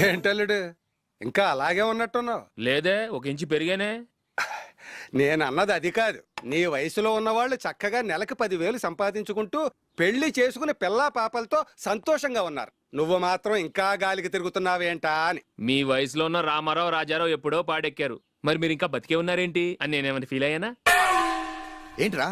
ఏంటల్లుడు ఇంకా అలాగే ఉన్నట్టున్నావు? లేదే, ఒక ఇంచు పెరిగానే. నేను అన్నది అది కాదు. నీ వయసులో ఉన్నవాళ్ళు చక్కగా నెలకు 10,000 సంపాదించుకుంటూ పెళ్లి చేసుకుని పిల్లా పాపలతో సంతోషంగా ఉన్నారు. నువ్వు మాత్రం ఇంకా గాలికి తిరుగుతున్నావేంటా అని. మీ వయసులో ఉన్న రామారావు రాజారావు ఎప్పుడో పాడెక్కారు, మరి మీరు ఇంకా బతికే ఉన్నారేంటి అని నేనేమైనా ఫీల్ అయ్యానా? ఏంట్రా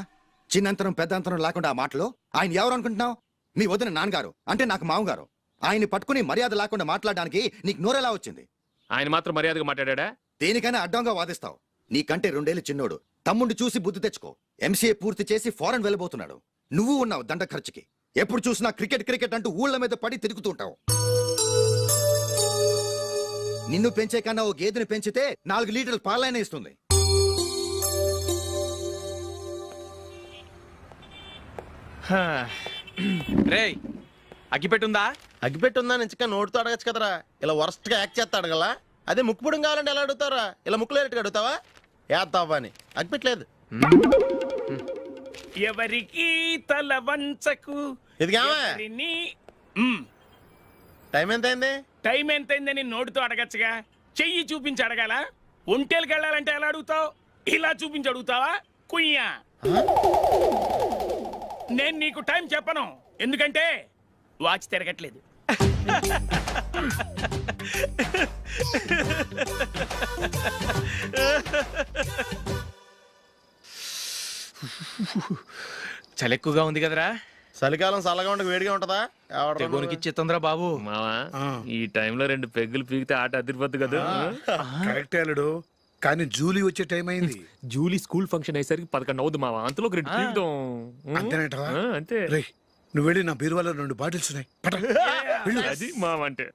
చిన్నంతరం పెద్దంతరం లేకుండా ఆ మాటలు? ఆయన ఎవరు అనుకుంటున్నావు? మీ వదిన నాన్నగారు, అంటే నాకు మామగారు. ఆయన్ని పట్టుకుని మర్యాద లేకుండా మాట్లాడడానికి నీకు నోరెలా వచ్చింది? ఆయన మాత్రం మర్యాదగా మాట్లాడా? దేనికైనా అడ్డంగా వాదిస్తావు. నీకంటే 2 ఏళ్ళు చిన్నోడు. తమ్ముండి చూసి బుద్ధి తెచ్చుకో. ఎంసీఏ పూర్తి చేసి ఫారెన్ వెళ్ళబోతున్నాడు. నువ్వు ఉన్నావు దండ ఖర్చుకి. ఎప్పుడు చూసినా క్రికెట్ క్రికెట్ అంటూ ఊళ్ళ మీద పడి తిరుగుతూ ఉంటావు. నిన్ను పెంచే కన్నా ఓ గేదెని పెంచితే 4 లీటర్ల పాలైనా ఇస్తుంది. రేయ్, అగ్గిపెట్టుందా? అగ్గిపెట్టుందా నుంచి నోటితో అడగచ్చు కదరా. ఇలా వరస్ట్ గా యాక్ట్ చేస్తా అడగలా. అదే ముక్కుపుడం కావాలంటే ఎలా అడుగుతారా? ఇలా ముక్కులేటట్టు అడుగుతావా? ఏద్దావా అని. అగ్గిపెట్టలేదు. ఎవరికి తల వంచకు. ఇదిగామా టైం ఎంత అయింది? టైం ఎంతైందని నోటితో అడగచ్చుగా, చెయ్యి చూపించి అడగాల. ఒంటేలకు వెళ్ళాలంటే ఎలా అడుగుతావు? ఇలా చూపించి అడుగుతావా? కుయ్యా, నేను నీకు టైం చెప్పను, ఎందుకంటే వాచ్ తిరగట్లేదు. చలి ఎక్కువగా ఉంది కదరా. చలికాలం చల్లగా ఉండక వేడిగా ఉంటదా? తెగోనికి ఇచ్చేతుందిరా బాబు. మావా, ఈ టైంలో 2 పెగ్గులు పీకితే ఆట అదిరిపోద్దు కదా. కరెక్టే అల్లుడు, కానీ జూలీ వచ్చే టైం అయింది. జూలీ స్కూల్ ఫంక్షన్ అయ్యేసరికి 11 అవుద్ది మావా. అంతలో 2 పీకుదాం. అంతేనేటవా? అంతే. రేయ్, నువ్వు వెళ్ళి నా బీరువాలో 2 బాటిల్స్ ఉన్నాయి. పట. అది మావ అంటే.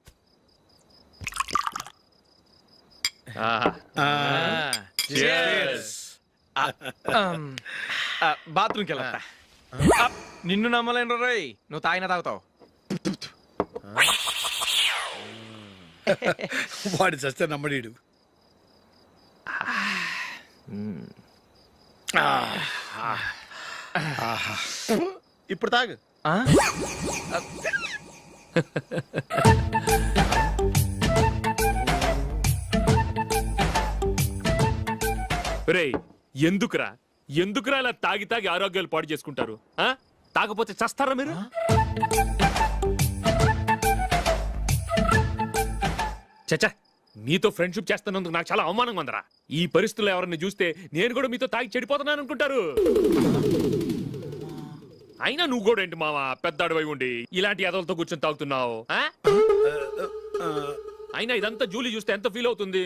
బాత్రూమ్కి వెళ్ళా. నిన్ను నమ్మలేను రోయ్, నువ్వు తాగినా తాగుతావు. వాడి చస్తే నమ్మడీడు. ఇప్పుడు తాగు. రేయ్, ఎందుకురా ఇలా తాగి తాగి ఆరోగ్యాలు పాడు చేసుకుంటారు? తాగపోతే చస్తారా మీరు? చచ్చా, మీతో ఫ్రెండ్షిప్ చేస్తున్నందుకు నాకు చాలా అవమానంగా ఉందరా. ఈ పరిస్థితుల్లో ఎవరిని చూస్తే నేను కూడా మీతో తాగి చెడిపోతున్నాను అనుకుంటారు. అయినా నువ్వు కూడా ఏంటి మావా, పెద్ద అడవై ఉండి ఇలాంటి ఎదలతో కూర్చొని తాగుతున్నావు? అయినా ఇదంతా జూలీ చూస్తే ఎంత ఫీల్ అవుతుంది?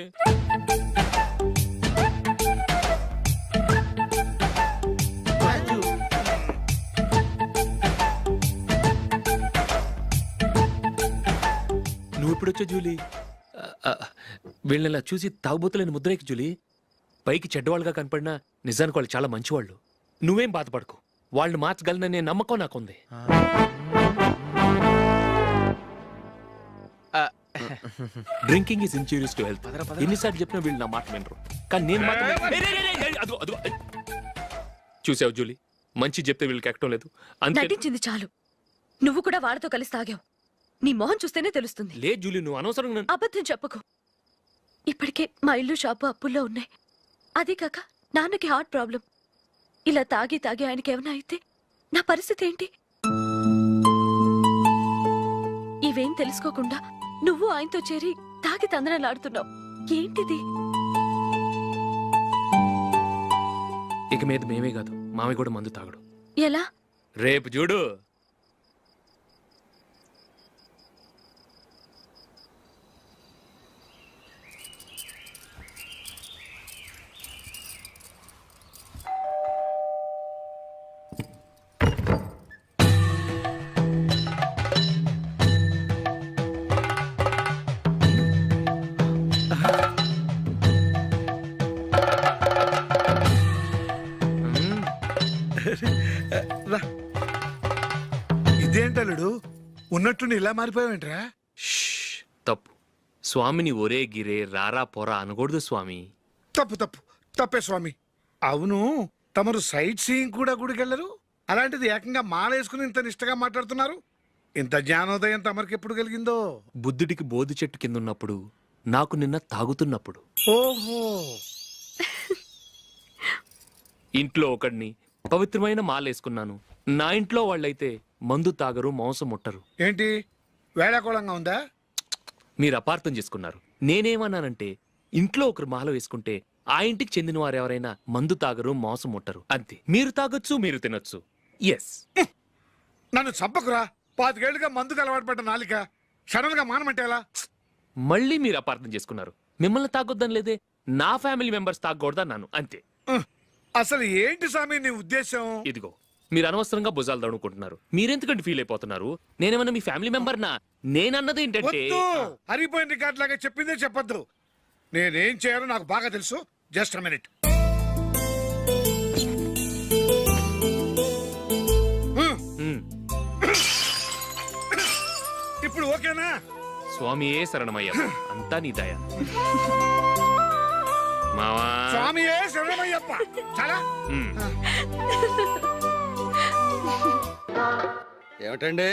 నువ్వు ఇప్పుడొచ్చా జూలీ? వీళ్ళని ఇలా చూసి తాగుబోతులేని ముద్రేకి జూలీ. పైకి చెడ్డవాళ్ళుగా కనపడినా నిజానికి వాళ్ళు చాలా మంచివాళ్ళు. నువ్వేం బాధపడకు, వాళ్ళని మార్చగలననే నమ్మకం నాకుంది. Drinking is injurious to health. ఎన్నిసార్లు చెప్పినా వీళ్ళు నా మాట వినరు, కానీ నేను మాత్రం. చూసావు జూలీ, మంచి చెప్తే వీళ్ళకి ఎక్కడం లేదు. నటించింది చాలు. నువ్వు కూడా వాళ్ళతో కలిసి తాగావు. నీ మొహం చూస్తేనే తెలుస్తుంది. లేదు జూలీ, నువ్వు అనవసరంగా అబద్ధం చెప్పకు. ఇప్పటికే మా ఇల్లు షాపు అప్పుల్లో ఉన్నాయి. అదే కాక నాన్నకి హార్ట్ ప్రాబ్లం. ఇలా తాగి తాగి ఆయనకి ఏమైనా అయితే నా పరిస్థితి ఏంటి? ఇవేం తెలుసుకోకుండా నువ్వు ఆయనతో చేరి తాగి తందనలాడుతున్నావు. ఏంటిది? ఇక మీద మేమే కాదు, మావి కూడా మందు తాగడు. ఎలా? రేపు చూడు. ఇదేంటలుడు, ఉన్నట్టుండి ఇలా మారిపోయావేంట్రా? తప్పు స్వామిని ఒరే గిరే రారా పోరా అనకూడదు స్వామి. తప్పే స్వామి. అవును, తమరు సైట్ సీయింగ్ కూడా గుడికెళ్ళరు. అలాంటిది ఏకంగా మాలేసుకుని ఇంత నిష్టగా మాట్లాడుతున్నారు. ఇంత జ్ఞానోదయం తమరికి ఎప్పుడు కలిగిందో? బుద్ధుడికి బోధి చెట్టు కింద ఉన్నప్పుడు, నాకు నిన్న తాగుతున్నప్పుడు. ఓహో, ఇంట్లో ఒకడిని పవిత్రమైన మాలేసుకున్నాను. నా ఇంట్లో వాళ్ళైతే మందు తాగరు, మాంసం ముట్టరు. ఏంటి వేళాకోళంగా ఉందా? మీరు అపార్థం చేసుకున్నారు. నేనేమన్నానంటే ఇంట్లో ఒకరు మాల వేసుకుంటే ఆ ఇంటికి చెందిన వారు ఎవరైనా మందు తాగరు, మాంసం ముట్టరు, అంతే. మీరు తాగొచ్చు, మీరు తినొచ్చు. ఎస్. నన్ను చంపకురా. 5 ఏళ్లుగా మందుకు అలవాటు పడ్డ నాలిక సడన్ గా మానమంటే ఎలా? మళ్ళీ మీరు అపార్థం చేసుకున్నారు. మిమ్మల్ని తాగొద్దని లేదే, నా ఫ్యామిలీ మెంబర్స్ తాగకూడదన్నాను, అంతే. అసలు ఏంటి స్వామి నీ ఉద్దేశం? ఇదిగో, మీరు అనవసరంగా భుజాలు దడుకుంటున్నారు. మీరెందుకంటే ఫీల్ అయిపోతున్నారు? నేనేమన్నా మీ ఫ్యామిలీ మెంబర్నా? నేనన్నది ఏంటంటే వద్దు, హరిపోయిన రికార్డ్ లాగా చెప్పిందే చెప్పొద్దు. నేనేం చేయాలో నాకు బాగా తెలుసు. Just minute. ఉమ్, ఇప్పుడు ఓకేనా? స్వామియే శరణమయ్య, అంతా నీ దయ. మావా, స్వామియే శరణమయ్యప్ప. చాలా ఉమ్, ఏమిటండి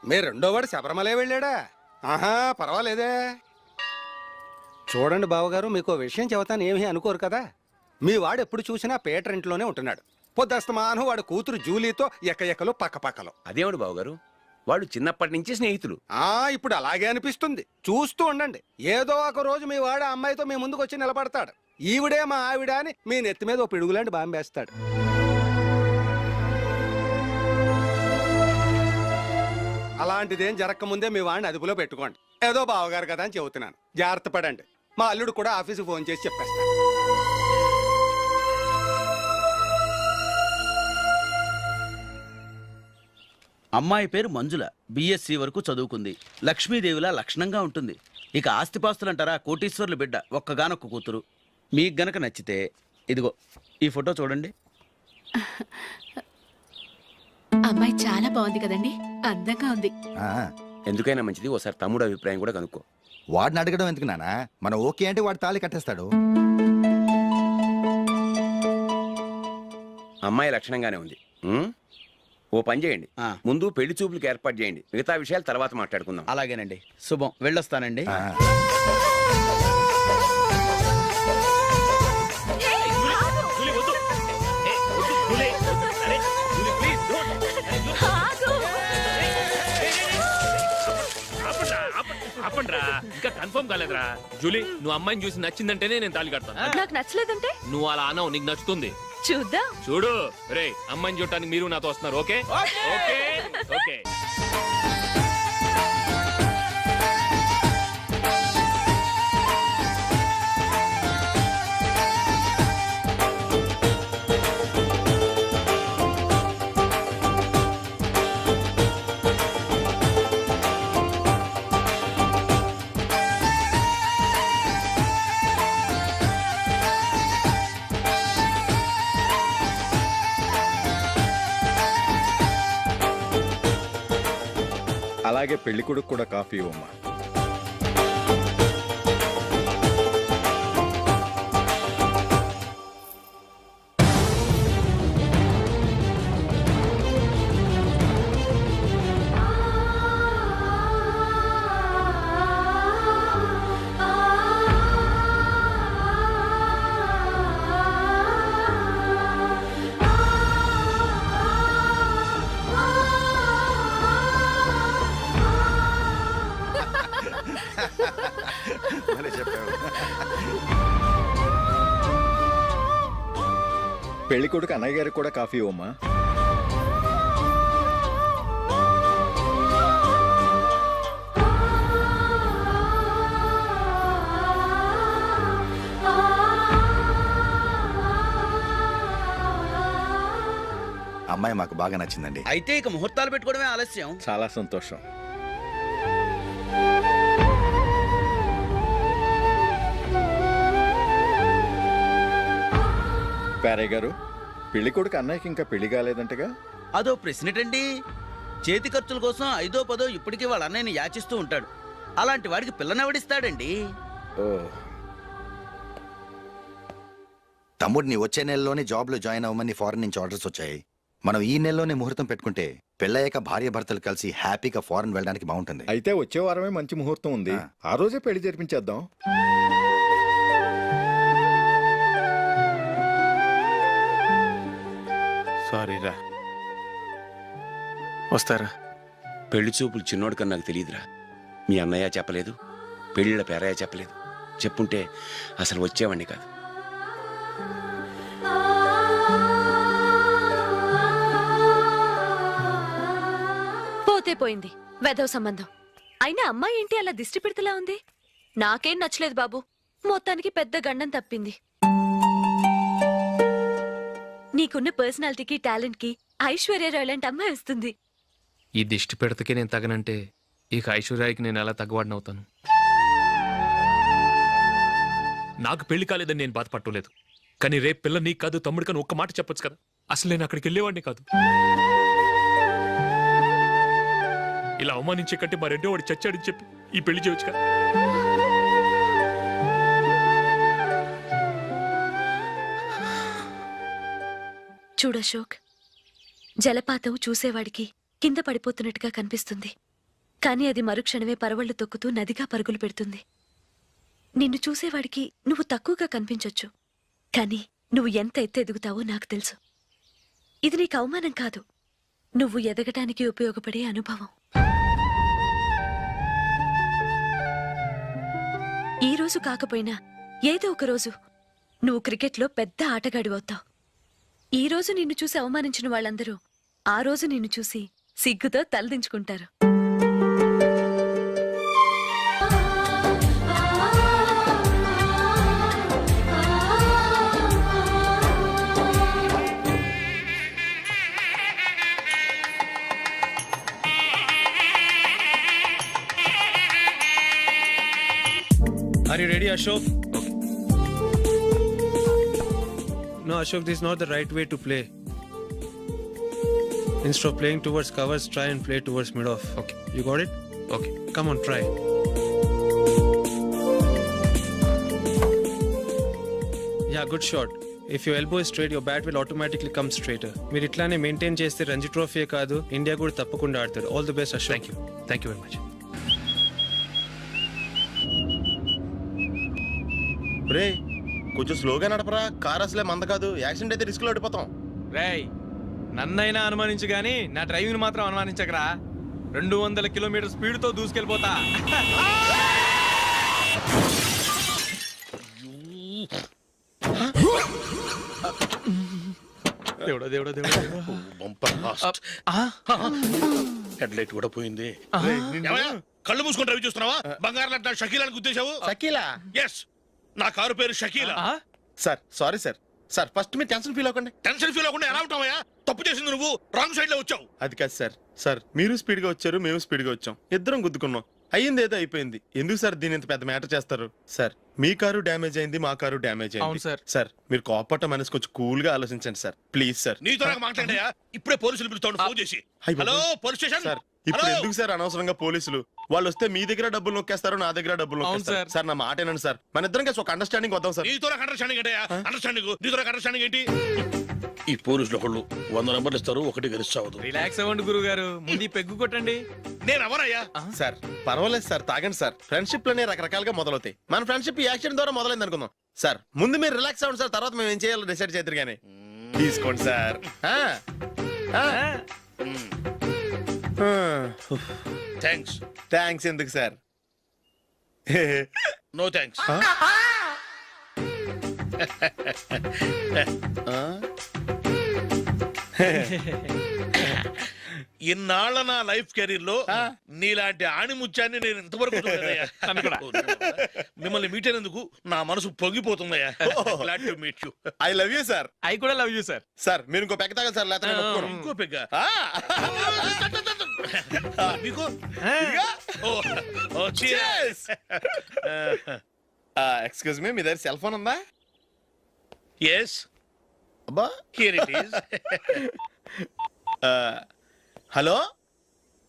మీ రెండోవాడు శబరిమలే వెళ్ళాడా? ఆహా, పర్వాలేదే. చూడండి బావగారు, మీకు ఓ విషయం చెబుతాను, ఏమీ అనుకోరు కదా. మీ వాడు ఎప్పుడు చూసినా పేటర్ ఇంట్లోనే ఉంటున్నాడు. పొద్దస్తమానం వాడు కూతురు జూలీతో ఎక్కలు పక్కపక్కలు. అదేమిడు బావగారు, వాళ్ళు చిన్నప్పటి నుంచి స్నేహితులు. ఇప్పుడు అలాగే అనిపిస్తుంది. చూస్తూ ఉండండి, ఏదో ఒక రోజు మీ వాడు ఆ అమ్మాయితో మీ ముందుకు వచ్చి నిలబడతాడు. ఈవిడే మా ఆవిడ అని మీ నెత్తి మీద ఓ పిడుగులాంటి బాంబేస్తాడు. అలాంటిదేం జరగకముందే మీ వాడిని అదుపులో పెట్టుకోండి. ఏదో బావగారు కదా అని చెబుతున్నాను, జాగ్రత్త పడండి. మా అల్లుడు కూడా ఆఫీసుకు ఫోన్ చేసి చెప్పేస్తాను. అమ్మాయి పేరు మంజుల, బిఎస్సి వరకు చదువుకుంది. లక్ష్మీదేవిలా లక్షణంగా ఉంటుంది. ఇక ఆస్తిపాస్తులంటారా, కోటీశ్వర్లు బిడ్డ, ఒక్కగానొక్క కూతురు. మీకు గనక నచ్చితే ఇదిగో ఈ ఫోటో చూడండి. అమ్మాయి చాలా బాగుంది కదండి, అందంగా ఉంది. ఆ, ఎందుకైనా మంచిది ఓసారి తమ్ముడు అభిప్రాయం కూడా కనుక్కో. వాడిని అడగడం ఎందుకు నానా? మనం ఓకే అంటే వాడు తాళి కట్టేస్తాడు. అమ్మాయి లక్షణంగానే ఉంది. ఓ పని చేయండి, ఆ. ముందు పెళ్లి చూపులకు ఏర్పాటు చేయండి, మిగతా విషయాలు తర్వాత మాట్లాడుకుందాం. అలాగేనండి, శుభం, వెళ్ళొస్తానండి. ఆ, జూలీ, వద్దు. ఏ, వద్దు, జూలీ. అరే, జూలీ, please, don't. ఆపండ్రా, ఇంకా కన్ఫర్మ్ కాలేదురా. జూలీ, నువ్వు అమ్మాయిని చూసి నచ్చిందంటేనే నేను తాళి కడతాను. నాకు నచ్చలేదంటే నువ్వు అలా అనవు, నీకు నచ్చుతుంది. చూద్దాం. చూడు రే, అమ్మాయిని చూడటానికి మీరు నాతో వస్తున్నారు. Okay okay okay. అలాగే పెళ్లి కొడుకు కూడా కాఫీ ఇవ్వమ్మా. భలే చెప్పావు. పెళ్లి కొడుకు అన్నయ్య గారికి కూడా కాఫీ ఇవ్వమ్మా. అమ్మాయి మాకు బాగా నచ్చిందండి. అయితే ఇక ముహూర్తాలు పెట్టుకోవడమే ఆలస్యం. చాలా సంతోషం. పేరయ్య గారు, పెళ్లి కొడుకు అన్నయ్యకి ఇంకా పెళ్లి కాలేదంటగా? అదో ప్రశ్నటండి. చేతి ఖర్చుల కోసం 5దో 10దో ఇప్పటికీ వాళ్ళ అన్నయ్యని యాచిస్తూ ఉంటాడు. అలాంటి వాడికి పిల్లనెవడిస్తాడండి? ఓ, తమ్ముడిని వచ్చే నెలలోనే జాబ్ లో జాయిన్ అవ్వమని ఫారెన్ నుంచి ఆర్డర్స్ వచ్చాయి. మనం ఈ నెలలోనే ముహూర్తం పెట్టుకుంటే పెళ్ళయ్యాక భార్య భర్తలు కలిసి హ్యాపీగా ఫారెన్ వెళ్ళడానికి బాగుంటుంది. అయితే వచ్చే వారమే మంచి ముహూర్తం ఉంది. ఆ రోజే పెళ్లి జరిపించేద్దాం. సారీరా. వస్తారా? పెళ్లి చూపులు చిన్నోడు కన్నా నాకు తెలియదురా. మీ అన్నయ్య చెప్పలేదు, పెళ్ళిళ్ళ పేరయ్య చెప్పలేదు. చెప్పుంటే అసలు వచ్చేవాడిని కాదు. పోతే పోయింది వెధవ సంబంధం. అయినా అమ్మాయి ఏంటి అలా దిష్టి పెడతలా ఉంది? నాకేం నచ్చలేదు బాబు. మొత్తానికి పెద్ద గండం తప్పింది. నీకున్న పర్సనాలిటీకి టాలెంట్ కి ఐశ్వర్యరాయ్ లాంటి అమ్మాయి వస్తుంది. ఈ దిష్టి పెడతకే నేను తగనంటే ఇక ఐశ్వర్యానికి నేను ఎలా తగ్గవాడినవుతాను? నాకు పెళ్లి కాలేదని నేను బాధపట్టలేదు, కానీ రేపు పిల్ల నీకు కాదు తమ్ముడు కానీ ఒక్క మాట చెప్పొచ్చు కదా. అసలు నేను అక్కడికి వెళ్ళేవాడిని కాదు. ఇలా అవమానించే కంటే మా రెండో వాడు చచ్చాడని చెప్పి ఈ పెళ్లి చేయొచ్చు కదా. చూడశోక్, జలపాతం చూసేవాడికి కింద పడిపోతున్నట్టుగా కనిపిస్తుంది, కానీ అది మరుక్షణమే పరవళ్లు తొక్కుతూ నదిగా పరుగులు పెడుతుంది. నిన్ను చూసేవాడికి నువ్వు తక్కువగా కనిపించొచ్చు, కానీ నువ్వు ఎంత ఎత్తు ఎదుగుతావో నాకు తెలుసు. ఇది నీకు అవమానం కాదు, నువ్వు ఎదగటానికి ఉపయోగపడే అనుభవం. ఈ రోజు కాకపోయినా ఏదో ఒక రోజు నువ్వు క్రికెట్లో పెద్ద ఆటగాడివవుతావు. ఈ రోజు నిన్ను చూసి అవమానించిన వాళ్ళందరూ ఆ రోజు నిన్ను చూసి సిగ్గుతో తలదించుకుంటారు. Are you ready, Ashok? No, Ashok, this is not the right way to play. Instead of playing towards covers, try and play towards mid-off. Okay. You got it? Okay. Come on, try. Yeah, good shot. If your elbow is straight, your bat will automatically come straighter. మీరు ఇట్లానే maintain చేస్తే Ranji trophy కాదు India కూడా తప్పకుండా ఆడతారు. All the best, Ashok. Thank you very much. రే కొంచెం స్లోగా నడపరా, కార్ అసలే మంద కాదు. యాక్సిడెంట్ అయితే రిస్క్ లో ఓడిపోతాం. రేయ్, నన్నైనా అనుమానించు గానీ నా డ్రైవింగ్ మాత్రం అనుమానించకరా. 200 కిలోమీటర్ స్పీడ్ తో దూసుకెళ్ళిపోతా. దేవుడా దేవుడా దేవుడా హెడ్ లైట్ కూడా పోయింది. ఏమయ్యా, కళ్ళు మూసుకొని రవి చూస్తున్నావా? బంగారం లాంటి షకీలాని గుద్దేశావు. షకీలా? ఎస్, నా కారు పేరు Shakeela. Sir sorry sir. Sir first మీరు టెన్షన్ ఫీల్ అవ్వకండి. టెన్షన్ ఫీల్ అవ్వకుండా ఎలా ఉంటావయ్యా? తప్పు చేసింది నువ్వు, రాంగ్ సైడ్ లో వచ్చావు. అది కాదు సార్. సార్ మీరు స్పీడ్ గా వచ్చారు, మేము స్పీడ్ గా వచ్చాం, ఇద్దరం గుద్దుకున్నాం. అయ్యింది ఏదో అయిపోయింది. ఎందుకు సార్ దీని ఇంత పెద్ద మ్యాటర్ చేస్తారు? సార్ మీ కారు డ్యామేజ్ అయింది, మా కారు డ్యామేజ్ అవును అయింది. సార్. సార్ మీరు కోపట్ట మనసు కొంచెం కూల్ గా ఆలోచించండి సార్, ప్లీజ్ సార్. నీతో నాకు మాట్లాడాయా? ఇప్పుడే పోలీసులు పిలుస్తాను, ఫోన్ చేసి. అయ్ బాబోయ్. Hello police station. సార్ ఇప్పుడు హలో? ఎందుకు సార్ అనవసరంగా పోలీసులు? వాళ్ళు వస్తే మీ దగ్గర డబ్బులు నొక్కేస్తారు, నా దగ్గర డబ్బులు అవును నొక్కేస్తారు. సార్. సార్ నా మాట ఏనండి సార్, మన ఇద్దరం కలిసి ఒక అండర్స్టాండింగ్ వద్దాం సార్. నీతో నాకు అండర్స్టాండింగ్ ఏంటయ్యా? అండర్స్టాండింగ్ నీతో నాకు అండర్స్టాండింగ్ ఏంటి? ఈ పోలీసులు ఒకళ్ళు 100 నెంబర్లు ఇస్తారు, ఒకటి గెలుస్తావు. రిలాక్స్ అవ్వండి గురువు గారు, ముందు ఈ పెగ్గు కొట్టండి. నేను ఎవరయ్యా? సార్ పర్వాలేదు సార్, తాగండి సార్. ఫ్రెండ్షిప్ లోనే రకరకాలుగా మొదలవుతాయి. మన ఫ్రెండ్షిప్ ఈ యాక్సిడెంట్ ద్వారా మొదలైంది అనుకుందాం. సార్ ముందు మీరు రిలాక్స్ అవ్వండి సార్, తర్వాత మేము ఏం చేయాలో డిసైడ్ చేద్దరు కానీ. తీసుకోండి సార్. థ్యాంక్స్. థ్యాంక్స్ ఎందుకు సార్? No thanks. ఇన్నాళ్ళ నా లైఫ్ కెరీర్ లో నీలాంటి ఆణిముత్యాన్ని నేను ఇంతవరకు చూడలేదయ్యా. మిమ్మల్ని మీట్ అయినందుకు నా మనసు పొంగిపోతుందయ్యా. Glad to meet you. I love you sir. I కూడా లవ్ యూ సార్. సార్ మీరు ఇంకో పెక్క తాగండి సార్, లేకపోతే నేను ఒప్పుకోను. ఇంకో పెగ్గ మీకు? ఎక్స్క్యూజ్ మీ, మీ దగ్గర సెల్ ఫోన్ ఉందా? ఎస్, అబ్బా here it is. Hello,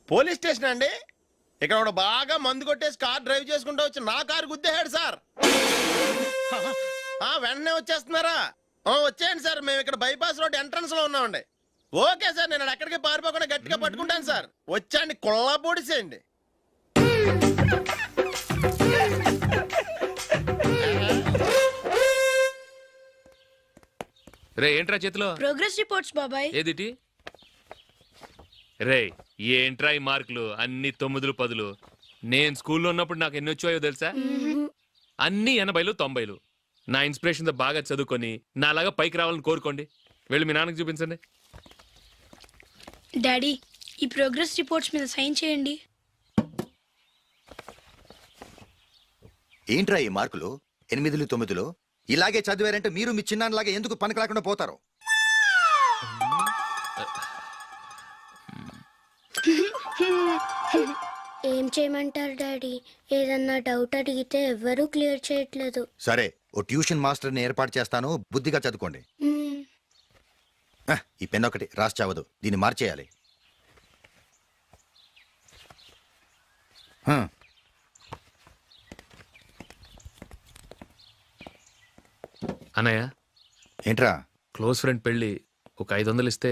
police station అండి. ఇక్కడ ఒకడు బాగా మందు కొట్టేసి కార్ డ్రైవ్ చేసుకుంటూ వచ్చి నా కారు గుద్దేశాడు సార్. వెంటనే వచ్చేస్తున్నారా? వచ్చేయండి సార్, మేము ఇక్కడ బైపాస్ రోడ్ ఎంట్రన్స్ లో ఉన్నామండి. ఓకే సార్, నేను ఎక్కడికి పారిపోకుండా గట్టిగా పట్టుకుంటాను సార్. వచ్చాండి కొల్లా పొడిసేయండి. రే ఏంట్రా చేతిలో ప్రోగ్రెస్ రిపోర్ట్స్ బాబాయ్. ఏదిటి? రే ఏంట్రా ఈ మార్కులు అన్ని 9లు 10లు? నేను స్కూల్లో ఉన్నప్పుడు నాకు ఎన్ని వచ్చాయో తెలుసా? అన్ని 80లు 90లు. నా ఇన్స్పిరేషన్ తో బాగా చదువుకొని నాలాగా పైకి రావాలని కోరుకోండి. వెళ్ళి మీ నాన్నకి చూపించండి. డాడీ ఈ ప్రోగ్రెస్ రిపోర్ట్స్ మీద సైన్ చేయండి. ఏంట్రా ఈ మార్కులు 8లు 9లు? ఇలాగే చదివారంటే మీరు మీ చిన్నాన్నలాగా ఎందుకు పనికి రాకుండా పోతారు? ఏం చేయమంటారు డాడీ? ఏదన్నా డౌట్ అడిగితే ఎవ్వరూ క్లియర్ చేయట్లేదు. సరే, ఓ ట్యూషన్ మాస్టర్ని ఏర్పాటు చేస్తాను, బుద్ధిగా చదువుకోండి. ఈ పెన్ ఒకటి రాసి చావదు, దీన్ని మార్చేయాలి. అన్నయ్య ఏంట్రా? క్లోజ్ ఫ్రెండ్ పెళ్ళి ఒక 500 ఇస్తే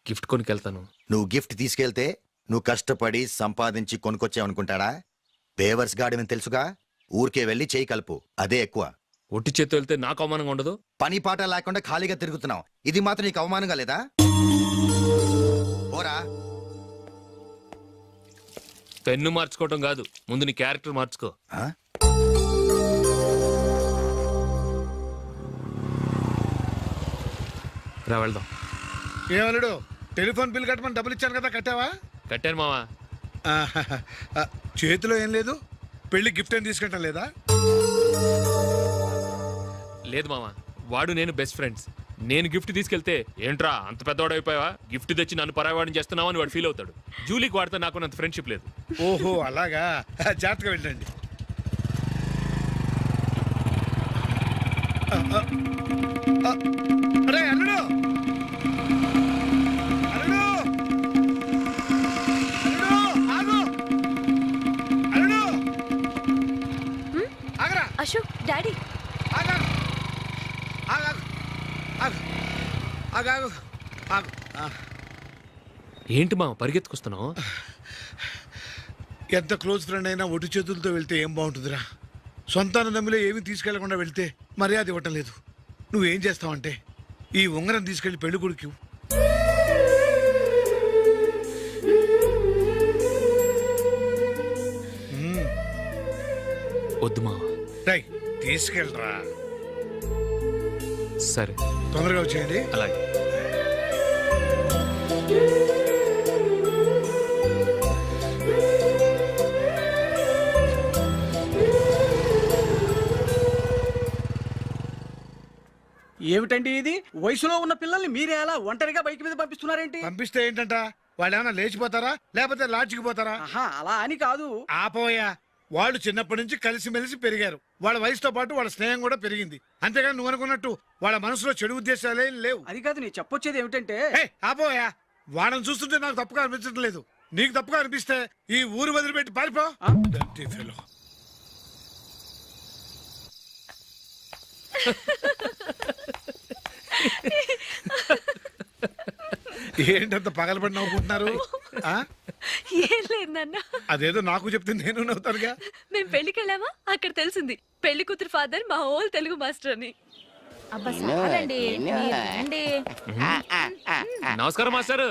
గిఫ్ట్ కొనుకెళ్తాను. నువ్వు గిఫ్ట్ తీసుకెళ్తే నువ్వు కష్టపడి సంపాదించి కొనుక్కొచ్చావనుకుంటాడా? పేవర్స్ గాడివని తెలుసుగా, ఊరికే వెళ్ళి చేయి కలుపు, అదే ఎక్కువ. ఒట్టి చేత్తో వెళ్తే నాకు అవమానంగా ఉండదు? పని పాట లేకుండా ఖాళీగా తిరుగుతున్నావు, ఇది మాత్రం నీకు అవమానంగా లేదా? పోరా. పెన్ను మార్చుకోవటం కాదు, ముందు నీ క్యారెక్టర్ మార్చుకో. ఆ? రా వెళ్దాం. ఏమలుడు, టెలిఫోన్ బిల్ కట్టమని డబ్బులు ఇచ్చాను కదా, కట్టావా? కట్టాను మావా. చేతిలో ఏం లేదు, పెళ్లి గిఫ్ట్ ఏం తీసుకుంటా లేదా? లేదు మావా, వాడు నేను బెస్ట్ ఫ్రెండ్స్. నేను గిఫ్ట్ తీసుకెళ్తే ఏంట్రా అంత పెద్దవాడు అయిపోయావా, గిఫ్ట్ తెచ్చి నన్ను పరాయవాడిని చేస్తున్నావు అని వాడు ఫీల్ అవుతాడు. జూలీకి వాడితే నాకు అంత ఫ్రెండ్షిప్ లేదు. ఓహో అలాగా, జాగ్రత్తగా వెళ్ళండి. అరే అల్లుడు, అల్లుడు, అల్లుడు, ఆగు, అల్లుడు, ఆగరా, అశోక్ డాడీ ఆగు, ఆగు, ఆగు, ఆగు, ఆగు, ఆగు. ఏంటి మా పరిగెత్తుకొస్తున్నావు? ఎంత క్లోజ్ ఫ్రెండ్ అయినా ఒటి చేతులతో వెళ్తే ఏం బాగుంటుందిరా? సొంతాన నమ్మిలో ఏమీ తీసుకెళ్లకుండా వెళ్తే మర్యాద ఇవ్వటం లేదు. నువ్వేం చేస్తావంటే ఈ ఉంగరం తీసుకెళ్లి పెళ్లి కొడుకు. వద్దు మా. రై తీసుకెళ్ళరా, సరే తొందరగా వచ్చేయండి. అలాగే. ఏమిటండి ఇది? వయసులో ఉన్న పిల్లల్ని మీరే అలా ఒంటరిగా బైక్ మీద పంపిస్తున్నారేంటి? పంపిస్తే ఏంటంట, వాళ్ళు ఏమైనా లేచిపోతారా లేకపోతే లాడ్జికి పోతారా? అలా అని కాదు. ఆపోయా, వాళ్ళు చిన్నప్పటి నుంచి కలిసిమెలిసి పెరిగారు. వాళ్ళ వయసుతో పాటు వాళ్ళ స్నేహం కూడా పెరిగింది. అంతేగాని నువ్వు అనుకున్నట్టు వాళ్ళ మనసులో చెడు ఉద్దేశాలేం లేవు. అది కాదు, నేను చెప్పొచ్చేది ఏమిటంటే, ఆపోయా, వాళ్ళని చూస్తుంటే నాకు తప్పుగా అనిపించడం లేదు. నీకు తప్పుగా అనిపిస్తే ఈ ఊరు వదిలిపెట్టి పారిపో. Dirty fellow. ఏంటంత పగలబడి నవ్వుకుంటున్నారు? ఏం లేదు నాన్న. అదేదో నాకు చెప్తే నేను నవ్వుతానుగా. మేము పెళ్లికి వెళ్ళామా, అక్కడ తెలిసింది పెళ్లి కూతురు ఫాదర్ మా హోల్ తెలుగు మాస్టర్ అని. నమస్కారం మాస్టర్.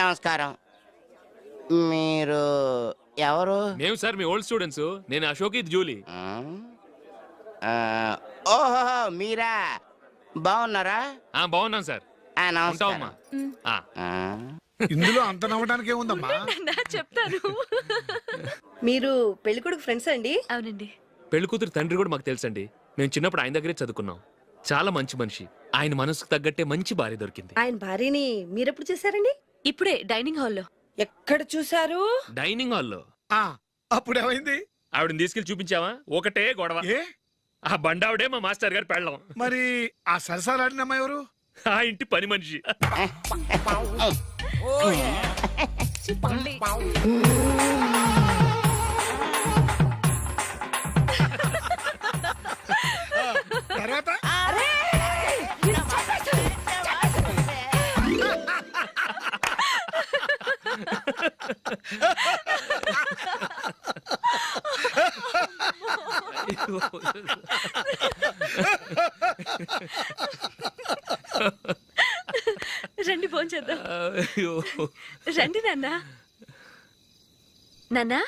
నమస్కారం. మీరు ఎవరు? మేము సార్ మీ ఓల్డ్ స్టూడెంట్స్. నేను అశోక్, ఇది జూలీ. ఓహో మీరా, బాగున్నారా? బాగున్నాం సార్. నమస్కారం. ఇందులో అంత నవ్వడానికి ఏముందమ్మా? చెప్తాను. మీరు పెళ్లి కొడుకు ఫ్రెండ్స్ అండి? అవునండి. పెళ్లి కూతురు తండ్రి కూడా మాకు తెలుసండి. మేము చిన్నప్పుడు ఆయన దగ్గరే చదువుకున్నాం. చాలా మంచి మనిషి. ఆయన మనసుకు తగ్గట్టే మంచి భార్య దొరికింది. ఆయన భార్యని మీరెప్పుడు చూసారండి? ఇప్పుడే డైనింగ్ హాల్లో. ఎక్కడ చూసారు? డైనింగ్ హాల్లో. అప్పుడు ఏమైంది? ఆవిడని తీసుకెళ్లి చూపించావా? ఒకటే గొడవ. ఆ బండావిడే మా మాస్టర్ గారు పెళ్ళం. మరి ఆ సరసాలాడినమ్మ ఎవరు? ఆ ఇంటి పని మనిషి. తర్వాత రండి భోంచేద్దాం. అయ్యో. రండి నాన్న. నాన్నా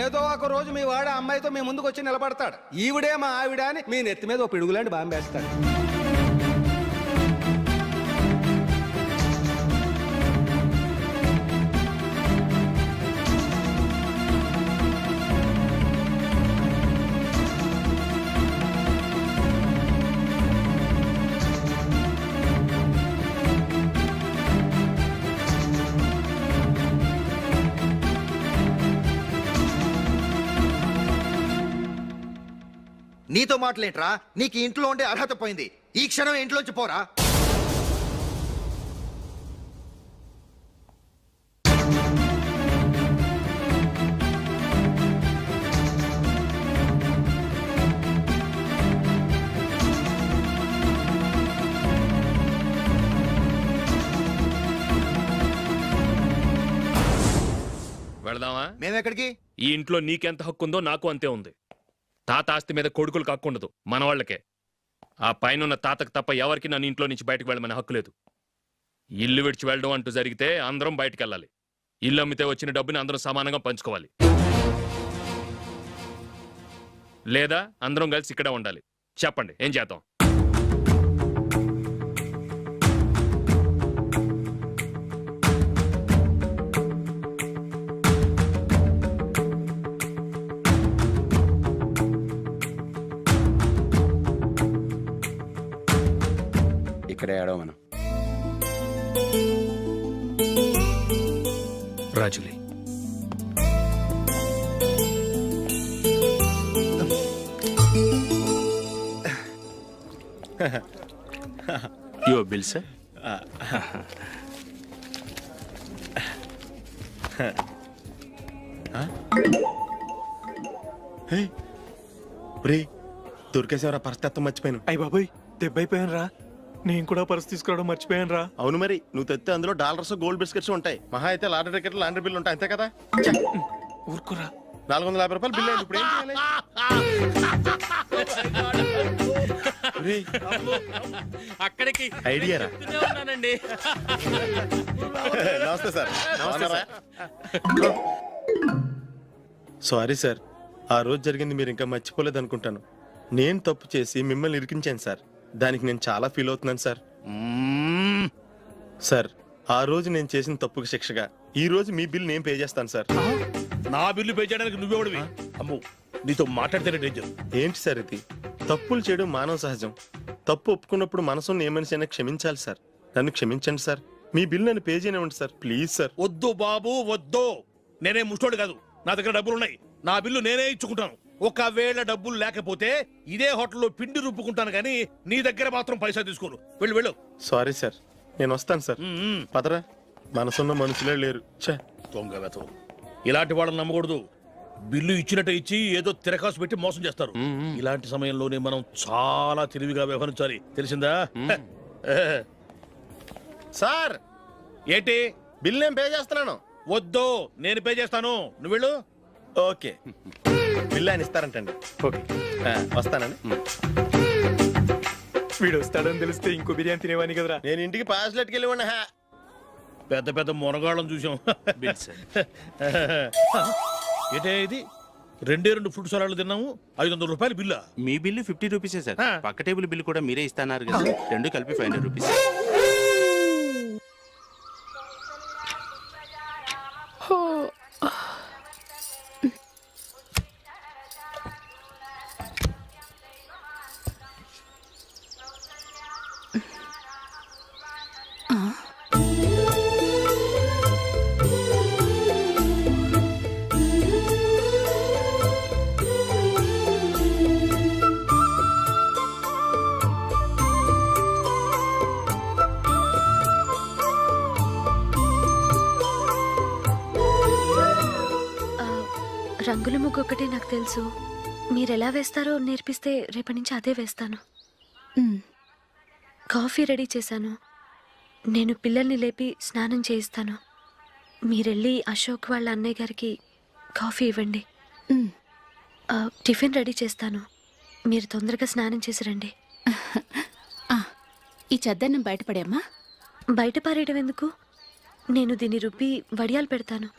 ఏదో ఒక రోజు మీ వాడు ఆ అమ్మాయితో మీ ముందుకు వచ్చి నిలబడతాడు. ఈవిడే మా ఆవిడ అని మీ నెత్తి మీద ఓ పిడుగులాంటి బాంబేస్తాడు. నీతో మాటలేంట్రా? నీకు ఈ ఇంట్లో ఉండే అర్హత పోయింది. ఈ క్షణం ఇంట్లోంచి పోరా. వెళదామా? మేమెక్కడికి? ఈ ఇంట్లో నీకెంత హక్కు ఉందో నాకు అంతే ఉంది. తాత ఆస్తి మీద కొడుకులకు హక్కు ఉండదు, మన వాళ్ళకే. ఆ పైన తాతకు తప్ప ఎవరికి నన్ను ఇంట్లో నుంచి బయటకు వెళ్ళమని హక్కు లేదు. ఇల్లు విడిచి వెళ్ళడం అంటూ జరిగితే అందరం బయటకు వెళ్ళాలి. ఇల్లు అమ్మితే వచ్చిన డబ్బుని అందరం సమానంగా పంచుకోవాలి. లేదా అందరం కలిసి ఇక్కడే ఉండాలి. చెప్పండి, ఏం చేద్దాం? ఇక్కడే ఆడవ మనం. రాజులీ, యువర్ బిల్ సార్. దొరికేసేవరా పరిస్థితి మర్చిపోయాను. అయ్య బాబాయ్, దెబ్బైపోయాను రా. నేను కూడా పర్స్ తీసుకురావడం మర్చిపోయాను రా. అవును మరి, నువ్వు తెస్తే అందులో డాలర్స్ గోల్డ్ బిస్కెట్స్ ఉంటాయి. మహా అయితే లాటరీ టికెట్ లాండ్రీ బిల్ ఉంటాయి, అంతే కదా. ఊరుకురా. 450 రూపాయలు బిల్ అయింది. ఇప్పుడు ఏం చేయాలి? అక్కడికి ఐడియా రా. నమస్తే సార్. సారీ సార్, ఆ రోజు జరిగింది మీరు ఇంకా మర్చిపోలేదు అనుకుంటాను. నేను తప్పు చేసి మిమ్మల్ని ఇరికించాను సార్. దానికి నేను చాలా ఫీల్ అవుతున్నాను సార్. సార్, ఆ రోజు నేను చేసిన తప్పుకి శిక్షగా ఈ రోజు మీ బిల్ నేను పే చేస్తాను సార్. నా బిల్లు పే చేయడానికి నువ్వెవడివి? అమ్మో, నీతో మాట్లాడితేనే డేంజర్. ఏంటి సార్ ఇది? తప్పులు చేయడం మానవ సహజం. తప్పు ఒప్పుకున్నప్పుడు మనసుని ఏ మనిషి అయినా క్షమించాలి సార్. నన్ను క్షమించండి సార్. మీ బిల్ నన్ను పే చేయనివ్వండి సార్, ప్లీజ్ సార్. వద్దు బాబు వద్దు. నేనే ముష్టోడు కాదు, నా దగ్గర డబ్బులు ఉన్నాయి. నా బిల్లు నేనే ఇచ్చుకుంటాను. ఒకవేళ డబ్బులు లేకపోతే ఇదే హోటల్లో పిండి రుబ్బుకుంటాను కానీ నీ దగ్గర మాత్రం పైసా తీసుకోను. వెళ్ళు వెళ్ళు. సారీ సార్, నేను వస్తాను సార్. పదరా, మనసున్న మనుషులే లేరు. ఛే, దొంగ వెతవు. ఇలాంటి వాళ్ళని నమ్మకూడదు. బిల్లు ఇచ్చినట్టు ఇచ్చి ఏదో తిరకాసు పెట్టి మోసం చేస్తారు. ఇలాంటి సమయంలోనే మనం చాలా తెలివిగా వ్యవహరించాలి, తెలిసిందా? సార్ ఏంటి? బిల్ నేను పే చేస్తున్నాను. వద్దు, నేను పే చేస్తాను, నువ్వు వెళ్ళు. ఓకే, బిల్ ఆయన ఇస్తారంటండి. ఓకే, వస్తానండి. వీడు వస్తాడని తెలిస్తే ఇంకో బిర్యానీ తినేవాని కదరా. నేను ఇంటికి పాస్లెట్కి వెళ్ళి పెద్ద పెద్ద మునగాళ్ళం చూసాం. ఏంటే ఇది? 2 ఫ్రూట్ సలాడ్లు తిన్నాము, 500 రూపాయలు బిల్లా? మీ బిల్లు 50 రూపీసే సార్. పక్క టేబుల్ బిల్లు కూడా మీరే ఇస్తాన్నారు కదా, రెండు కలిపి 500 రూపీస్. రంగుల ముగ్గు ఒకటే నాకు తెలుసు. మీరెలా వేస్తారో నేర్పిస్తే రేపటి నుంచి అదే వేస్తాను. కాఫీ రెడీ చేశాను. నేను పిల్లల్ని లేపి స్నానం చేయిస్తాను. మీరెళ్ళి అశోక్ వాళ్ళ అన్నయ్య గారికి కాఫీ ఇవ్వండి. టిఫిన్ రెడీ చేస్తాను. మీరు తొందరగా స్నానం చేసి రండి. ఈ చెద్దన్నం బయటపడేమ్మా. బయట పారేయడం ఎందుకు? నేను దీన్ని రుబ్బి వడియాలు పెడతాను.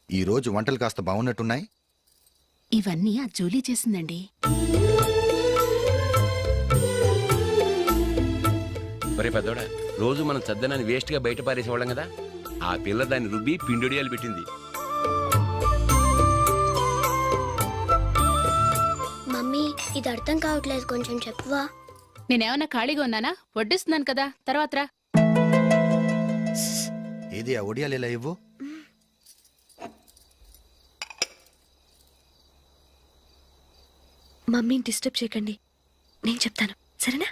ఈ రోజు వంటలు కాస్త బాగున్నట్టున్నాయి. ఇవన్నీ ఆ జూలీ చేసిందండి. ఒరే పెద్దోడా, రోజు మనం చద్దనాన్ని వేస్ట్ గా బయట పారేసేవాళ్ళం కదా, ఆ పిల్ల దాన్ని రుబ్బి పిండొడియాలు పెట్టింది. మమ్మీ ఇది అర్థం కావట్లేదు, కొంచెం చెప్పువా. నేనేమన్నా ఖాళీగా ఉన్నానా? వడ్డిస్తున్నాను కదా, తర్వాత రా. ఏది ఆ ఒడియాలు ఎలా ఇవ్వు. మమ్మీని డిస్టర్బ్ చేయకండి, నేను చెప్తాను, సరేనా?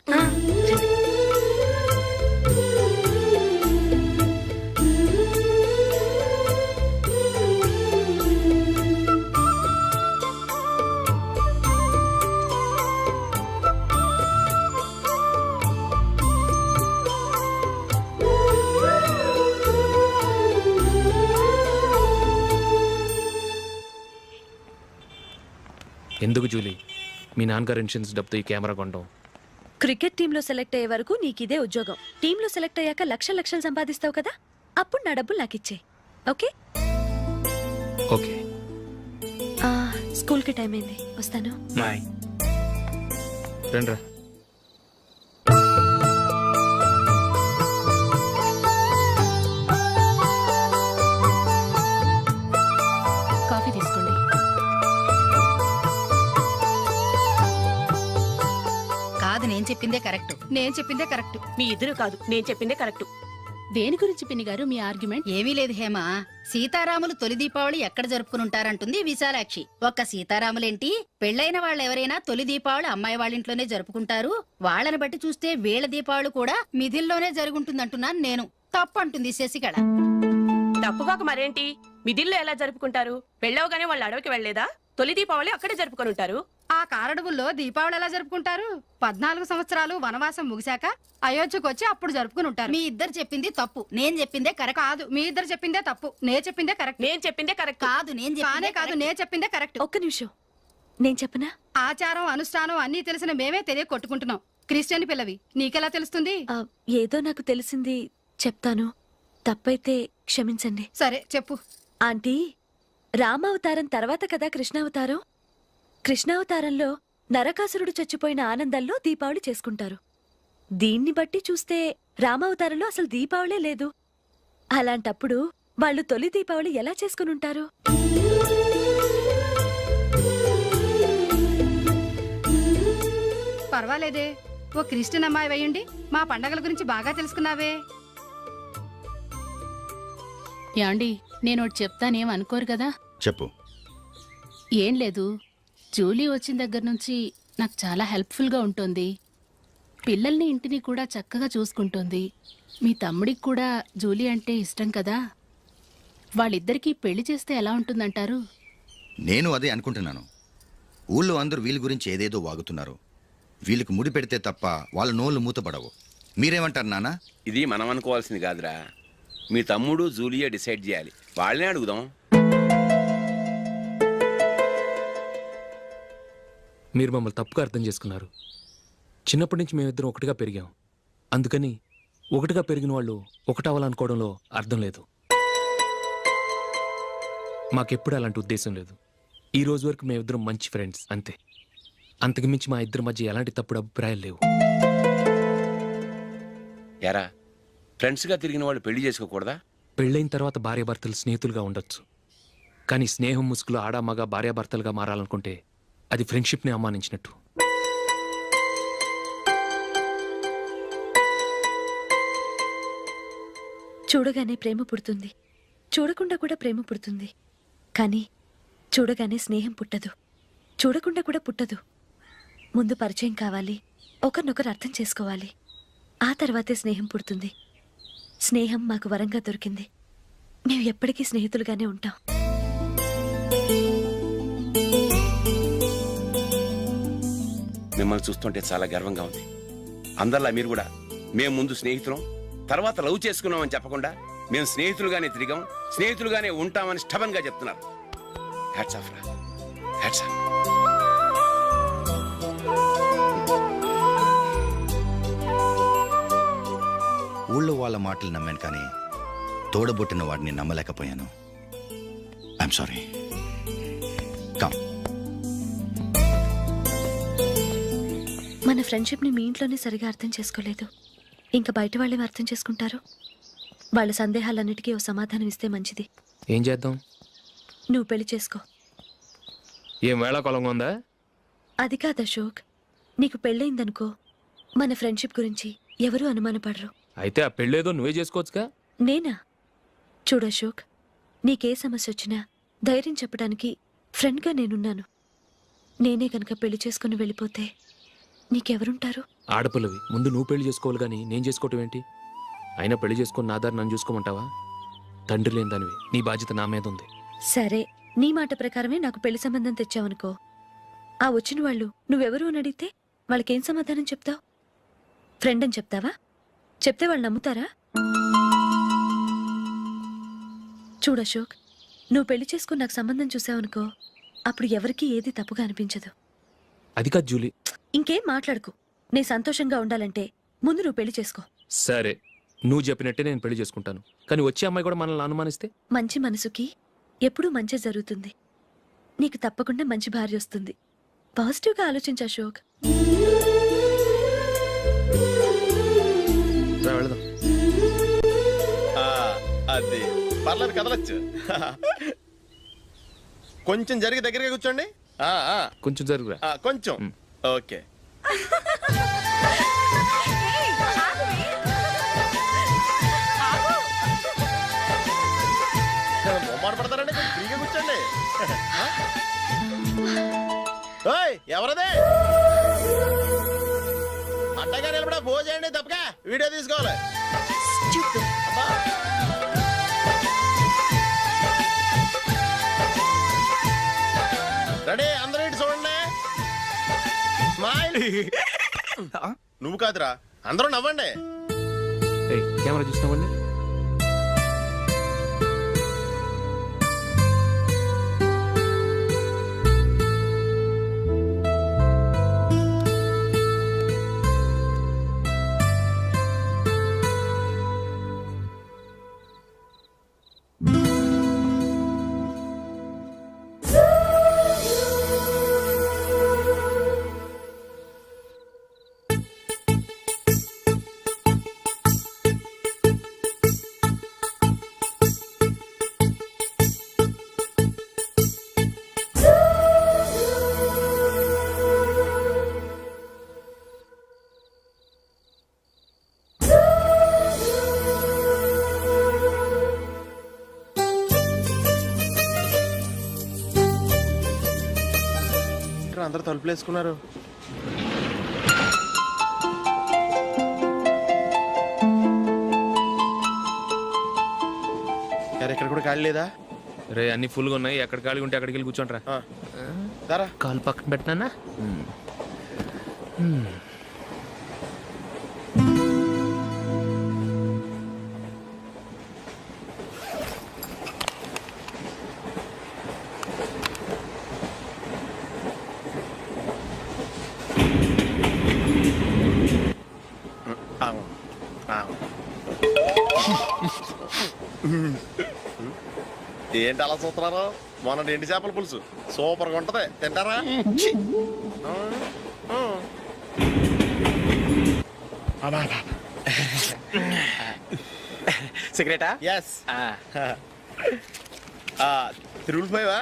ఎందుకు జూలీ మీ నాన్నగారు ఇన్సూరెన్స్ డబ్బుతో ఈ కెమెరా కొనడం? క్రికెట్ టీంలో సెలెక్ట్ అయ్యే వరకు నీకు ఇదే ఉద్యోగం. టీంలో సెలెక్ట్ అయ్యాక లక్షలు సంపాదిస్తావు కదా, అప్పుడు నా డబ్బులు నాకు ఇచ్చే. ఓకే? ఓకే. స్కూల్కి టైం అయింది, వస్తాను. బాయ్. రండ్రా. కాఫీ తీసుకోండి. కాదు, నేను చెప్పిందే కరెక్ట్. నేను చెప్పిందే కరెక్ట్. మీ ఇద్దరు కాదు, నేను చెప్పిందే కరెక్ట్. దేని గురించి పిన్ని గారు మీ ఆర్గ్యుమెంట్? ఏమీ లేదు హేమ. సీతారాములు తొలి దీపావళి ఎక్కడ జరుపుకుంటారంటుంది విశాలాక్షి. ఒక్క సీతారాములేంటి, పెళ్ళైన వాళ్ళు ఎవరైనా తొలి దీపావళి అమ్మాయి వాళ్ళ ఇంట్లోనే జరుపుకుంటారు. వాళ్ళని బట్టి చూస్తే వీళ్ళ దీపావళి కూడా మిథిల్లోనే జరుగుంటుందంటున్నాను నేను. తప్పు అంటుంది శశికళ. తప్పుగాక మరేంటి, మిథిల్లో ఎలా జరుపుకుంటారు? పెళ్ళవగానే వాళ్ళు అడవికి వెళ్లేదా? తొలి దీపావళి అక్కడే జరుపుకొని ఉంటారు. ఆ కారడవుల్లో దీపావళి ఎలా జరుపుకుంటారు? 14 సంవత్సరాలు వనవాసం ముగిశాక అయోధ్యకు వచ్చి అప్పుడు జరుపుకుని ఉంటారు. మీ ఇద్దరు చెప్పింది తప్పు, నేను చెప్పిందే కరెక్ట్. కాదు, మీ ఇద్దరు చెప్పిందే తప్పు, నేను చెప్పిందే కరెక్ట్. నేను చెప్పిందే కరెక్ట్. కాదు, నేను చెప్పిందే కరెక్ట్. ఒక్క నిమిషం, నేను చెప్పనా? ఆచారం అనుష్ఠానం అన్నీ తెలిసిన మేమే తెలియ కొట్టుకుంటున్నాం. క్రిస్టియన్ పిల్లవి, నీకెలా తెలుస్తుంది? ఏదో నాకు తెలిసింది చెప్తాను, తప్పైతే క్షమించండి. సరే చెప్పు. ఆంటీ, రామావతారం తర్వాత కదా కృష్ణావతారం. కృష్ణావతారంలో నరకాసురుడు చచ్చిపోయిన ఆనందంలో దీపావళి చేసుకుంటారు. దీన్ని బట్టి చూస్తే రామావతారంలో అసలు దీపావళే లేదు. అలాంటప్పుడు వాళ్ళు తొలి దీపావళి ఎలా చేసుకునుంటారు? పర్వాలేదే, ఓ క్రిస్టియన్ అమ్మాయి అయ్యుండి మా పండగల గురించి బాగా తెలుసుకున్నావే. యాండి, నేను ఒకటి చెప్తానేం అనుకోరు కదా? చెప్పు. ఏం లేదు, జూలీ వచ్చిన దగ్గర నుంచి నాకు చాలా హెల్ప్ఫుల్గా ఉంటుంది. పిల్లల్ని ఇంటిని కూడా చక్కగా చూసుకుంటుంది. మీ తమ్ముడికి కూడా జూలీ అంటే ఇష్టం కదా. వాళ్ళిద్దరికీ పెళ్లి చేస్తే ఎలా ఉంటుందంటారు? నేను అదే అనుకుంటున్నాను. ఊళ్ళో అందరూ వీళ్ళ గురించి ఏదేదో వాగుతున్నారు. వీళ్ళకి ముడి పెడితే తప్ప వాళ్ళ నోళ్ళు మూతపడవు. మీరేమంటారు నాన్న? ఇది మనం అనుకోవాల్సింది కాదురా. మీ తమ్ముడు జూలియా డిసైడ్ చేయాలి. వాళ్ళనే అడుగుదాం. మీరు మమ్మల్ని తప్పుగా అర్థం చేసుకున్నారు. చిన్నప్పటి నుంచి మేమిద్దరం ఒకటిగా పెరిగాం. అందుకని ఒకటిగా పెరిగిన వాళ్ళు ఒకటవ్వాలనుకోవడంలో అర్థం లేదు. మాకెప్పుడు అలాంటి ఉద్దేశం లేదు. ఈ రోజు వరకు మేమిద్దరం మంచి ఫ్రెండ్స్ అంతే. అంతకు మించి మా ఇద్దరి మధ్య ఎలాంటి తప్పుడు అభిప్రాయాలు లేవు. ఎరా, ఫ్రెండ్స్గా తిరిగిన వాళ్ళు పెళ్లి చేసుకోకూడదా? పెళ్ళైన తర్వాత భార్యాభర్తలు స్నేహితులుగా ఉండొచ్చు. కానీ స్నేహం ముసుగులో ఆడామగా భార్యాభర్తలుగా మారాలనుకుంటే అది ఫ్రెండ్షిప్ని అవమానించినట్టు. చూడగానే ప్రేమ పుడుతుంది, చూడకుండా కూడా ప్రేమ పుడుతుంది. కానీ చూడగానే స్నేహం పుట్టదు, చూడకుండా కూడా పుట్టదు. ముందు పరిచయం కావాలి, ఒకరినొకరు అర్థం చేసుకోవాలి. ఆ తర్వాతే స్నేహం పుడుతుంది. స్నేహం మాకు వరంగా దొరికింది. మేము ఎప్పటికీ స్నేహితులుగానే ఉంటాం. మిమ్మల్ని చూస్తుంటే చాలా గర్వంగా ఉంది. అందరిలా మీరు కూడా మేము ముందు స్నేహితులం, తర్వాత లవ్ చేసుకున్నామని చెప్పకుండా మేము స్నేహితులుగానే తిరిగాం, స్నేహితులుగానే ఉంటామని స్టబన్ గా చెప్తున్నారు. హ్యాట్స్ ఆఫ్ రా, హ్యాట్స్ ఆఫ్. ఊళ్ళో వాళ్ళ మాటలు నమ్మాను, కానీ తోడబుట్టిన వాడిని నమ్మలేకపోయాను. I'm sorry. కమ్. మన ఫ్రెండ్షిప్ని మీ ఇంట్లోనే సరిగా అర్థం చేసుకోలేదు, ఇంకా బయట వాళ్ళేం అర్థం చేసుకుంటారు? వాళ్ళ సందేహాలన్నిటికీ ఓ సమాధానం ఇస్తే మంచిది. ఏం చేద్దాం? నువ్వు పెళ్లి చేసుకో. ఏం వేళాకోళంగా ఉందా? అది కాదు అశోక్, నీకు పెళ్ళయిందనుకో, మన ఫ్రెండ్షిప్ గురించి ఎవరూ అనుమానపడరు. అయితే ఆ పెళ్ళేదో నువ్వే చేసుకోవచ్చుగా. నేనా? చూడు అశోక్, నీకే సమస్య వచ్చినా ధైర్యం చెప్పడానికి ఫ్రెండ్గా నేనున్నాను. నేనే గనక పెళ్లి చేసుకుని వెళ్ళిపోతే నీకెవరుంటారు? ఆడపిల్లవి, ముందు నువ్వు పెళ్లి చేసుకోవాలి కానీ నేను చేసుకోవటం ఏంటి? అయినా పెళ్లి చేసుకుని నా దారి నన్ను చూసుకోమంటావా? తండ్రి లేని దానివి, నీ బాధ్యత నా మీద ఉంది. సరే, నీ మాట ప్రకారమే నాకు పెళ్లి సంబంధం తెచ్చావనుకో, ఆ వచ్చిన వాళ్ళు నువ్వెవరు అని అడిగితే వాళ్ళకేం సమాధానం చెప్తావు? ఫ్రెండ్ అని చెప్తావా? చెప్తే వాళ్ళు నమ్ముతారా? చూడు అశోక్, నువ్వు పెళ్లి చేసుకుని నాకు సంబంధం చూసావనుకో, అప్పుడు ఎవరికీ ఏది తప్పుగా అనిపించదు. అది కాదు జూలీ. ఇంకేం మాట్లాడుకు. నేను సంతోషంగా ఉండాలంటే ముందు నువ్వు పెళ్లి చేసుకో. సరే, నువ్వు చెప్పినట్టే నేను పెళ్లి చేసుకుంటాను. కానీ వచ్చే అమ్మాయి కూడా మనల్ని అనుమానిస్తే? మంచి మనసుకి ఎప్పుడూ మంచి జరుగుతుంది. నీకు తప్పకుండా మంచి భార్య వస్తుంది. పాజిటివ్గా ఆలోచించు అశోక్. రా, వెళదాం. అది పర్లేదు, కదలొచ్చు. కొంచెం జరిగి దగ్గరగా కూర్చోండి. కొంచెం జరుగురా. కొంచెం. ఓకే. మొమ్మాట పడతారండి, కొంచెం ఫ్రీగా కూర్చోండి. ఓయ్, ఎవరదే? అట్టగా నిలబడా ఫోన్ చేయండి, తప్పగా వీడియో తీసుకోవాలి. అబ్బా. రెడీ అందరూ ఇటు చూడండి స్మైల్ నువ్వు కాదురా అందరూ నవ్వండి ఏయ్, కెమెరా చూస్తున్నామండి. అందరూ తలుపులు వేసుకున్నారు. ఇక్కడ కూడా ఖాళీ లేదా? రే అన్ని ఫుల్గా ఉన్నాయి, ఎక్కడ ఖాళీ ఉంటే అక్కడికి వెళ్ళి కూర్చోండి రా. దారా కాలు పక్కన పెట్టినా. ఏంటి అలా చూస్తున్నారు? మొన్న ఎండి చేపల పులుసు సూపర్గా ఉంటది, తింటారా? సిగరెటా? ఎస్. తిరుగులు పోయావా?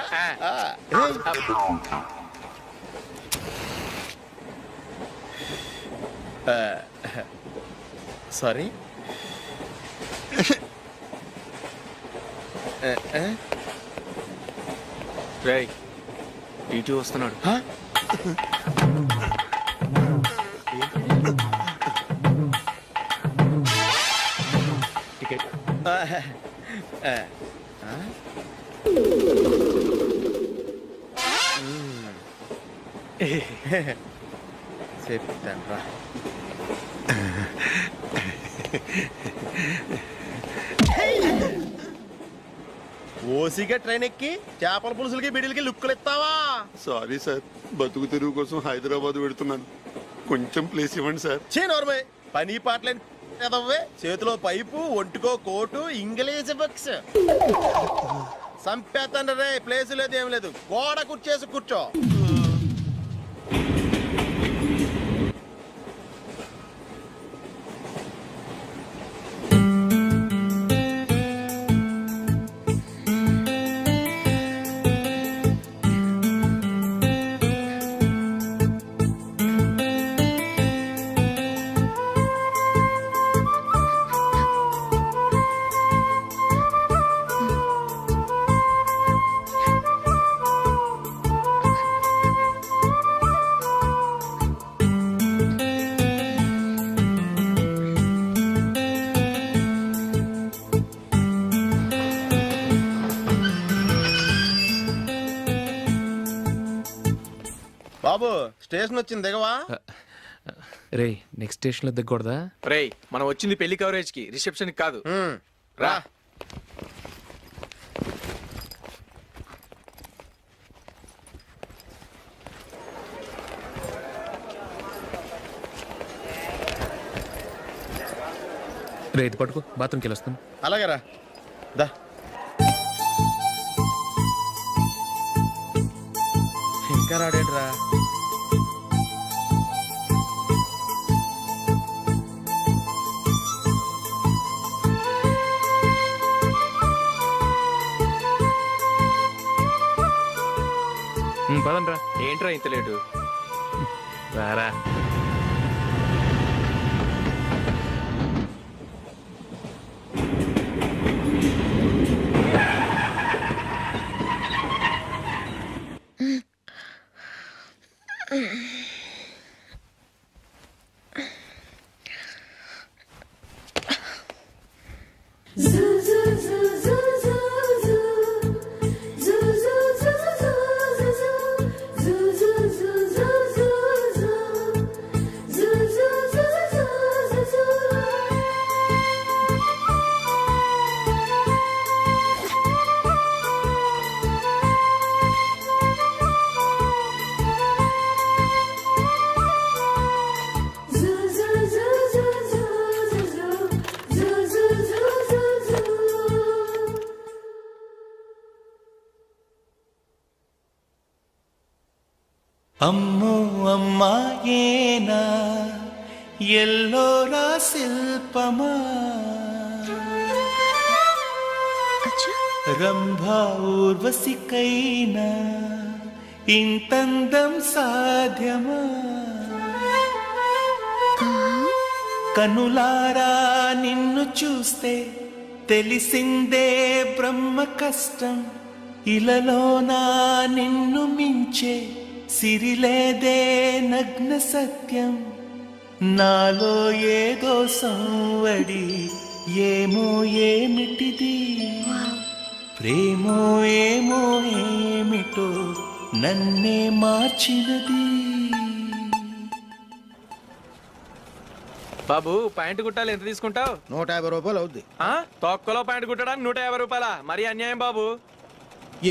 సారీ. రేయ్ టీటీ వస్తున్నాడు. టికెట్. చెప్తాను రా. ఓసిగా ట్రైన్ ఎక్కి చేపల పులుసులకి బిడిలకి లుక్కులు ఇస్తావా? సారీ సార్, బతుకు తెరువు కోసం హైదరాబాద్ పెడుతున్నాను, కొంచెం ప్లేస్ ఇవ్వండి సార్. నోర్మే పని పాటలేని ఎదవ్వే, చేతిలో పైపు, ఒంటికో కోటు, ఇంగ్లీష్ బుక్స్. సంపేతండ్రి రే, ప్లేస్ లేదు ఏం లేదు, గోడ కుర్చేసి కూర్చో. బాబు స్టేషన్ వచ్చింది దిగవా? రే నెక్స్ట్ స్టేషన్ లో దిగకూడదా? రేయ్ మనం వచ్చింది పెళ్లి కవరేజ్ కి, రిసెప్షన్ కాదు. రా. రే ఇది పట్టుకో, బాత్రూమ్కి వెళ్ళి వస్తాను. అలాగే రా. దా. ఇంకా రాడేంట్రా? పదండ్రా. ఏంట్రా ఇంత లేటు? రారా. అమ్మో అమ్మాయేనా ఎల్లోరా శిల్పమా అచ్చా రంభా ఊర్వశికైనా ఇంతందం సాధ్యమా కనులారా నిన్ను చూస్తే తెలిసిందే బ్రహ్మ కష్టం ఇలలోనా నిన్ను మించే సిరిలేదే నగ్న సత్యం నాలో ఏదో సంవడి ఏమో ఏమిటిది ప్రేమో ఏమో ఏమిటో నన్నే మార్చినది. బాబు ప్యాంటు కుట్టాలి ఎంత తీసుకుంటావు? 150 రూపాయలు అవుద్ది. తొక్కలో ప్యాంటు కుట్టడానికి 150 రూపాయల? మరి అన్యాయం బాబు.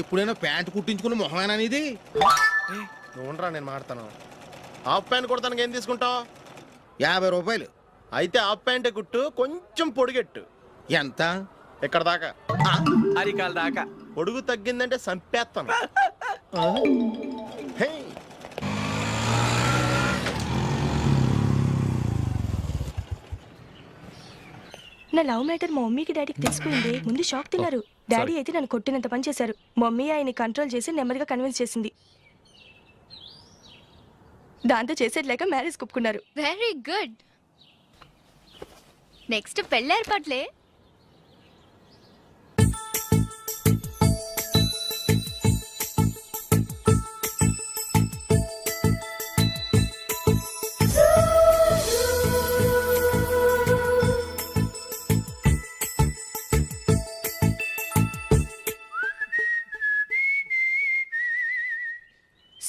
ఎప్పుడైనా ప్యాంట్ కుట్టించుకున్న మొహమేనా ఇది? నువ్వురా నేను మాడతాను. హాఫ్ ప్యాంట్ కుడతానికి ఏం తీసుకుంటావు? 50 రూపాయలు. అయితే హాఫ్ ప్యాంటే కుట్టు, కొంచెం పొడిగెట్టు. ఎంత? ఇక్కడ దాకా. అరికాల దాకా. పొడుగు తగ్గిందంటే సంపేస్తాను. హే. నా లవ్ మ్యాటర్ మా మమ్మీకి డాడీకి తెలిసిపోయింది. ముందు షాక్ తిన్నారు. డాడీ అయితే నన్ను కొట్టినంత పని చేశారు. మమ్మీ ఆయన్ని కంట్రోల్ చేసి నెమ్మదిగా కన్విన్స్ చేసింది. దాంతో చేసేది లేక మ్యారేజ్ ఒప్పుకున్నారు. Very good. నెక్స్ట్ పెళ్ళి ఏర్పాట్లే.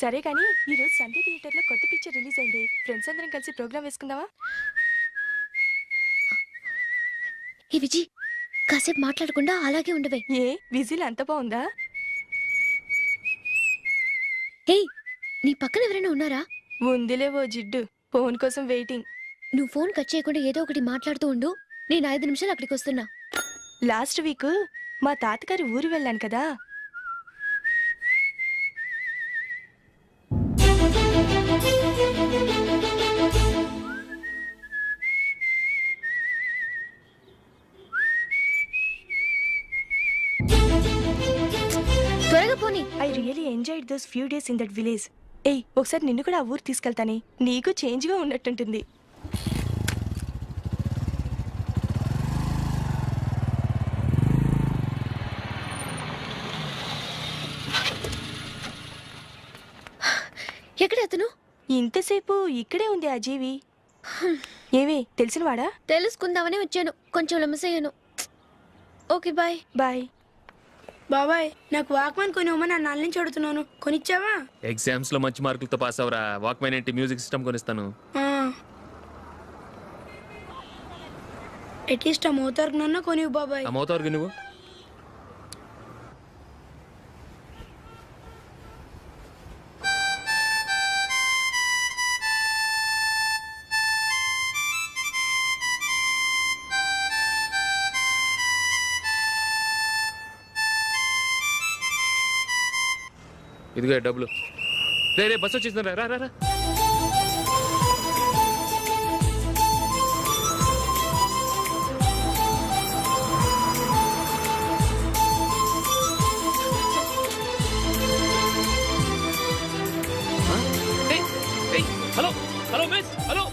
సరే కానీ ఈరోజు సండే థియేటర్లో కొత్త పిక్చర్ రిలీజ్ అయింది. ఫ్రెండ్స్ అందరం కలిసి ప్రోగ్రామ్ వేసుకుందామా? ఏ విజి, కాసేపు మాట్లాడకుండా అలాగే ఉండవే. ఏ విజిల్ అంత బాగుందా? హే, నీ పక్కన ఎవరైనా ఉన్నారా? ఉందిలేవో జిడ్డు. ఫోన్ కోసం వెయిటింగ్. నువ్వు ఫోన్ కట్ చేయకుండా ఏదో ఒకటి మాట్లాడుతూ ఉండు. నేను 5 నిమిషాలు అక్కడికి వస్తున్నా. లాస్ట్ వీక్ మా తాతగారి ఊరు వెళ్ళాను కదా. త్వరగా పోనీ. I really enjoyed those few days in that village. ఏయ్, ఒకసారి నిన్ను కూడా ఆ ఊరు తీసుకెళ్తానే. నీకు చేంజ్గా ఉన్నట్టుంటుంది. ఎక్కడ అతను? ఇంతసేపు ఇక్కడే ఉంది ఆ జీవి. ఏవి తెలిసినవాడా? తెలుసుకుందామని వచ్చాను. కొంచెం లెమసయ్యాను. Okay bye. బాయ్. బాబాయ్, నాకు వాక్మాన్ కొనివ్వమని నా నాన్న నుంచి అడుగుతున్నాను. కొనిచ్చావా? ఎగ్జామ్స్ లో మంచి మార్కులతో పాస్ అవరా. వాక్మెన్ ఏంటి, మ్యూజిక్ సిస్టమ్ కొనిస్తాను. అట్లీస్ట్ ఆ మోతార్కు నన్న కొనివ్వు బాబాయ్. ఆ మోతారుగా నువ్వు ఇదిగో డబ్బులు. రే రే బస్సు వచ్చేసింది. రా రా రా. Hello hello miss, hello.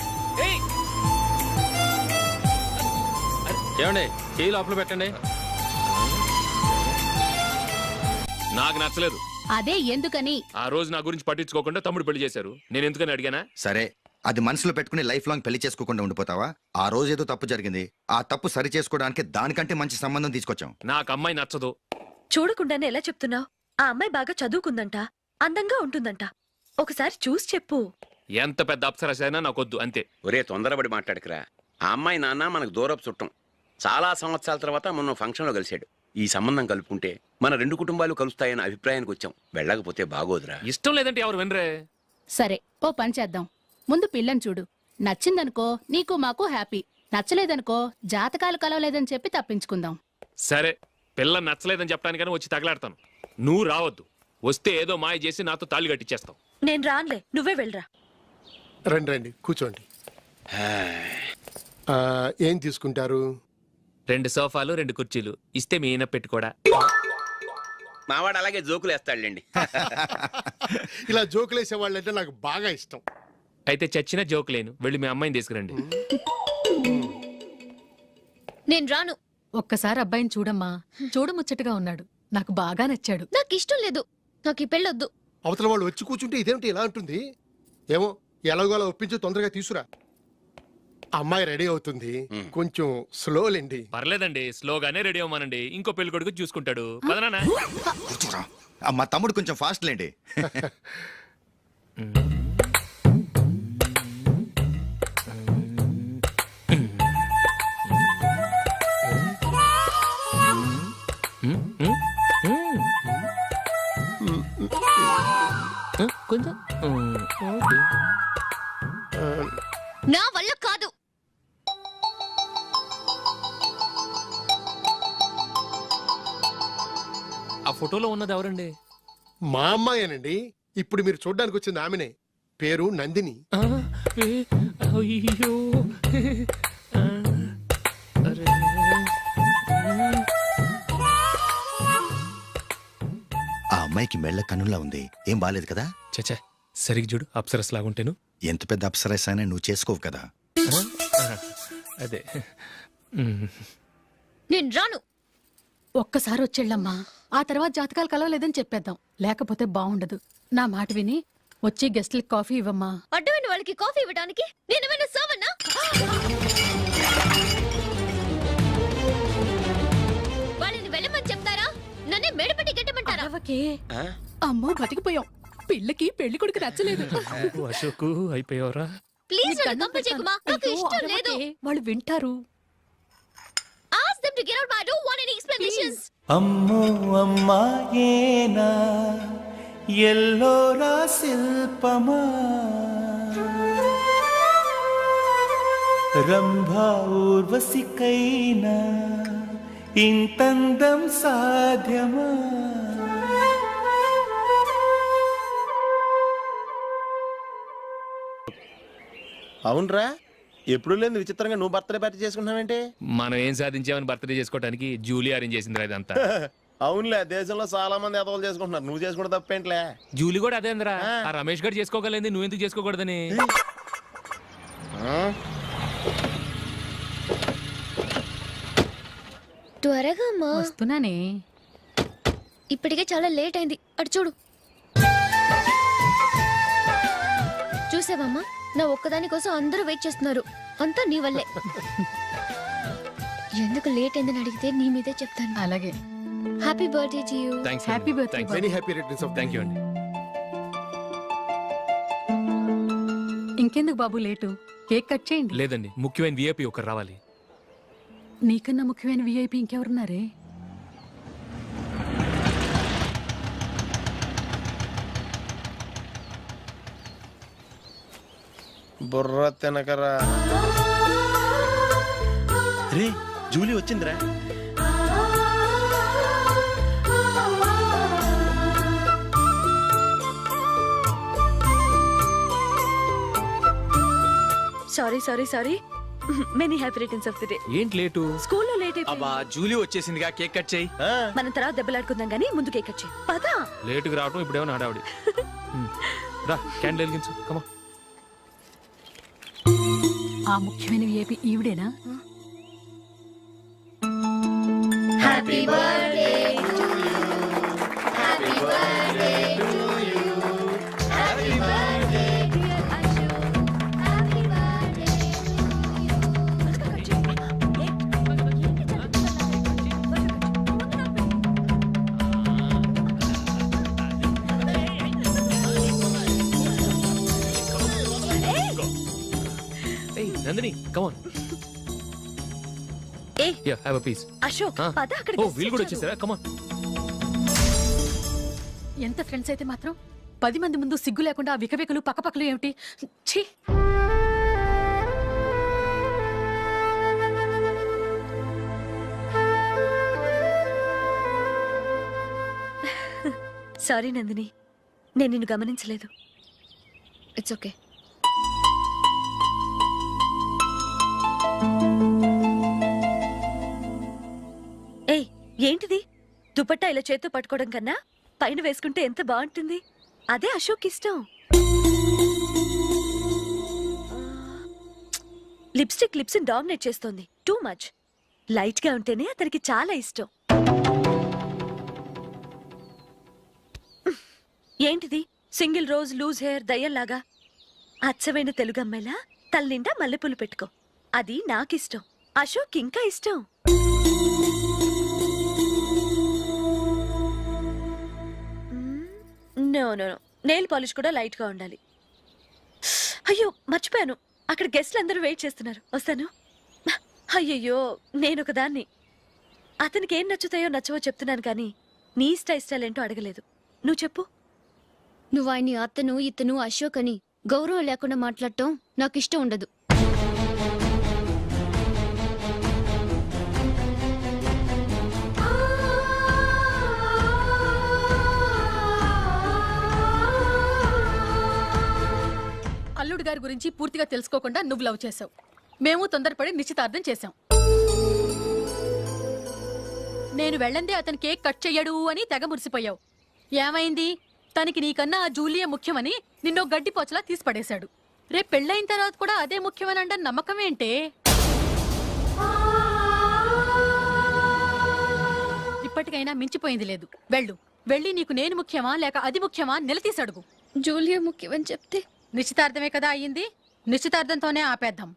ఏమండి, చేయి లోపల పెట్టండి. నాకు నచ్చలేదు. అదే ఎందుకని? ఆ రోజు నా గురించి పట్టించుకోకుండా తమ్ముడు పెళ్లి చేశారు. నేను ఎందుకని అడిగానా? సరే, అది మనసులో పెట్టుకుని లైఫ్ లాంగ్ పెళ్లి చేసుకోకుండా ఉండిపోతావా? ఆ రోజు ఏదో తప్పు జరిగింది. ఆ తప్పు సరి చేసుకోవడానికి దానికంటే మంచి సంబంధం తీసుకొచ్చాం. నాకు అమ్మాయి నచ్చదు. చూడకుండానే ఎలా చెప్తున్నావు? ఆ అమ్మాయి బాగా చదువుకుందంట, అందంగా ఉంటుందంట. ఒకసారి చూసి చెప్పు. ఎంత పెద్ద అప్సరస అయినా నాకొద్దు, అంతే. ఒరే తొందరపడి మాట్లాడకురా. ఆ అమ్మాయి నాన్న మనకు దూరపు చుట్టం. చాలా సంవత్సరాల తర్వాత మొన్న ఫంక్షన్లో కలిశాడు. ఈ సంబంధం కలుపుకుంటే మన 2 కుటుంబాలు కలుస్తాయన్న అభిప్రాయానికి వచ్చాం. వెళ్ళకపోతే బాగోదురా. ఇష్టం లేదంటే ఎవరు వినరే. సరే, ఓ పని చేద్దాం. ముందు పిల్లని చూడు. నచ్చిందనుకో నీకు మాకు హ్యాపీ. నచ్చలేదనుకో జాతకాలు కలవలేదని చెప్పి తప్పించుకుందాం. సరే, పిల్ల నచ్చలేదని చెప్పడానికని వచ్చి తగలాడతాను. నువ్వు రావద్దు. వస్తే ఏదో మాయ చేసి నాతో తాళి కట్టించేస్తావు. నేను రానులే, నువ్వే వెళ్ళరా. రండి రండి కూర్చోండి. ఏం తీసుకుంటారు? 2 సోఫాలు 2 కుర్చీలు ఇస్తే మీ ఈయన పెట్టుకోడా. మావాడు అలాగే జోకులు వేస్తాడులేండి. ఇలా జోకులేసే వాళ్ళంటే నాకు బాగా ఇష్టం. అయితే చచ్చిన జోక్ లేను, వెళ్ళి మీ అమ్మాయిని తీసుకురండి. నేను రాను. ఒక్కసారి అబ్బాయిని చూడమ్మా, చూడముచ్చటగా ఉన్నాడు, నాకు బాగా నచ్చాడు. నాకు ఇష్టం లేదు, నాకు ఈ పెళ్ళొద్దు. అవతల వాళ్ళు వచ్చి కూర్చుంటే ఇదేమిటి ఇలా ఉంటుంది? ఏమో ఎలాగోలా ఒప్పించి తొందరగా తీసురా. అమ్మాయి రెడీ అవుతుంది, కొంచెం స్లోలేండి. పర్లేదండి, స్లోగానే రెడీ అవ్వమానండి, ఇంకో పెళ్లి కొడుకు చూసుకుంటాడు. పదనా. కూర్చోరా. మా తమ్ముడు కొంచెం ఫాస్ట్ లేండి. కొంచెం నా వల్ల కాదు. ఆ ఫోటోలో ఉన్నది ఎవరండి? మా అమ్మాయేనండి. ఇప్పుడు మీరు చూడ్డానికి వచ్చింది ఆమెనే. పేరు నందిని. అయ్యో ఆ అమ్మాయికి మెళ్ళ కన్నులా ఉంది, ఏం బాలేదు కదా? చచ్చా, సరిగ్గా చూడు, అప్సరస్ లాగుంటేను. ఎంత పెద్ద అప్సరస్ అయినా నువ్వు చేసుకోవు కదా. అదే. నేను రాను. ఒక్కసారి వచ్చేళ్ళమ్మా, ఆ తర్వాత జాతకాలు కలవలేదని చెప్పేద్దాం, లేకపోతే బాగుండదు. నా మాట విని వచ్చి గెస్ట్లకి కాఫీ ఇవ్వమ్మా. అడ్డమైన వాళ్ళకి కాఫీ ఇవ్వడానికి నేనేమైనా సర్వన్నా? వాళ్ళని వెళ్ళమని చెప్తారా, నన్నే మేడపట్టి గెట్టమంటారా? అమ్మో బతికిపోయాం, పిల్లకి పెళ్లి కొడుకు నచ్చలేదు. అశోకు అయిపోయావరా. ప్లీజ్ నన్ను కంపు చేయకుమా, నాకు ఇష్టం లేదు. వాళ్ళు వింటారు. Ask them to get out. I don't want any explanations. అమ్మో అమ్మాయేనా ఎల్లోరా శిల్పమా రంభా ఊర్వశికైనా ఇంతందం సాధ్యమా? అవునరా, ఎప్పుడు లేని విచిత్రంగా నువ్వు బర్త్డే పార్టీ చేసుకుంటున్నావేంటి? మనం ఏం సాధించామని బర్త్డే చేసుకోవడానికి జూలీ అరేంజ్ చేసింది ఇదంతా. అవునులే, దేశంలో చాలా మంది ఎదవలు చేసుకుంటున్నారు, నువ్వు చేసుకుంటే తప్పేంట్లే. జూలీ కూడా అదే అందరా. ఆ రమేష్ గారు చేసుకోగలేదు, నువ్వెందుకు చేసుకోకూడదని. త్వరగా అమ్మా. వస్తున్నానే. ఇప్పటికే చాలా లేట్ అయింది, అటు చూడు. చూసావమ్మా, నా ఒక్కదాని కోసం అందరూ వెయిట్ చేస్తున్నారు, అంతా నీ వల్లే. ఎందుకు లేట్ అయిందని అడిగితే నీ మీదే చెప్తాను. అలాగే. Happy birthday to you. Thanks. Happy birthday. Very happy returns of. Thank you అండి. ఇంకెందుకు బాబు లేటు, కేక్ కట్ చేయండి. లేదండి, ముఖ్యమైన విఐపి ఒకరు రావాలి. నీకన్నా ముఖ్యమైన విఐపి ఇంకెవరున్నారే? బుర్ర తినకరా. రే, జూలీ వచ్చిందిరా. Sorry sorry sorry. Many happy returns of the day. ఏంటి లేటు? స్కూల్లో లేట్ అయిపోయింది. అబ్బా, జూలీ వచ్చేసిందిగా, కేక్ కట్ చేయి. మనం తర్వాత దెబ్బలాడుకుందాం గానీ ముందు కేక్ కట్ చేయి. పదా. లేటుగా రావటం ఇప్పుడేమో హడావుడి. రా, క్యాండిల్ వెలిగించు. కమా. ఆ ముఖ్యమైన విఐపి ఈవిడేనా? Happy birthday to you. Happy birthday to you. Happy birthday dear Ashok. Happy birthday Nandini, come on. Yeah, have a piece. Ashok, పద అక్కడికి. ఓ, వీళ్ళు కూడా వచ్చేసారా? Come on. ఎంత ఫ్రెండ్స్ అయితే మాత్రం 10 మంది ముందు సిగ్గు లేకుండా ఆ వికవికలు పక్కపక్కలు ఏమిటి? ఛీ. సారీ నందిని, నేను నిన్ను గమనించలేదు. It's okay. ఏయ్, ఏంటిది? దుపట్టా ఇలా చేత్తో పట్టుకోవడం కన్నా పైన వేసుకుంటే ఎంత బాగుంటుంది. అదే అశోక్ ఇష్టం. లిప్స్టిక్ లిప్స్ డామినేట్ చేస్తోంది. Too much. లైట్ గా ఉంటేనే అతనికి చాలా ఇష్టం. ఏంటిది? సింగిల్ రోజ్ లూజ్ హెయిర్ దయ్యంలాగా. అచ్చమైన తెలుగు అమ్మాయిలా తల్లిండా మల్లెపూలు పెట్టుకో. అది నాకిష్టం. అశోక్ ఇంకా ఇష్టం. No no no, nail polish కూడా లైట్ గా ఉండాలి. అయ్యో మర్చిపోయాను, అక్కడ గెస్ట్లు అందరూ వెయిట్ చేస్తున్నారు. వస్తాను. అయ్యయ్యో, నేనొక దాన్ని. అతనికి ఏం నచ్చుతాయో నచ్చవో చెప్తున్నాను కానీ నీ ఇష్టాలేంటో అడగలేదు. నువ్వు చెప్పు. నువ్వు ఆయన్ని అతను ఇతను అశోక్ అని గౌరవం లేకుండా మాట్లాడటం నాకు ఇష్టం ఉండదు. అల్లుడు గారి గురించి పూర్తిగా తెలుసుకోకుండా నువ్వు లవ్ చేసావు. మేము తొందరపడి నిశ్చితార్థం చేశాం. నేను వెళ్ళందే అతను కేక్ కట్ చెయ్యడు అని తెగ మురిసిపోయావు. ఏమైంది? తనకి నీకన్నా ఆ జూలియే ముఖ్యమని నిన్నో గడ్డిపోచలా తీసి పడేశాడు. రేపు పెళ్ళైన తర్వాత కూడా అదే ముఖ్యమని అంటే నమ్మకం ఏంటే? ఇప్పటికైనా మించిపోయింది లేదు. వెళ్ళు. వెళ్ళి నీకు నేను ముఖ్యమా లేక అది ముఖ్యమా నిలదీసి అడుగు. జూలియా ముఖ్యమని చెప్తే నిశ్చితార్థమే కదా అయ్యింది. నిశ్చితార్థంతోనే ఆపేద్దాం.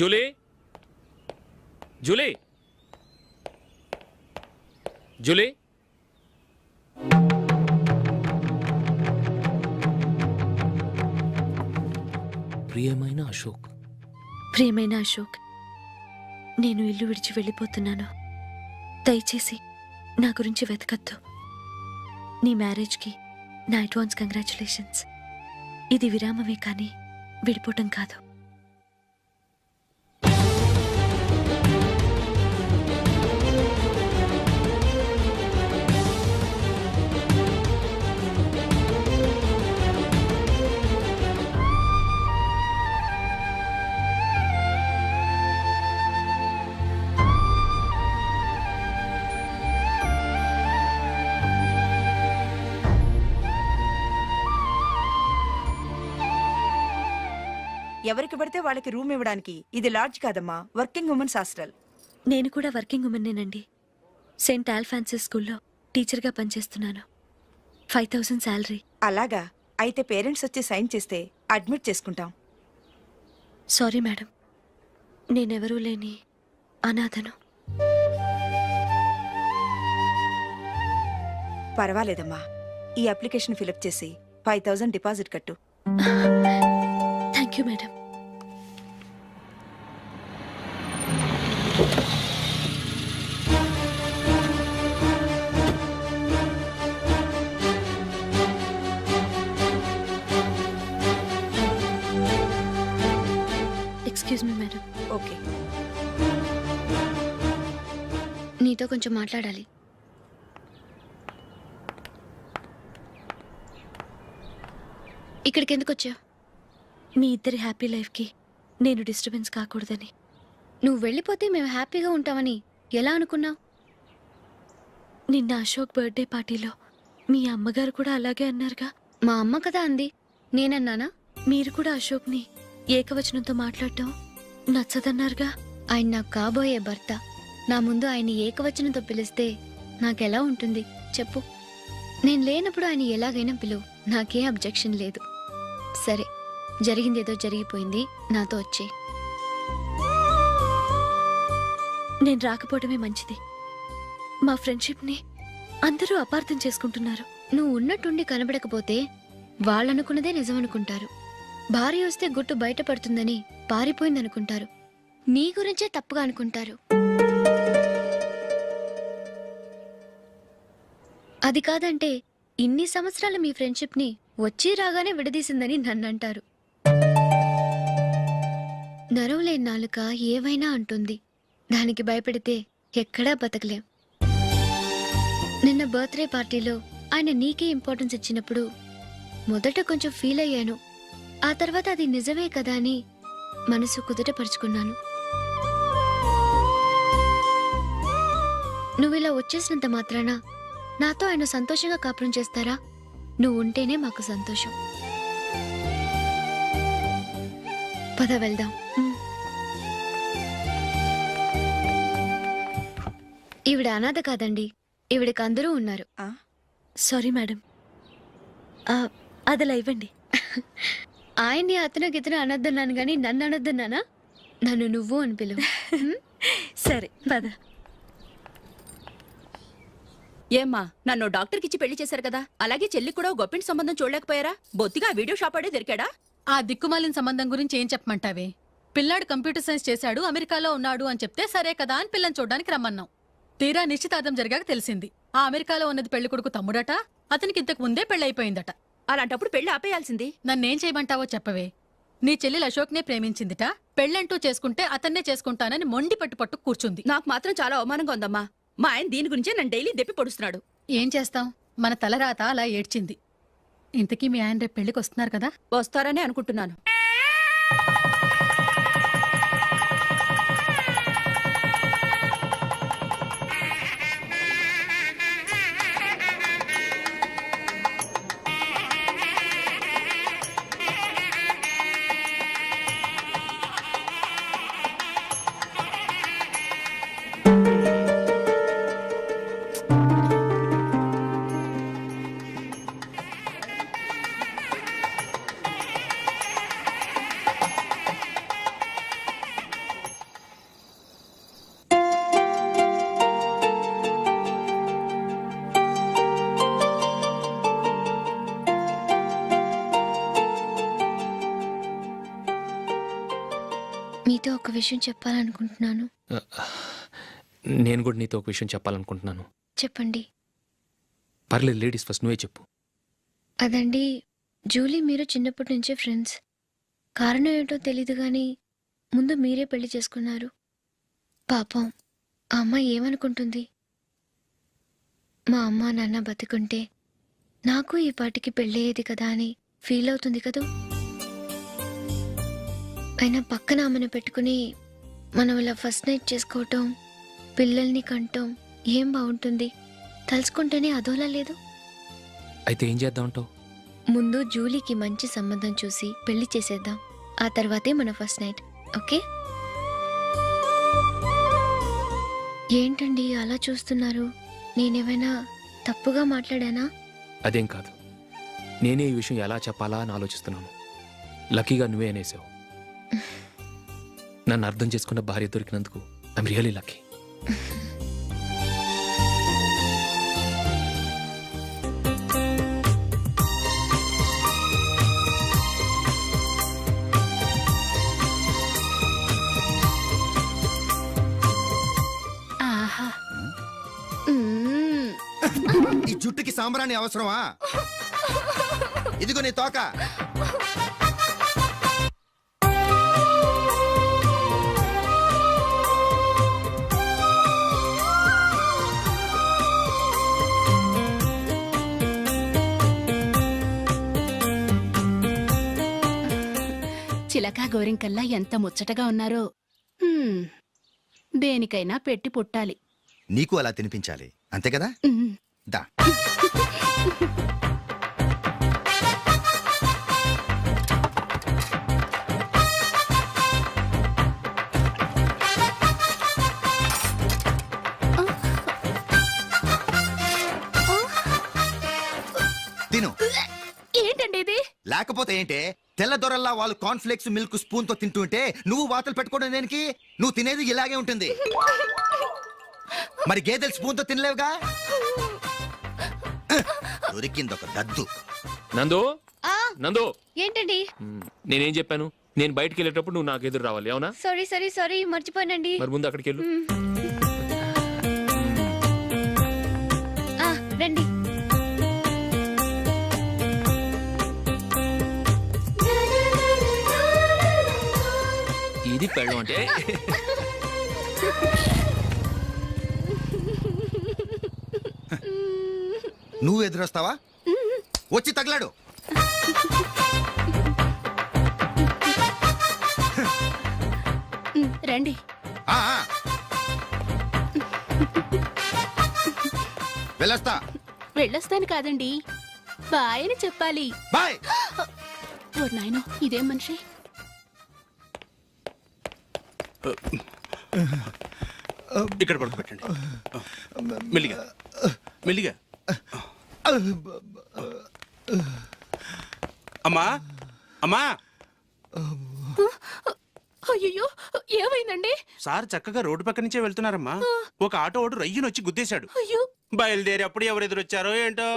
Julie, Julie, Julie. ప్రియమైన అశోక్. ప్రియమైన అశోక్, నేను ఇల్లు విడిచి వెళ్ళిపోతున్నాను. దయచేసి నా గురించి వెతకద్దు. నీ మ్యారేజ్కి నా అడ్వాన్స్ కంగ్రాచులేషన్స్. ఇది విరామమే కానీ విడిపోవటం కాదు. ఎవరికి పడితే వాళ్ళకి రూమ్ ఇవ్వడానికి ఇది లాడ్జ్ కాదమ్మా, వర్కింగ్ ఉమెన్స్ హాస్టల్. నేను కూడా వర్కింగ్ ఉమెన్నేనండి. సెయింట్ ఆల్ఫాన్సిస్ స్కూల్లో టీచర్గా పనిచేస్తున్నాను. 5000 శాలరీ. అలాగా? అయితే పేరెంట్స్ వచ్చి సైన్ చేస్తే అడ్మిట్ చేసుకుంటాం. సారీ మేడం, నేనెవరూ లేని అనాథను. పర్వాలేదమ్మా, ఈ అప్లికేషన్ ఫిలప్ చేసి 5000 డిపాజిట్ కట్టు. Thank you madam. Excuse me madam. Okay. నీతో కొంచెం మాట్లాడాలి. ఇక్కడికి ఎందుకు వచ్చావు? మీ ఇద్దరి హ్యాపీ లైఫ్కి నేను డిస్టర్బెన్స్ కాకూడదని. నువ్వు వెళ్ళిపోతే మేము హ్యాపీగా ఉంటామని ఎలా అనుకున్నావు? నిన్న అశోక్ బర్త్డే పార్టీలో మీ అమ్మగారు కూడా అలాగే అన్నారుగా. మా అమ్మ కదా అంది, నేనన్నానా? మీరు కూడా అశోక్ని ఏకవచనంతో మాట్లాడటం నచ్చదన్నారుగా. ఆయన నాకు కాబోయే భర్త. నా ముందు ఆయన ఏకవచనంతో పిలిస్తే నాకెలా ఉంటుంది చెప్పు? నేను లేనప్పుడు ఆయన ఎలాగైనా పిలువు, నాకే అబ్జెక్షన్ లేదు. సరే, జరిగిందేదో జరిగిపోయింది, నాతో వచ్చే. నేను రాకపోవడమే మంచిది. మా ఫ్రెండ్షిప్ని అందరూ అపార్థం చేసుకుంటున్నారు. నువ్వు ఉన్నట్టుండి కనబడకపోతే వాళ్ళనుకున్నదే నిజమనుకుంటారు. భార్య వస్తే గుట్టు బయటపడుతుందని పారిపోయిందనుకుంటారు. నీ గురించే తప్పుగా అనుకుంటారు. అది కాదంటే ఇన్ని సంవత్సరాల మీ ఫ్రెండ్షిప్ని వచ్చి రాగానే విడదీసిందని నన్నంటారు. నరవలేని నాలుక ఏవైనా అంటుంది. దానికి భయపడితే ఎక్కడా బతకలేం. నిన్న బర్త్డే పార్టీలో ఆయన నీకే ఇంపార్టెన్స్ ఇచ్చినప్పుడు మొదట కొంచెం ఫీల్ అయ్యాను. ఆ తర్వాత అది నిజమే కదా అని మనసు కుదుటపరుచుకున్నాను. నువ్వు ఇలా వచ్చేసినంత మాత్రాన నాతో ఆయన సంతోషంగా కాపురం చేస్తారా? నువ్వు ఉంటేనే మాకు సంతోషం. పద వెళ్దాం. ఈవిడ అనాథ కాదండి, ఈవిడకి అందరూ ఉన్నారు. సారీ మేడం, అదలా ఇవ్వండి. ఆయన్ని అతను గితను అనొద్దన్నాను గాని నన్ను అనొద్దన్నానా? నన్ను నువ్వు అని పిలువు. సరే పద. ఏమ్మా, నన్ను డాక్టర్కి ఇచ్చి పెళ్లి చేశారు కదా, అలాగే చెల్లి కూడా గొప్పింటి సంబంధం చూడలేకపోయారా? బొత్తిగా వీడియో షాప్ ఆడే దొరికాడా? ఆ దిక్కుమాలిన సంబంధం గురించి ఏం చెప్పమంటావే? పిల్లాడు కంప్యూటర్ సైన్స్ చేశాడు, అమెరికాలో ఉన్నాడు అని చెప్తే సరే కదా అని పిల్లని చూడడానికి రమ్మన్నాం. తీరా నిశ్చితార్థం జరిగాక తెలిసింది ఆ అమెరికాలో ఉన్నది పెళ్లి కొడుకు తమ్ముడట, అతనికి ఇంతకు ముందే పెళ్ళైపోయిందట. అలాంటప్పుడు పెళ్లి ఆపేయాల్సింది. నన్నేం చేయమంటావో చెప్పవే. నీ చెల్లెలు అశోక్నే ప్రేమించిందిట, పెళ్ళంటూ చేసుకుంటే అతన్నే చేసుకుంటానని మొండి పట్టు కూర్చుంది. నాకు మాత్రం చాలా అవమానంగా ఉందమ్మా. మా ఆయన దీని గురించే నన్ను డైలీ దెప్పి పొడుస్తున్నాడు. ఏం చేస్తాం, మన తలరాత అలా ఏడ్చింది. ఇంతకీ మీ ఆయన రేపు పెళ్లికి వస్తున్నారు కదా? వస్తారనే అనుకుంటున్నాను. మీతో ఒక విషయం చెప్పాలనుకుంటున్నాను. నేను కూడా నీతో ఒక విషయం చెప్పాలనుకుంటున్నాను. చెప్పండి. పర్లేదు, లేడీస్ ఫస్ట్, నువ్వే చెప్పు. అదండి, జూలీ మీరు చిన్నప్పటి నుంచే ఫ్రెండ్స్. కారణం ఏంటో తెలీదు కానీ ముందు మీరే పెళ్లి చేసుకున్నారు. పాపం ఆ అమ్మాయి ఏమనుకుంటుంది? మా అమ్మ నాన్న బతికుంటే నాకు ఈ పాటికి పెళ్ళయ్యేది కదా అని ఫీల్ అవుతుంది కదూ. అయినా పక్కన ఆమెను పెట్టుకుని మనం ఇలా ఫస్ట్ నైట్ చేసుకోవటం, పిల్లల్ని కంటం ఏం బాగుంటుంది? తలుచుకుంటేనే అదోలా లేదు. అయితే ఏం చేద్దామంటావు? ముందు జూలీకి మంచి సంబంధం చూసి పెళ్లి చేసేద్దాం. ఆ తర్వాతే మన ఫస్ట్ నైట్. ఓకే? ఏంటండి అలా చూస్తున్నారు? నేనేమైనా తప్పుగా మాట్లాడానా? అదేం కాదు, నేనే ఈ విషయం ఎలా చెప్పాలా అని ఆలోచిస్తున్నాను. లక్కీగా నువ్వే అనేసావు. నన్ను అర్థం చేసుకున్న భార్య దొరికినందుకు ఐఎమ్ రియలీ లక్కీ. ఆహా, ఈ జుట్టుకి సాంబ్రాణి అవసరమా? ఇదిగో నీ తోక. చిలకా గోరింకల్లా ఎంత ముచ్చటగా ఉన్నారో. హ్మ్, దేనికైనా పెట్టి పుట్టాలి. నీకు అలా తినిపించాలి అంతే కదా. ఉమ్. దా. తిను. ఏంటండి ఇది? లేకపోతే ఏంటే, తెల్లదొరల్లా వాళ్ళు కార్న్ఫ్లేక్స్ మిల్క్ స్పూన్ తో తింటుంటే నువ్వు వాతలు పెట్టుకోవడం దేనికి? నువ్వు తినేది ఇలాగే ఉంటుంది. మరి గేదెలు స్పూన్ తో తినలేవుగా. దొరికింది ఒక దద్దు. నందు నందు, ఏంటండి? నేనేం చెప్పాను? నేను బయటికి వెళ్ళేటప్పుడు నువ్వు నాకు ఎదురు రావాలి, అవునా? సారీ సారీ సారీ, మర్చిపోయానండి. మరి ముందు అక్కడికి వెళ్ళు. రండి. ఇది పెళ్ళం అంటే. నువ్వు ఎదురొస్తావా? వచ్చి తగలాడు. రండి. ఆ, ఆ. వెళ్ళొస్తా. వెళ్ళొస్తాను కాదండి, బాయ్ అని చెప్పాలి. బాయ్. ఓ నాయనో, ఇదేం మనిషి? ఇక్కడ పడుకోబెట్టండి. మెల్లిగా మెల్లిగా. అమ్మా అమ్మా. అయ్యో, ఏమైందండి? సార్ చక్కగా రోడ్డు పక్క నుంచే వెళ్తున్నారమ్మా. ఒక ఆటో ఓడు రయ్యను వచ్చి గుద్దేశాడు. అయ్యో. బయలుదేరి అప్పుడు ఎవరు ఎదురొచ్చారో ఏంటో.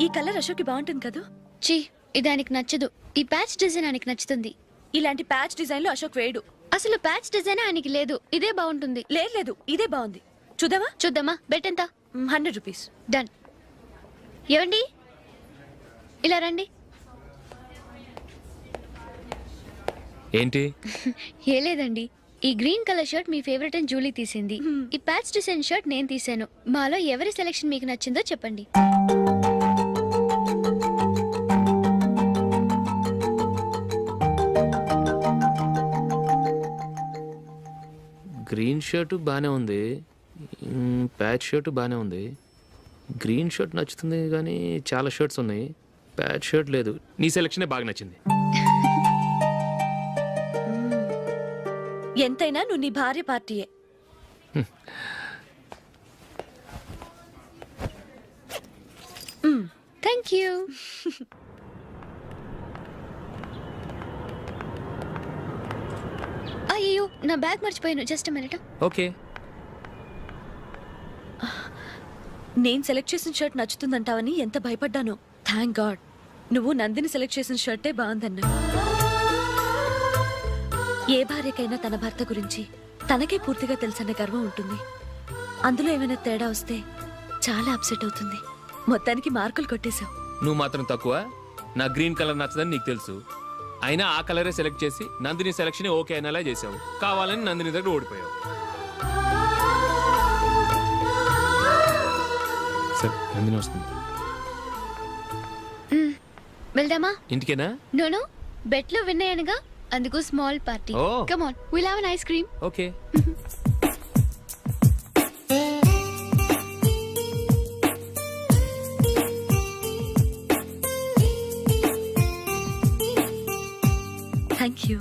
ఈ కలర్ అశోక్కి బాగుంటుంది కదా. చీ, ఇది ఆయనకి నచ్చదు. ఈ ప్యాచ్ డిజైన్ ఆయనకి నచ్చుతుంది. ఇలాంటి ప్యాచ్ డిజైన్లు అశోక్ వేయడు. అసలు ప్యాచ్ డిజైన్ ఆయనకి లేదు. ఇదే బాగుంటుంది. లేదు, ఇదే బాగుంది. చూద్దామా? చూద్దామా. బెట్ ఎంత? 100 రూపీస్. డన్. ఏవండి, ఇలా రండి. ఏంటి? ఏ లేదండి, ఈ గ్రీన్ కలర్ షర్ట్ మీ ఫేవరెట్ అని జూలీ తీసింది. ఈ ప్యాచ్ డిజైన్ షర్ట్ నేను తీసాను. మాలో ఎవరి సెలెక్షన్ మీకు నచ్చిందో చెప్పండి. గ్రీన్ షర్ట్ బానే ఉంది, ప్యాచ్ షర్ట్ బానే ఉంది. గ్రీన్ షర్ట్ నచ్చుతుంది కానీ చాలా షర్ట్స్ ఉన్నాయి, ప్యాచ్ షర్ట్ లేదు. నీ సెలక్షనే బాగా నచ్చింది. ఎంతైనా నువ్వు నీ భార్య పార్టీయే. Thank you. అయ్యో, నా బ్యాగ్ మర్చిపోయాను. Just minute. ఓకే. నేను సెలెక్ట్ చేసిన షర్ట్ నచ్చుతుందంటావని ఎంత భయపడ్డాను. థ్యాంక్ గాడ్ నువ్వు నందిని సెలెక్ట్ చేసిన షర్టే బాగుందన్నా. ఏ భార్యకైనా తన భర్త గురించి తనకే పూర్తిగా తెలుసన్న గర్వం ఉంటుంది. అందులో ఏమైనా తేడా వస్తే చాలా అప్సెట్ అవుతుంది. మొత్తానికి మార్కులు కొట్టేశావు. నువ్వు మాత్రం తక్కువ. నా గ్రీన్ కలర్ నచ్చదని నీకు తెలుసు, అయినా ఆ కలరే సెలెక్ట్ చేసి నందిని సెలక్షన్ ఓకే అనేలా చేసావు. కావాలని నందిని దగ్గర ఓడిపోయావు. సరే, నందిని వస్తుంది. వెళ్దామా? ఇంటికేనా? నో, బెట్లో విన్నాయనగా, అందుకు small party. Oh. Come on, will have an ice cream. Okay. Thank you.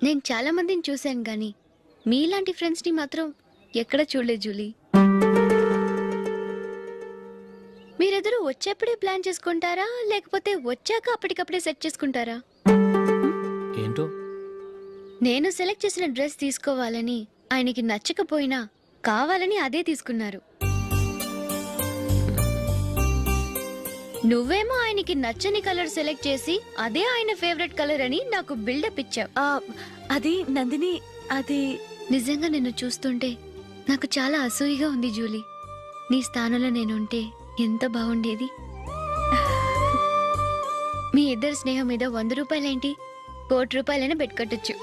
నేను చాలా మందిని చూశాను కానీ మీలాంటి ఫ్రెండ్స్ని మాత్రం ఎక్కడ చూడలేదు జూలీ. మీరెదరూ వచ్చేప్పుడే ప్లాన్ చేసుకుంటారా, లేకపోతే వచ్చాక అప్పటికప్పుడే సెట్ చేసుకుంటారా? ఏంటో? నేను సెలెక్ట్ చేసిన డ్రెస్ తీసుకోవాలని ఆయనకి నచ్చకపోయినా కావాలని అదే తీసుకున్నారు. నువ్వేమో ఆయనకి నచ్చని కలర్ సెలెక్ట్ చేసి అదే ఆయన ఫేవరెట్ కలర్ అని నాకు బిల్డప్ ఇచ్చావు. అది నందిని, అది నిజంగా నిన్ను చూస్తుంటే నాకు చాలా అసూయగా ఉంది జూలీ. నీ స్థానంలో నేనుంటే ఎంత బాగుండేది. మీ ఇద్దరి స్నేహం మీద 100 రూపాయలేంటి, 1 కోటి రూపాయలైనా పెట్టుకట్టచ్చు.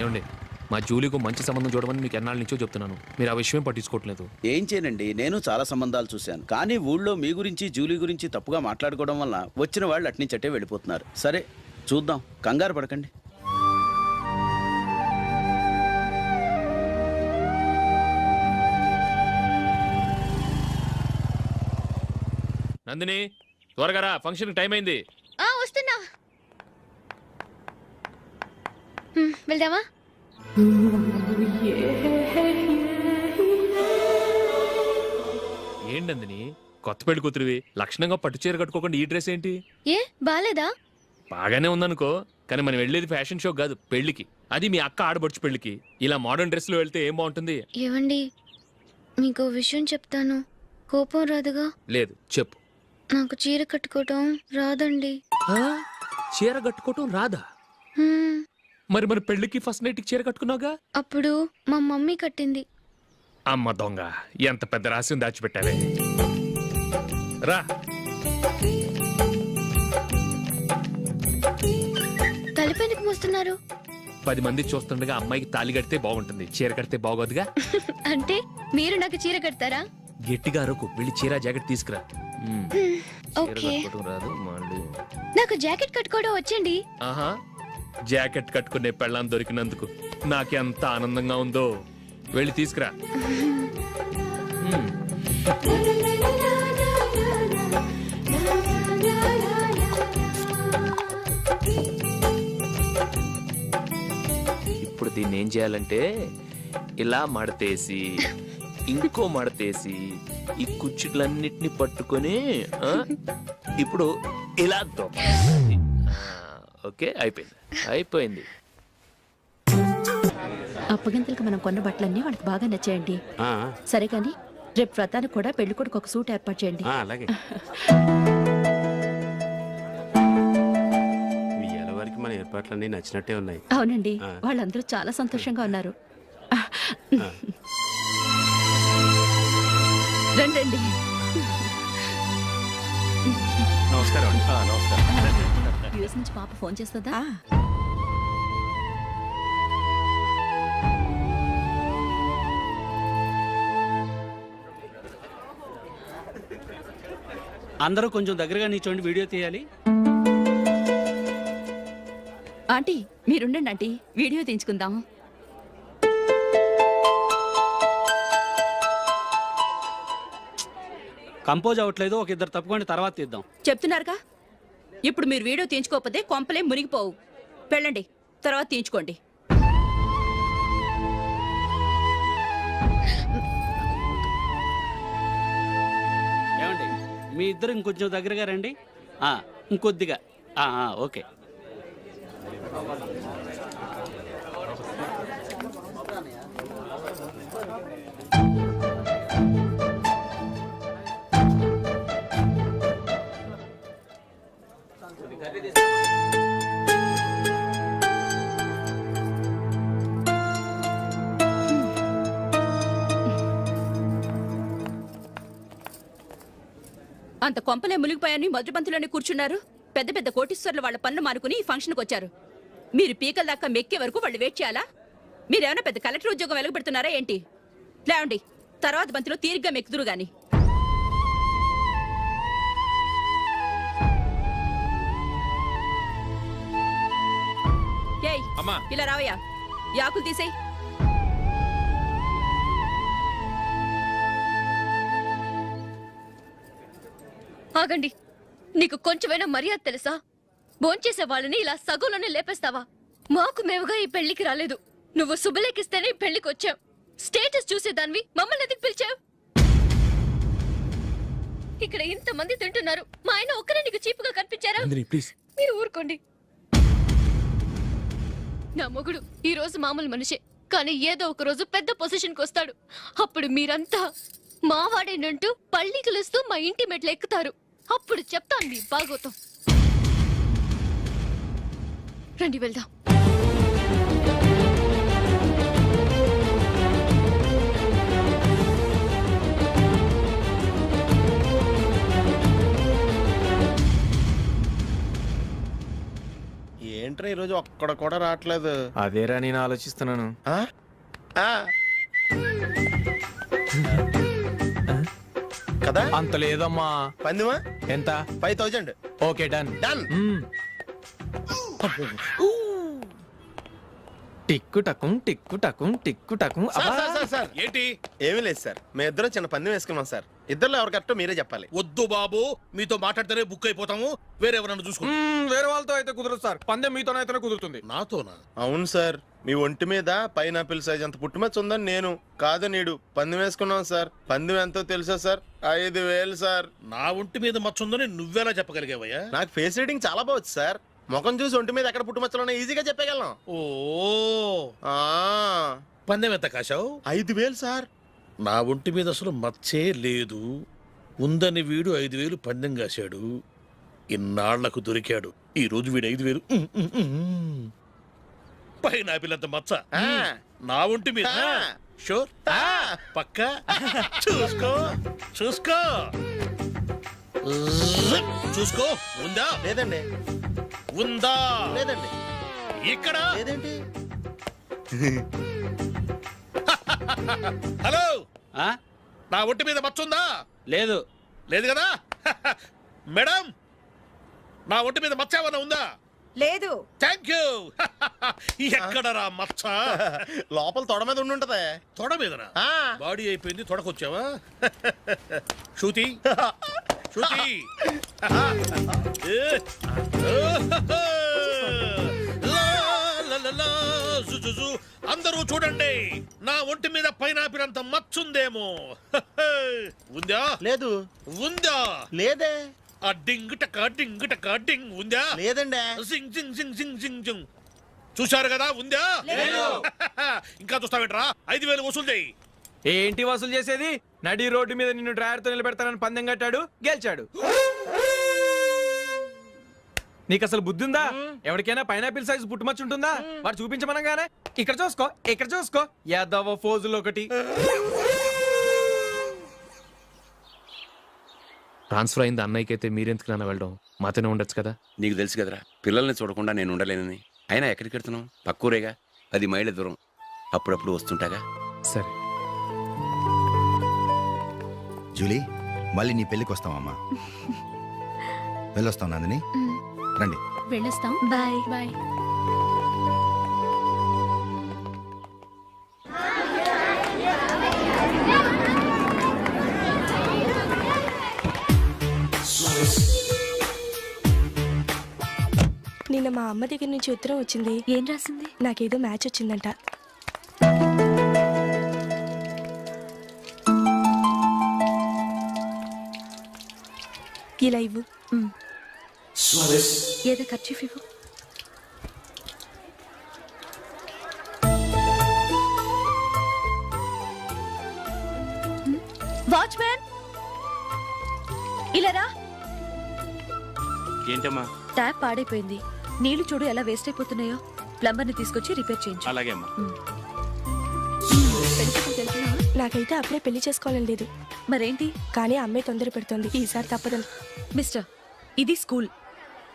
ఏమండి, మా జూలీకు మంచి సంబంధం చూడమని మీకు ఎన్నాళ్ళ నుంచో చెప్తున్నాను. మీరు ఆ విషయం పట్టించుకోవట్లేదు. ఏం చేయనండి, నేను చాలా సంబంధాలు చూశాను. కానీ ఊళ్ళో మీ గురించి జూలీ గురించి తప్పుగా మాట్లాడుకోవడం వల్ల వచ్చిన వాళ్ళు అట్నుంచటే వెళ్ళిపోతున్నారు. సరే చూద్దాం, కంగారు పడకండి. నందిని, త్వరగా రా, ఫంక్షన్ టైం అయింది. వస్తున్నా. వెళ్దామా? ఏంటి నందిని, కొత్త పెళ్లి కూతురివి, లక్షణంగా పట్టు చీర కట్టుకోకుండా ఈ డ్రెస్ ఏంటి? ఏ బాలేదా? బాగానే ఉందనుకో, కానీ మనం వెళ్ళేది ఫ్యాషన్ షో కాదు, పెళ్లికి. అది మీ అక్క ఆడబడుచు పెళ్లికి. ఇలా మోడర్న్ డ్రెస్ లో వెళ్తే ఏం బాగుంటుంది? ఏవండి, మీకు విషయం చెప్తాను, కోపం రాదుగా? లేదు, చెప్పు. నాకు చీర కట్టుకోవటం రాదండి. చీర కట్టుకోవటం రాదా? హ్మ్, మరి మన పెళ్లికి ఫస్ట్ నైట్ కి చీర కట్టుకున్నావుగా? అప్పుడు మా మమ్మీ కట్టింది. అమ్మ దొంగ, ఎంత పెద్ద రహస్యం దాచిపెట్టావే. రా. తలపెందుకు మోస్తున్నారు? 10 మంది చూస్తుండగా అమ్మాయికి తాళి కడితే బాగుంటుంది, చీర కడితే బాగోదుగా. అంటే మీరు నాకు చీర కడతారా? గట్టిగా అరకు, వెళ్ళి చీర జాకెట్ తీసుకురా. చీర ఓకే. కట్టుకోవటం రాదు మళ్ళీ. నాకు జాకెట్ కట్టుకోవడం వచ్చండి. ఆహా, జాకెట్ కట్టుకునే పెళ్ళాం దొరికినందుకు నాకెంత ఆనందంగా ఉందో. వెళ్ళి తీసుకురా. ఇప్పుడు దీన్ని ఏం చేయాలంటే ఇలా మడతేసి ఇంకో మడతేసి ఈ కుచ్చిట్లన్నిటిని పట్టుకొని ఇప్పుడు ఇలా దొక్కాలి. ఓకే, అయిపోయింది. అప్పగింతలకు మనం కొన్న బట్టలన్నీ వాళ్ళకి బాగా నచ్చాయండి. సరే కానీ రేపు వ్రతానికి కూడా పెళ్లి కొడుకు ఒక సూట్ ఏర్పాటు చేయండి. అలాగే మీ ఎలవారికి మన ఏర్పాట్లన్నీ నచ్చినట్టే ఉన్నాయి. అవునండి, వాళ్ళందరూ చాలా సంతోషంగా ఉన్నారు. రండి. నమస్కారం అండి. నమస్కారం. యూఎస్ నుంచి పాప ఫోన్ చేస్తుందా? అందరూ కొంచెం దగ్గరగా నిల్చోండి, వీడియో తీయాలి. ఆంటీ మీరుండండి ఆంటీ, వీడియో తీయించుకుందాం. కంపోజ్ అవ్వట్లేదు, ఒక ఇద్దరు తప్పుకోండి, తర్వాత తీద్దాం. చెప్తున్నారుగా, ఇప్పుడు మీరు వీడియో తీయించుకోకపోతే కొంపలే మునిగిపోవు. వెళ్ళండి, తర్వాత తీయించుకోండి. ఏమండి, మీ ఇద్దరు ఇంకొంచెం దగ్గరగా రండి. ఇంకొద్దిగా. ఓకే. అంత కొంపలే మునిగిపోయాని మొదటి పంతులోనే కూర్చున్నారు. పెద్ద పెద్ద కోటీశ్వర్లు వాళ్ళ పనులు మానుకుని ఈ ఫంక్షన్కి వచ్చారు. మీరు పీకల దాకా మెక్కే వరకు వాళ్ళు వెయిట్ చేయాలా? మీరేమైనా పెద్ద కలెక్టర్ ఉద్యోగం వెలగబెడుతున్నారా ఏంటి? లేవండి, తర్వాత బంతిలో తీరిగ్గా మెక్కుదురు గాని. ఏయ్, ఇలా రావయ్యా, యాకులు తీసేయ్. ఆగండి, నీకు కొంచెమైనా మర్యాద తెలుసా? భోంచేసే వాళ్ళని ఇలా సగంలోనే లేపేస్తావా? మాకు మేముగా ఈ పెళ్లికి రాలేదు, నువ్వు శుభలేఖిస్తేనే ఈ పెళ్లికి వచ్చావు. స్టేటస్ చూసేదానివి మమ్మల్ని ఎందుకు పిలిచావు? ఇక్కడ ఇంతమంది తింటున్నారు, మా ఆయన ఒక్కరే నీకు చీపుగా కనిపించారా? మీరు ఊరుకోండి. నా మొగుడు ఈ రోజు మామూలు మనిషే, కానీ ఏదో ఒక రోజు పెద్ద పొజిషన్కి వస్తాడు. అప్పుడు మీరంతా మావాడేనంటూ పళ్ళి కలుస్తూ మా ఇంటి మెట్లు ఎక్కుతారు. అప్పుడు చెప్తాను మీ బాగోతం. రండి వెళ్దాం. ఏంట్రా ఈరోజు ఒక్కడ కూడా రావట్లేదు. అదేరా నేను ఆలోచిస్తున్నాను. ఆ? ఆ. కదా అంత లేదమ్మా. పందిమా ఎంత? 5000. Okay done. డన్. టిక్కు టకుం టిక్కు టకుం టిక్కు టకుం. సార్ ఏంటి? ఏమీ లేదు సార్, మేము ఇద్దరం చిన్న పందెం వేసుకున్నాం సార్. ఇద్దరులో ఎవరు కరెక్టో మీరే చెప్పాలి. వద్దు బాబు, మీతో మాట్లాడితేనే బుక్ అయిపోతాము. వేరెవరన్నా చూసుకో. వేరే వాళ్ళతో అయితే కుదరదు సార్. పందెం మీతోనైతేనే కుదురుతుంది. నాతోనా? అవును సార్, మీ ఒంటి మీద పైనాపిల్ సైజ్ అంత పుట్టుమచ్చ ఉందని నేను కాదు నీడు పందెం వేసుకున్నాం సార్. పందెం ఎంతో తెలుసా సార్? 5000 సార్. నా ఒంటి మీద మచ్చ ఉందని నువ్వెలా చెప్పగలిగావయ్యా? నాకు ఫేస్ రీడింగ్ చాలా బాగుంది సార్. ముఖం చూసి ఒంటి మీద ఎక్కడ పుట్టుమచ్చలో ఈజీగా చెప్పగలం. ఓ, ఆ, పందెం ఎంత కాశావు? 5000 సార్. నా ఒంటి మీద అసలు మచ్చే లేదు. ఉందని వీడు 5000 పందెం కాశాడు. ఇన్నాళ్లకు దొరికాడు. ఈ రోజు వీడు 5000. పైన పిల్లంత మచ్చ ఆ. నా ఒంటి మీద. ఆ. షూర్? పక్క చూసుకో చూసుకో చూసుకో. ఉందా? లేదండి. ఉందా? లేదండి. ఇక్కడ లేదేంటి? హలో, ఆ? నా ఒంటి మీద మచ్చ ఉందా? లేదు. లేదు కదా? మేడం, నా ఒంటి మీద మచ్చ ఏమన్నా ఉందా? లేదు. Thank you. ఎక్కడరా మచ్చ? లోపల తొడ మీద ఉండుంటదే. తొడ మీదనా? ఆ. బాడీ అయిపోయింది, తొడకొచ్చావా? శృతి శృతి. అందరూ చూడండి, నా ఒంటి మీద పైనాపిల్ అంత మచ్చుందేమో. ఉందా? లేదు. ఉందా? లేదే. ఆ డింగ్ టక డింగ్ టక డింగ్ ఉందా? లేదండి. సింగ్ సింగ్ సింగ్ సింగ్ సింగ్ సింగ్. చూశారు కదా? ఉందా? ఇంకా చూస్తావేంట్రా? 5000 వసూలు చేయి. ఏంటి వసూలు చేసేది? నడి రోడ్డు మీద నిన్ను డ్రైవర్తో నిలబెడతానని పందెం కట్టాడు, గెలిచాడు. నీకు అసలు బుద్ధి ఉందా? ఎవరికైనా పైనాపిల్ సైజ్ పుట్టుమచ్చు ఉంటుందా? వాడు చూపించమనగానే ఇక్కడ చూసుకో, ఇక్కడ చూసుకో, యాదవ ఫోజులు ఒకటి. ట్రాన్స్ఫర్ అయింది అన్నయ్యకి అయితే మీరెందుకు నాన్న వెళ్ళడం? మాతోనే ఉండొచ్చు కదా. నీకు తెలుసు కదరా, పిల్లల్ని చూడకుండా నేను ఉండలేనని. అయినా ఎక్కడికి వెళ్తున్నావు? పక్కూరేగా, 10 మైళ్ళ దూరం. అప్పుడప్పుడు వస్తుంటాగా. సరే. జూలీ, మళ్ళీ నీ పెళ్ళికి వస్తామమ్మా. వెళ్ళొస్తాం నందిని. రండి. వెళ్ళొస్తాం. బాయ్. బాయ్. నిన్న మా అమ్మ దగ్గర నుంచి ఉత్తరం వచ్చింది. ఏం రాసింది? నాకేదో మ్యాచ్ వచ్చిందంట. ఇలా ఇవ్వు. ఏదో ఖర్చు ఇవ్వు. వాచ్మ్యాన్, ఇలా రా. ఏంటమ్మా? ట్యాప్ పాడైపోయింది. నీళ్లు చూడు ఎలా వేస్ట్ అయిపోతున్నాయో. ప్లంబర్ని తీసుకొచ్చి రిపేర్ చేయించు. అలాగే అమ్మా. నాకైతే అప్పుడే పెళ్లి చేసుకోవాలని లేదు. మరేంటి? కానీ అమ్మాయి తొందర పెడుతోంది. ఈసారి తప్పదని. మిస్టర్, ఇది స్కూల్.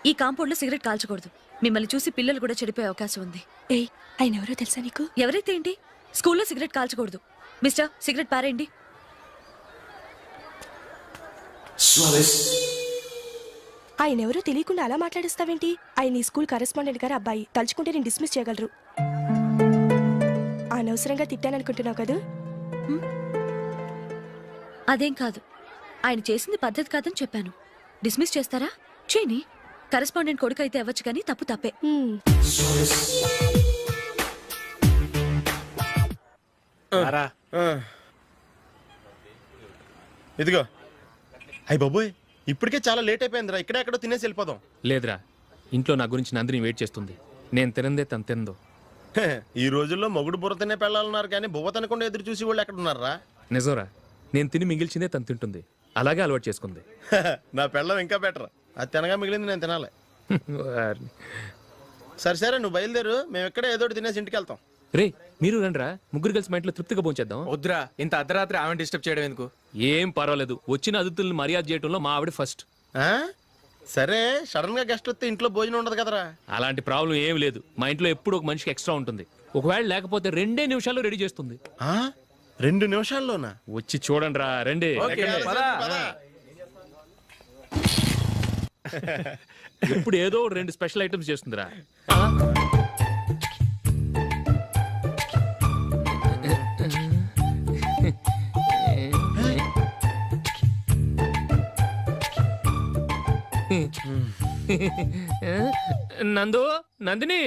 ఈ కాంపౌండ్ లో సిగరెట్ కాల్చకూడదు. మిమ్మల్ని చూసి పిల్లలు కూడా చెడిపోయే అవకాశం ఉంది. ఏయ్, ఆయన ఎవరో తెలుసా నీకు? ఎవరైతే ఏంటి? స్కూల్లో సిగరెట్ కాల్చకూడదు. మిస్టర్, సిగరెట్ పారేయండి. ఆయన ఎవరో తెలియకుండా అలా మాట్లాడిస్తావేంటి? ఆయన ఈ స్కూల్ కరెస్పాండెంట్ గారు అబ్బాయి. తలుచుకుంటే నేను డిస్మిస్ చేయగలరు. అనవసరంగా తిట్టాననుకుంటున్నావు కదా? అదేం కాదు. ఆయన చేసింది పద్ధతి కాదని చెప్పాను. డిస్మిస్ చేస్తారా? చేయని. కరెస్పాండెంట్ కొడుకు అయితే అవ్వచ్చు, కానీ తప్పు తప్పే. ఇదిగో. అయ్య బాబోయ్, ఇప్పటికే చాలా లేట్ అయిపోయిందిరా. ఇక్కడే ఎక్కడో తినేసి వెళ్ళిపోదాం. లేదురా, ఇంట్లో నా గురించి నందిని వెయిట్ చేస్తుంది. నేను తినందే తను తిందో. ఈ రోజుల్లో మొగుడు బుర్ర తినే పెళ్ళాలన్నారు కానీ బువ్వ తినకుండా ఎదురు చూసి వాళ్ళు ఎక్కడ ఉన్నారా? నిజంరా, నేను తిని మిగిల్చిందే తను తింటుంది. అలాగే అలవాటు చేసుకుంది. నా పెళ్ళం ఇంకా బెటర్. అది తినగా మిగిలింది నేను తినాలి. సరే సరే, నువ్వు బయలుదేరు, మేము ఎక్కడ ఏదో ఒకటి తినేసి ఇంటికి వెళ్తాం. రే మీరు రండిరా, ముగ్గురు కలిసి మా ఇంట్లో తృప్తిగా పోంచేద్దాం. వద్దురా, ఇంత అర్ధరాత్రి ఆమె డిస్టర్బ్ చేయడం ఎందుకు? ఏం పర్వాలేదు, వచ్చిన అతిథులను మర్యాద చేయడంలో మా ఆవిడ ఫస్ట్. ఆ? సరే, సడన్ గా గెస్ట్ వస్తే ఇంట్లో భోజనం ఉండదు కదరా? అలాంటి ప్రాబ్లం ఏం లేదు. మా ఇంట్లో ఎప్పుడు ఒక మనిషికి ఎక్స్ట్రా ఉంటుంది. ఒకవేళ లేకపోతే 2 నిమిషాల్లో రెడీ చేస్తుంది. 2 నిమిషాల్లోనా? వచ్చి చూడండి రా, రండి. ఎప్పుడు ఏదో 2 స్పెషల్ ఐటమ్స్ చేస్తుందిరా. నందిని,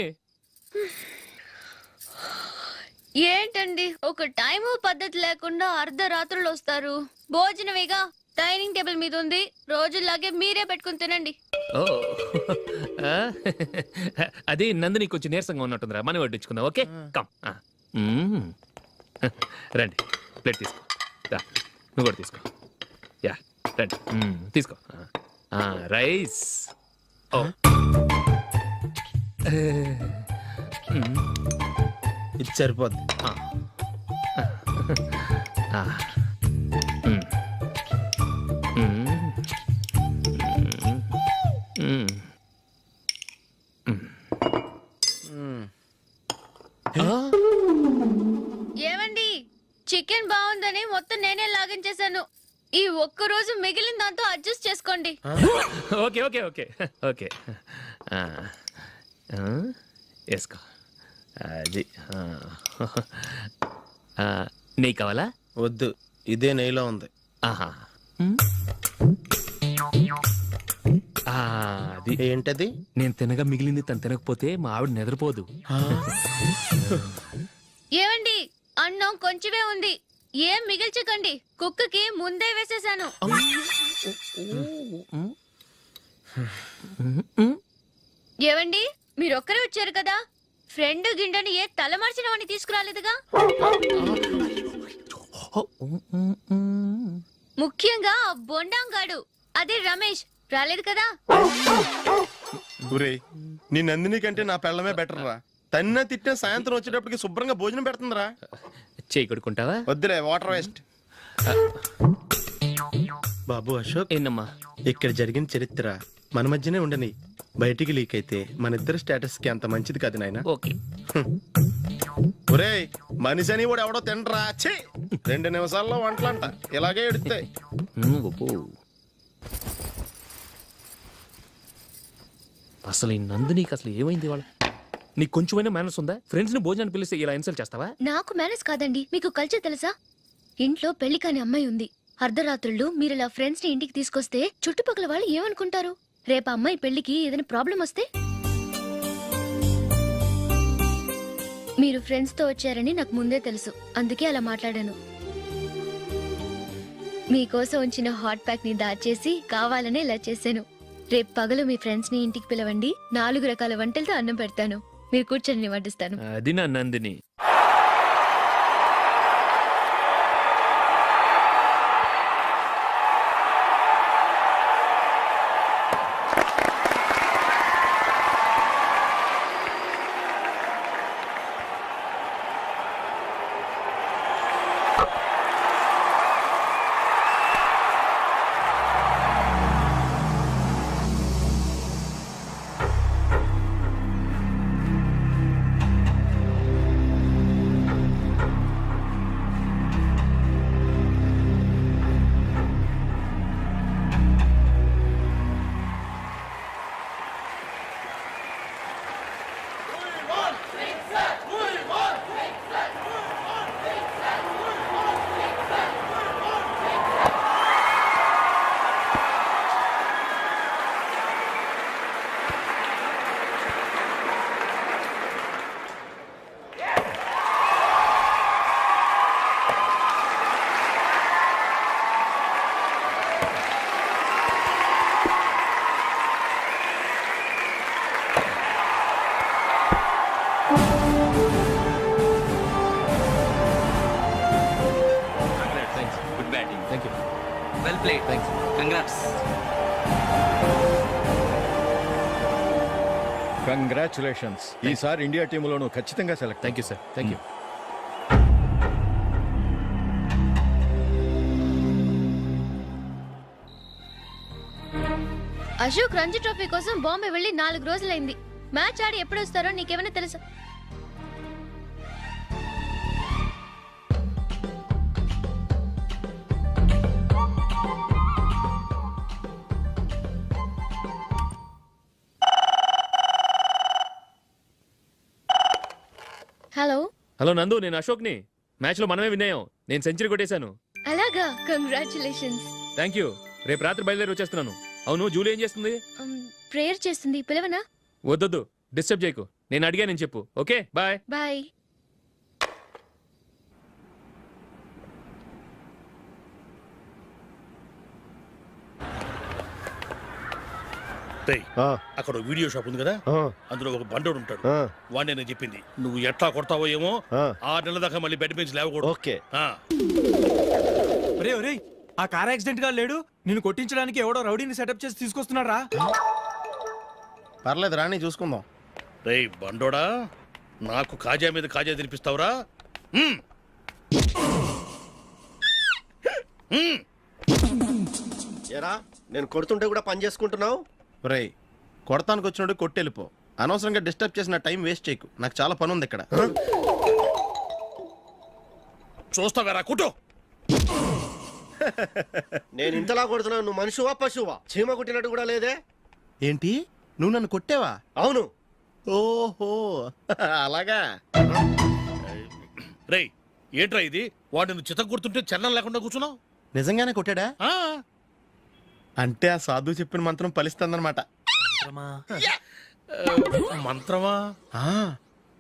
ఏంటండి ఒక టైము పద్ధతి లేకుండా అర్ధరాత్రులు వస్తారు? భోజనమేగా డైనింగ్ టేబుల్ మీద ఉంది, రోజుల్లాగే మీరే పెట్టుకుని తినండి. ఓ అది నందిని కొంచెం నీరసంగా ఉన్నట్టుందిరా, మనం వడ్డించుకుందాం. Okay come. రండి, ప్లేట్ తీసుకో. నువ్వు కూడా తీసుకో. యా రండి, తీసుకో. రైస్. ఓ ఇది సరిపోద్ది. ఏమండి, చికెన్ బాగుందని మొత్తం నేనే లాగించేశాను. ఈ ఒక్క రోజు మిగిలిన దాంతో అడ్జస్ట్ చేసుకోండి. ఓకే ఓకే ఓకే ఓకే వేసుకో. అది నెయ్యి కావాలా? వద్దు, ఇదే నెయ్యిలో ఉంది. ఆహా, అది ఏంటది? నేను తినగా మిగిలింది తను తినకపోతే మా ఆవిడ నిద్రపోదు. ఏమండి, అన్నం కొంచెమే ఉంది, ఏం మిగిల్చకండి. కుక్కకి ముందే వేసేసాను. ఏవండి, మీరొక్కరే వచ్చారు కదా, ఫ్రెండ్ గిండెని ఏ తలమార్చిన వాడిని తీసుకురాలేదుగా? ముఖ్యంగా ఆ బొండాంగాడు, అదే రమేష్, రాలేదు కదా? ఒరేయ్, నీ నందిని కంటే నా పెళ్ళమే బెటర్ రా. తన్న తిట్టిన సాయంత్రం వచ్చేటప్పటికి శుభ్రంగా భోజనం పెడుతుందిరా. చేయి కొడుకుంటావా? వద్దులే, వాటర్ వేస్ట్. బాబు అశోక్, ఏంటమ్మా? ఇక్కడ జరిగిన చరిత్ర మన మధ్యనే ఉండని, బయటికి లీక్ అయితే మన ఇద్దరు స్టేటస్ కి అంత మంచిది కాదు నాయన. ఓకే. ఒరేయ్, మనిషి అని కూడా ఎవడో తినరా. 2 నిమిషాల్లో వంటలంట ఇలాగే ఎడుతాయి. అసలు ఈ నందినికి అసలు ఏమైంది? వాళ్ళ నీకు కొంచెమైనా మేనస్ ఉందా? ఫ్రెండ్స్ ని భోజనాన్ని పిలిస్తే ఇలా ఇన్సల్ట్ చేస్తావా? నాకు మేనేజ్ కాదండి, మీకు కల్చర్ తెలుసా? ఇంట్లో పెళ్లి కాని అమ్మాయి ఉంది. అర్ధరాత్రుళ్ళు మీరు ఇలా ఫ్రెండ్స్ ని ఇంటికి తీసుకొస్తే చుట్టుపక్కల వాళ్ళు ఏమనుకుంటారు? రేపు అమ్మాయి పెళ్లికి ఏదైనా ప్రాబ్లం వస్తే? మీరు ఫ్రెండ్స్ తో వచ్చారని నాకు ముందే తెలుసు, అందుకే అలా మాట్లాడాను. మీకోసం ఉంచిన హాట్ ప్యాక్ ని దాచేసి కావాలనే ఇలా చేశాను. రేపు పగలు మీ ఫ్రెండ్స్ ని ఇంటికి పిలవండి, 4 రకాల వంటలతో అన్నం పెడతాను. మీరు కూర్చొని వడ్డిస్తాను. అది నా Nandini. Well played. Congrats. Congratulations. ఈసారి ఇండియా టీంలోనూ ఖచ్చితంగా select. Thank you sir, thank you. Ashok Ranji trophy కోసం బాంబే వెళ్ళి 4 రోజులైంది. మ్యాచ్ ఆడి ఎప్పుడు వస్తారో నీకేమైనా తెలుసా? హలో. హలో నందు, నేను అశోక్ని. మ్యాచ్లో మనమే విన్నాయం. నేను సెంచరీ కొట్టేశాను. అలాగా, కంగ్రాచులేషన్స్. Thank you. రేపు రాత్రి బయలుదేరి వచ్చేస్తున్నాను. అవును, జూలీ ఏం చేస్తుంది? ప్రేయర్ చేస్తుంది, పిలవనా? వద్దొద్దు, డిస్టర్బ్ చేయకు. నేను అడిగానని చెప్పు. Okay, bye. బాయ్. అక్కడ వీడియో షాప్ ఉంది కదా, అందులో ఒక బండోడు ఉంటాడు. వాడిని నేను చెప్పింది నువ్వు ఎట్లా కొడతావో ఏమో. 6 నెలల దాకా మళ్ళీ బెడ్ బెంచ్ లేవకూడదు. ఓకే. ఒరేయ్ ఒరేయ్, ఆ కార్ యాక్సిడెంట్ గా లేడు, నిన్ను కొట్టించడానికి ఎవడో రౌడీని సెటప్ చేసి తీసుకొస్తున్నారా? పర్లేదు రాని చూసుకుందాం. రేయ్ బండోడా, నాకు కాజా మీద కాజా తినిపిస్తావురా? ఎరా నేను కొడుతుంటే కూడా పని చేసుకుంటున్నావు. రేయ్ కొడతానికి వచ్చినట్టు కొట్టెళ్ళిపో. అనవసరంగా డిస్టర్బ్ చేసిన టైం వేస్ట్ చేయకు. నాకు చాలా పని ఉంది ఇక్కడ. చూస్తావేరా కుట్టు. నేను ఇంతలా కొడుతున్నాను, నువ్వు మనిషివా పశువా? చీమ కుట్టినట్టు కూడా లేదే. ఏంటి, నువ్వు నన్ను కొట్టావా? అవును. ఓహో అలాగా. రేయ్ ఏంట్రా ఇది? వాడు నువ్వు చిత్త కొడుతుంటే చలనం లేకుండా కూర్చున్నావు. నిజంగానే కొట్టాడా? అంటే ఆ సాధువు చెప్పిన మంత్రం ఫలిస్తుందన్నమాట. మంత్రమా?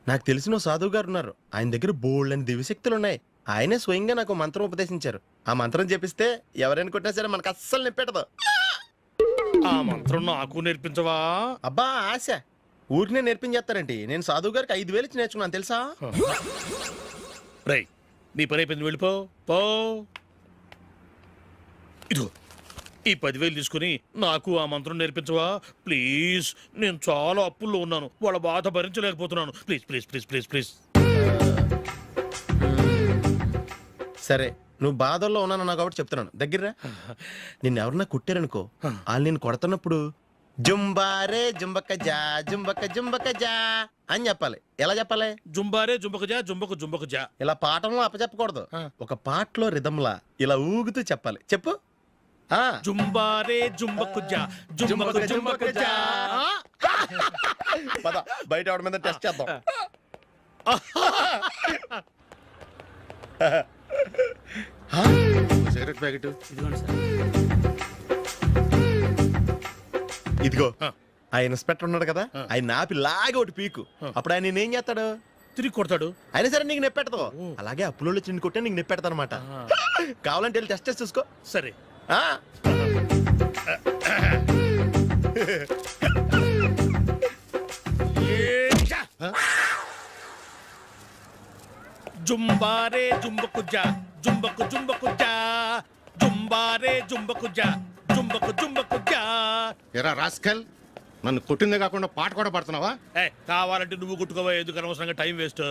నాకు తెలిసిన సాధువు గారు ఉన్నారు. ఆయన దగ్గర బోల్డ్ అని దివ్యశక్తులు ఉన్నాయి. ఆయనే స్వయంగా నాకు మంత్రం ఉపదేశించారు. ఆ మంత్రం చెప్పిస్తే ఎవరైనా కొట్టినా సరే మనకు అస్సలు నిప్పెట్టదు. ఆ మంత్రం నాకు నేర్పించవా? అబ్బా ఆశ, ఊరినే నేర్పించేస్తారండి. నేను సాధువు గారికి 5,000 ఇచ్చి నేర్చుకున్నాను తెలుసా? రేయ్ నీ పని అయిపోయింది, వెళ్ళిపో పో. ఇదిగో ఈ 10,000 తీసుకుని నాకు ఆ మంత్రం నేర్పించవా ప్లీజ్? నేను చాలా అప్పుల్లో ఉన్నాను, వాళ్ళ బాధ భరించలేకపోతున్నాను. Please please please please please. సరే నువ్వు బాధల్లో ఉన్నాను నాకు కాబట్టి చెప్తున్నాను. దగ్గర నిన్ను ఎవరన్నా కుట్టారనుకో, వాళ్ళు నేను కొడుతున్నప్పుడు జుంబారే జుంబక జా జుంబక జుంబక జా అని చెప్పాలి. ఎలా చెప్పాలి? జుంబారే జుంబక జా జుంబకు జుంబకు జా. ఇలా పాఠంలో అప్పచెప్పకూడదు. ఒక పాటలో రిధంలా ఇలా ఊగుతూ చెప్పాలి. చెప్పు. జుంబారే జుంబకు జా జుంబకు జుంబకు జా. పద బయట ఎవరి మీద టెస్ట్ చేద్దాం. సిగరెట్ ప్యాకెట్ ఇదిగో. ఆ ఇన్స్పెక్టర్ ఉన్నాడు కదా, ఆయన నాపి లాగే ఒకటి పీకు. అప్పుడు ఆయన నేనేం చేస్తాడు? తిరిగి కొడతాడు. అయినా సరే నీకు నెప్పెడతావు. అలాగే అప్పులో చిన్న కొట్టే నీకు నెప్పెడతా అనమాట. కావాలంటే వెళ్ళి టెస్ట్ చేసి చూసుకో. సరే. జుంబారే జుంబకు జా జుంబకు జుంబకు జా జుంబారే జుంబకు జా జుంబకు జుంబకు జా. ఎరా రాస్కల్, నన్ను కొట్టిందే కాకుండా పాట కూడా పడుతున్నావా? కావాలంటే నువ్వు కుట్టుకోవా, ఎందుకు అనవసరంగా టైం వేస్ట్.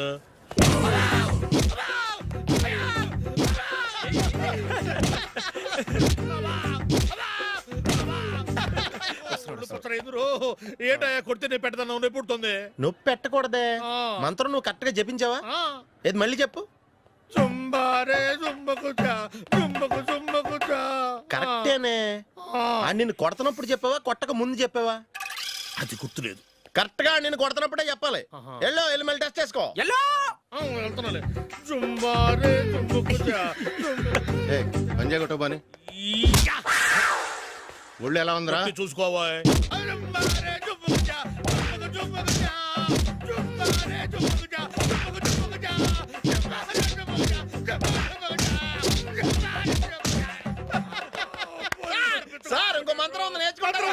ఏంటయ్యా కొడితే నేను పెడతాను, నొప్పి పుడుతుంది. నొప్పి పెట్టకూడదే. మంత్రం నువ్వు కరెక్ట్ గా జపించావా? ఏది మళ్ళీ చెప్పు. జుంబారే జుంబకు జా జుంబకు జుంబకు జా. కరెక్టేనే. నిన్ను కొడుతున్నప్పుడు చెప్పావా, కొట్టక ముందు చెప్పావా? అది గుర్తులేదు. కరెక్ట్ గా నేను కొడుతున్నప్పుడే చెప్పాలి. వెళ్ళి మళ్ళీ టెస్ట్ చేసుకో. వెళ్తున్నాలే. జుంబారే జుంబకు జా. పంజా కొట్టబాని ఒళ్ళు ఎలా ఉందిరా చూసుకోవా. సార్ ఇంకో మంత్రం ఉంది, నేర్చుకుంటారు.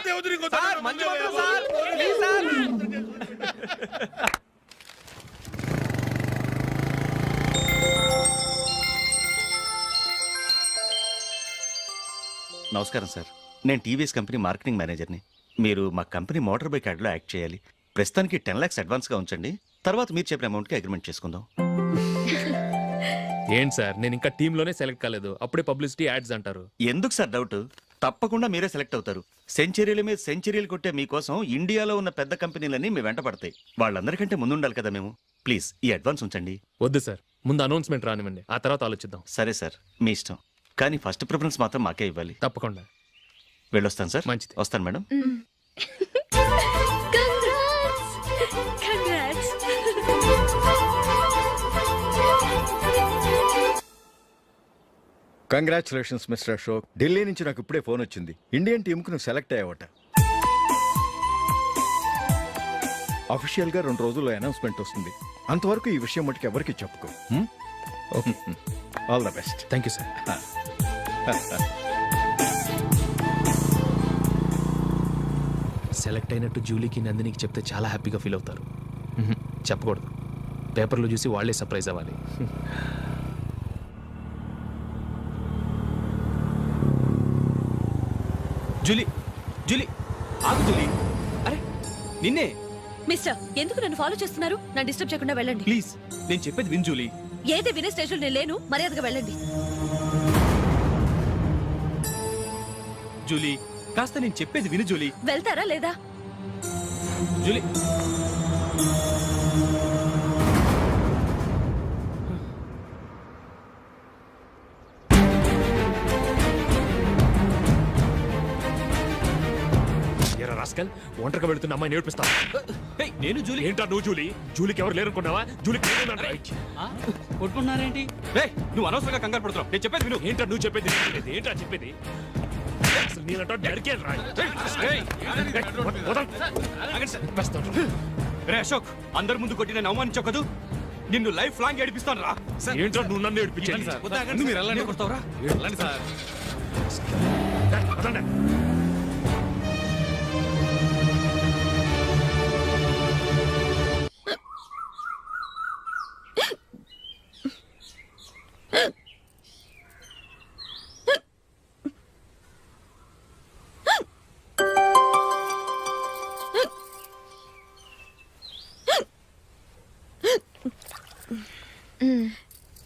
నమస్కారం సార్. నేను టీవీఎస్ కంపెనీ మార్కెటింగ్ మేనేజర్ని. మీరు మా కంపెనీ మోటార్ బైక్ యాడ్లో యాక్ట్ చేయాలి. ప్రస్తుతానికి 10 lakhs అడ్వాన్స్గా ఉంచండి. తర్వాత మీరు చెప్పిన అమౌంట్కి అగ్రిమెంట్ చేసుకుందాం. ఏంటి సార్, నేను ఇంకా టీంలోనే సెలెక్ట్ కాలేదు, అప్పుడే పబ్లిసిటీ యాడ్స్ అంటారు. ఎందుకు సార్ డౌట్? తప్పకుండా మీరే సెలెక్ట్ అవుతారు. సెంచరీల మీద సెంచరీలు కొట్టే మీకోసం ఇండియాలో ఉన్న పెద్ద కంపెనీలన్నీ మీ వెంట పడతాయి. వాళ్ళందరికంటే ముందుండాలి కదా మేము. ప్లీజ్ ఈ అడ్వాన్స్ ఉంచండి. వద్దు సార్, ముందు అనౌన్స్మెంట్ రానివ్వండి, ఆ తర్వాత ఆలోచిద్దాం. సరే సార్, మీ ఇష్టం. కానీ ఫస్ట్ ప్రిఫరెన్స్ మాత్రం మాకే ఇవ్వాలి. తప్పకుండా. వెళ్ళొస్తాను సార్. మంచిది. వస్తాను madam. Congratulations mister Ashok. Delhi నుంచి నాకు ఇప్పుడే ఫోన్ వచ్చింది. ఇండియన్ టీంకు నువ్వు సెలెక్ట్ అయ్యావట. అఫీషియల్ గా 2 రోజుల్లో అనౌన్స్మెంట్ వస్తుంది. అంతవరకు ఈ విషయం మటుకు ఎవరికి చెప్పుకో. All the best. Thank you sir. Select అయినట్టు జూలీకి నందినికి చెప్తే చాలా హ్యాపీగా ఫీల్ అవుతారు. చెప్పకూడదు, పేపర్లో చూసి వాళ్ళే సర్ప్రైజ్ అవ్వాలి. జూలీ, జూలీ, ఆగు జూలీ. అరే నిన్నే. మిస్టర్, ఎందుకు నన్ను ఫాలో చేస్తున్నారు? నన్ను డిస్టర్బ్ చేయకుండా వెళ్ళండి ప్లీజ్, నేను చెప్పేది విన్ జూలీ. ఏది వినే స్టేజ్లో నేను లేను. మర్యాదగా వెళ్ళండి. జూలీ, కాస్త నేను చెప్పేది విను జూలీ. వెళ్తారా లేదా? జూలీ, రాస్కల్, ఒంటరిగా వెళుతున్న అమ్మాయి నేర్పిస్తా. నేను జూలీ. ఏంటా నువ్వు జూలీ? జూలీకి ఎవరు లేరనుకున్నావా? జూలీకి కొట్టుకున్నారేంటి? నువ్వు అనవసరంగా కంగారు పడుతున్నావు. నేను చెప్పేది విను. ఏంటా నువ్వు చెప్పేది? ఏంటా చెప్పేది? అసలు నీళ్ళంటో డరికే రా. రే అశోక్, అందరి ముందు కొట్టి నేను అవమానించావు కదూ. నిన్ను లైఫ్ లాంగ్ ఏడిపిస్తాను రా. ఏంటో నువ్వు నన్ను ఏడిపించాలి. మీరు వెళ్ళండి. కొడతావురా? వెళ్ళండి సార్.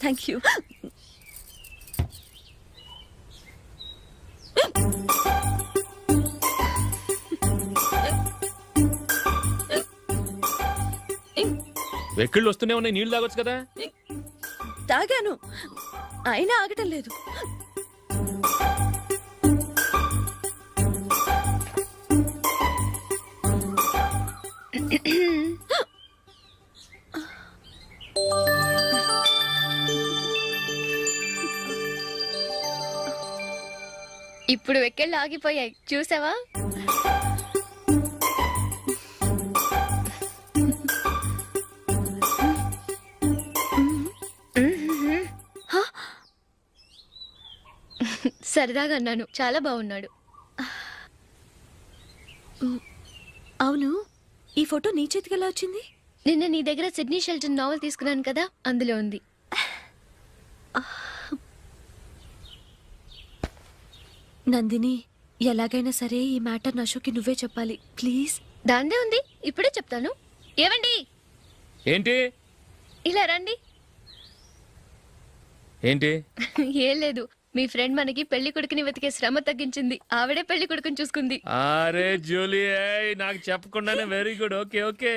Thank you. వెక్కిళ్ళు వస్తూనే ఉన్నాయి, నీళ్లు తాగొచ్చు కదా. తాగాను, అయినా ఆగటం లేదు. ఇప్పుడు వెక్కెళ్ళు ఆగిపోయాయి, చూసావా? సరదాగా అన్నాను, చాలా బాగున్నాడు. అవును, ఈ ఫోటో నీ చేతికి ఎలా వచ్చింది? నిన్న నీ దగ్గర సిడ్నీ షెల్టన్ నావెల్ తీసుకున్నాను కదా, అందులో ఉంది. నందిని, ఎలాగైనా సరే ఈ మ్యాటర్ అశోక్కి నువ్వే చెప్పాలి ప్లీజ్. దాందే ఉంది, ఇప్పుడే చెప్తాను. ఏవండి, ఏంటి ఇలా రండి. ఏంటి? ఏం లేదు, మీ ఫ్రెండ్ మనకి పెళ్లి కొడుకుని వెతికే శ్రమ తగ్గించింది. ఆవిడే పెళ్లి కొడుకుని చూసుకుంది. అరే జూలీ, నాకు చెప్పకుండానే వెరీ గుడ్. Okay okay.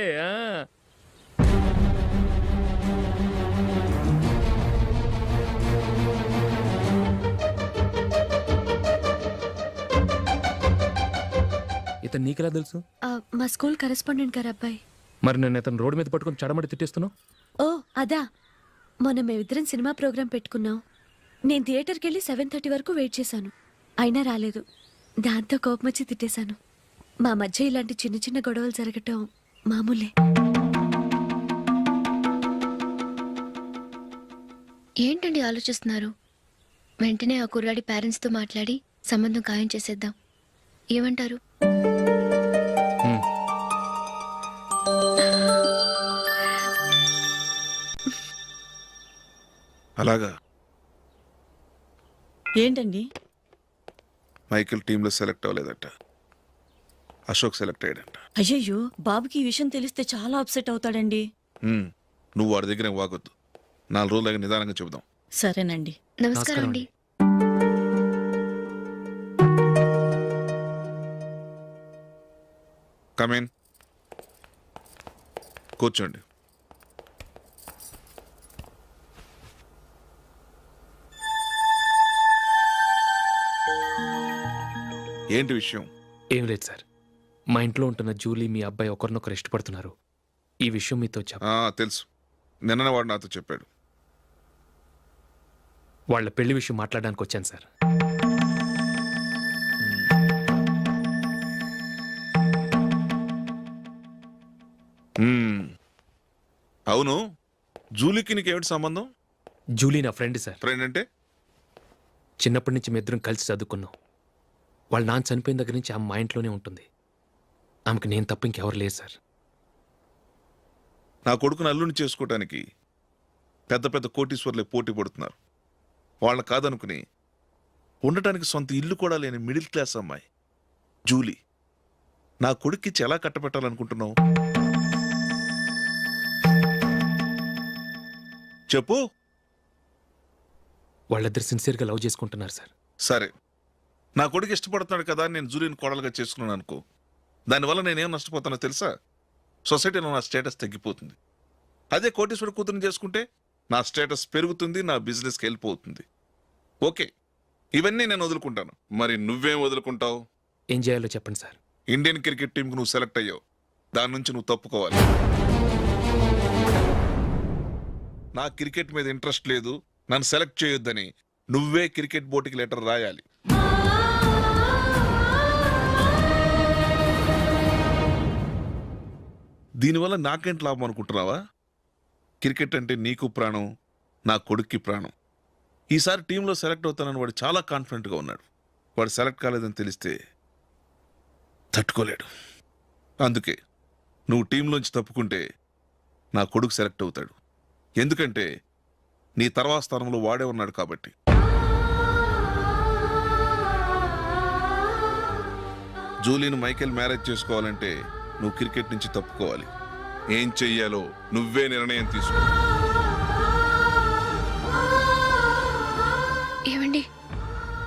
ఇతను నీకెలా తెలుసు? మా స్కూల్ కరెస్పాండెంట్ గారు అబ్బాయి. మరి నేను ఇతను రోడ్డు మీద పట్టుకుని చడమడి తిట్టేస్తున్నావు. ఓ అదా, మొన్న మేమిద్దరం సినిమా ప్రోగ్రాం పెట్టుకున్నాం. నేను థియేటర్కి వెళ్ళి 7:30 వరకు వెయిట్ చేశాను, అయినా రాలేదు. దాంతో కోపం వచ్చి తిట్టేశాను. మా మధ్య ఇలాంటి చిన్న చిన్న గొడవలు జరగటం మామూలే. ఏంటండి ఆలోచిస్తున్నారు? వెంటనే ఆ కుర్రాడి పేరెంట్స్తో మాట్లాడి సంబంధం ఖాయం చేసేద్దాం. ఏమంటారు? అలాగా? ఏంటండి? మైకేల్ టీంలో సెలెక్ట్ అవ్వలేదట. అశోక్ సెలెక్ట్ అయ్యాడంట. అయ్యయ్యో బాబుకి ఈ విషయం తెలిస్తే చాలా అప్సెట్ అవుతాడండి. నువ్వు వాడి దగ్గర వాగొద్దు. 4 రోజుల దగ్గర నిదానంగా చెబుదాం. సరేనండి. నమస్కారం అండి. కమేన్, కూర్చోండి. ఏంటి విషయం? ఏం లేదు సార్, మా ఇంట్లో ఉంటున్న జూలీ మీ అబ్బాయి ఒకరినొకరు ఇష్టపడుతున్నారు. ఈ విషయం మీతో తెలుసు, నిన్న వాడు నాతో చెప్పాడు. వాళ్ళ పెళ్లి విషయం మాట్లాడడానికి వచ్చాను సార్. అవును, జూలీకి నీకేమిటి సంబంధం? జూలీ నా ఫ్రెండ్ సార్. ఫ్రెండ్ అంటే? చిన్నప్పటి నుంచి మీ ఇద్దరం కలిసి చదువుకున్నాం. వాళ్ళ నాన్న చనిపోయిన దగ్గర నుంచి ఆమె మా ఇంట్లోనే ఉంటుంది. ఆమెకు నేను తప్ప ఇంకెవరు లేదు సార్. నా కొడుకును అల్లుని చేసుకోవటానికి పెద్ద పెద్ద కోటీశ్వర్లే పోటీ పడుతున్నారు. వాళ్ళని కాదనుకుని ఉండటానికి సొంత ఇల్లు కూడా లేని మిడిల్ క్లాస్ అమ్మాయి జూలీ నా కొడుక్కి ఎలా కట్టబెట్టాలనుకుంటున్నావు? చెప్పు. వాళ్ళిద్దరు సిన్సియర్గా లవ్ చేసుకుంటున్నారు సార్. సరే, నా కొడుకు ఇష్టపడుతున్నాడు కదా అని నేను జూలీని కోడలుగా చేసుకున్నాను అనుకో. దానివల్ల నేనేం నష్టపోతానో తెలుసా? సొసైటీలో నా స్టేటస్ తగ్గిపోతుంది. అదే కోటీశ్వరుడు కూతురుని చేసుకుంటే నా స్టేటస్ పెరుగుతుంది, నా బిజినెస్కి వెళ్ళిపోతుంది. ఓకే, ఇవన్నీ నేను వదులుకుంటాను. మరి నువ్వేం వదులుకుంటావు? ఏం చేయాలో చెప్పండి సార్. ఇండియన్ క్రికెట్ టీంకి నువ్వు సెలెక్ట్ అయ్యావు, దాని నుంచి నువ్వు తప్పుకోవాలి. నా క్రికెట్ మీద ఇంట్రెస్ట్ లేదు, నన్ను సెలెక్ట్ చేయొద్దని నువ్వే క్రికెట్ బోర్డుకి లెటర్ రాయాలి. దీనివల్ల నాకేంటి లాభం అనుకుంటున్నావా? క్రికెట్ అంటే నీకు ప్రాణం, నా కొడుక్కి ప్రాణం. ఈసారి టీంలో సెలెక్ట్ అవుతానని వాడు చాలా కాన్ఫిడెంట్గా ఉన్నాడు. వాడు సెలెక్ట్ కాలేదని తెలిస్తే తట్టుకోలేడు. అందుకే నువ్వు టీంలోంచి తప్పుకుంటే నా కొడుకు సెలెక్ట్ అవుతాడు. ఎందుకంటే నీ తర్వాత స్థానంలో వాడే ఉన్నాడు కాబట్టి. జూలీని మైకేల్ మ్యారేజ్ చేసుకోవాలంటే నువ్వు క్రికెట్ నుంచి తప్పుకోవాలి. ఏం చెయ్యాలో నువ్వే నిర్ణయం తీసుకో. ఏమండి,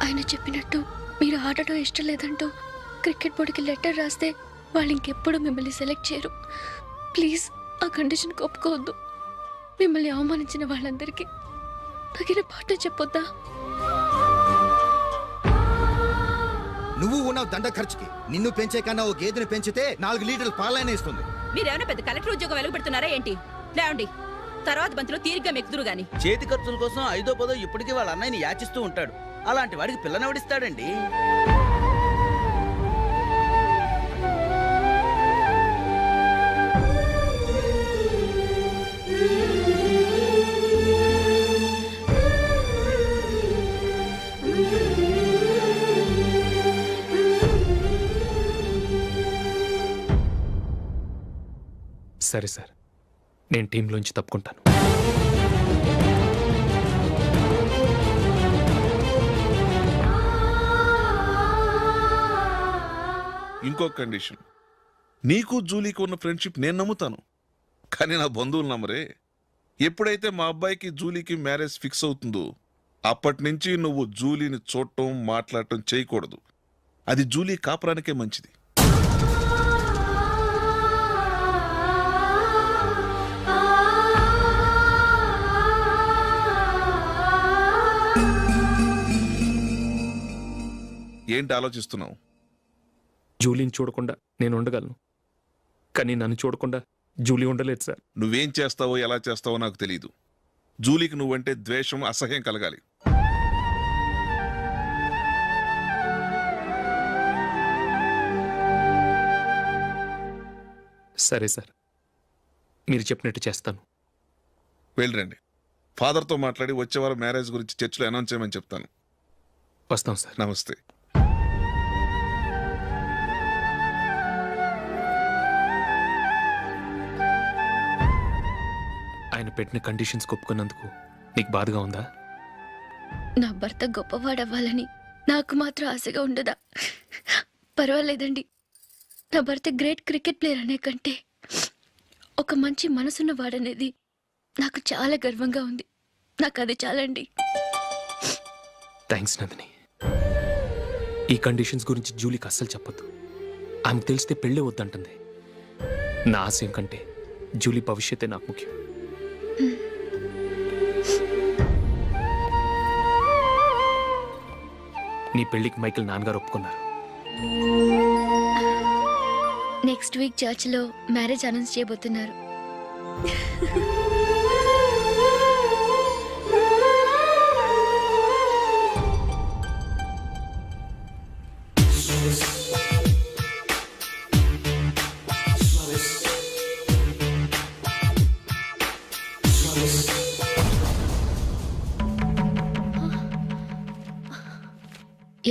ఆయన చెప్పినట్టు మీరు ఆడటం ఇష్టం లేదంటూ క్రికెట్ బోర్డుకి లెటర్ రాస్తే వాళ్ళు ఇంకెప్పుడు మిమ్మల్ని సెలెక్ట్ చేయరు. ప్లీజ్ ఆ కండిషన్కి ఒప్పుకోవద్దు. మిమ్మల్ని అవమానించిన వాళ్ళందరికీ తగిన పాట చెప్పొద్దా? నువ్వు ఉన్నావు దండ ఖర్చుకి. నిన్ను పెంచే కన్నా ఓ గేదెని పెంచితే 4 లీటర్లు పాలైనా ఇస్తుంది. మీరేమైనా పెద్ద కలెక్టర్ ఉద్యోగం వెలుగుపెడుతున్నారా ఏంటి? లేవండి, తర్వాత బంతిలో తీరిగ్గా మెక్కుదురు గాని. చేతి ఖర్చుల కోసం 5ో 10ో ఇప్పటికీ వాళ్ళ అన్నయ్యని యాచిస్తూ ఉంటాడు. అలాంటి వాడికి పిల్లనెవడిస్తాడండి? సరే సార్, నేను టీంలోంచి తప్పుకుంటాను. ఇంకో కండిషన్, నీకు జూలీకి ఉన్న ఫ్రెండ్షిప్ నేను నమ్ముతాను, కానీ నా బంధువులు నమ్మరే. ఎప్పుడైతే మా అబ్బాయికి జూలీకి మ్యారేజ్ ఫిక్స్ అవుతుందో అప్పటి నుంచి నువ్వు జూలీని చూడటం మాట్లాడటం చేయకూడదు. అది జూలీ కాపురానికే మంచిది. ఏంటి ఆలోచిస్తున్నావు? జూలీని చూడకుండా నేను ఉండగలను, కానీ నన్ను చూడకుండా జూలీ ఉండలేదు సార్. నువ్వేం చేస్తావో ఎలా చేస్తావో నాకు తెలియదు. జూలీకి నువ్వంటే ద్వేషం, అసహ్యం కలగాలి. సరే సార్, మీరు చెప్పినట్టు చేస్తాను. వెళ్ళండి, ఫాదర్తో మాట్లాడి వచ్చేవారం మ్యారేజ్ గురించి చర్చిలో అనౌన్స్ చేయమని చెప్తాను. వస్తాం సార్. నమస్తే. ఆయన పెట్టిన కండిషన్స్ ఒప్పుకున్నందుకు నీకు బాధగా ఉందా? నా భర్త గొప్పవాడవ్వాలని నాకు మాత్రం ఆశగా ఉండదా? పర్వాలేదండి. నా భర్త గ్రేట్ క్రికెట్ ప్లేయర్ అనే కంటే ఒక మంచి మనసున్న వాడనేది నాకు చాలా గర్వంగా ఉంది. నాకు అది చాలండి. థ్యాంక్స్ నందిని. ఈ కండిషన్స్ గురించి జూలీకి అస్సలు చెప్పొద్దు. ఆమెకు తెలిస్తే పెళ్ళే వద్దంటుంది. నా ఆశయం కంటే జూలీ భవిష్యత్తే నాకు ముఖ్యం. నీ పెళ్లికి మైకిల్ నాన్నగారు ఒప్పుకున్నారు. నెక్స్ట్ వీక్ చర్చ్లో మ్యారేజ్ అనౌన్స్ చేయబోతున్నారు.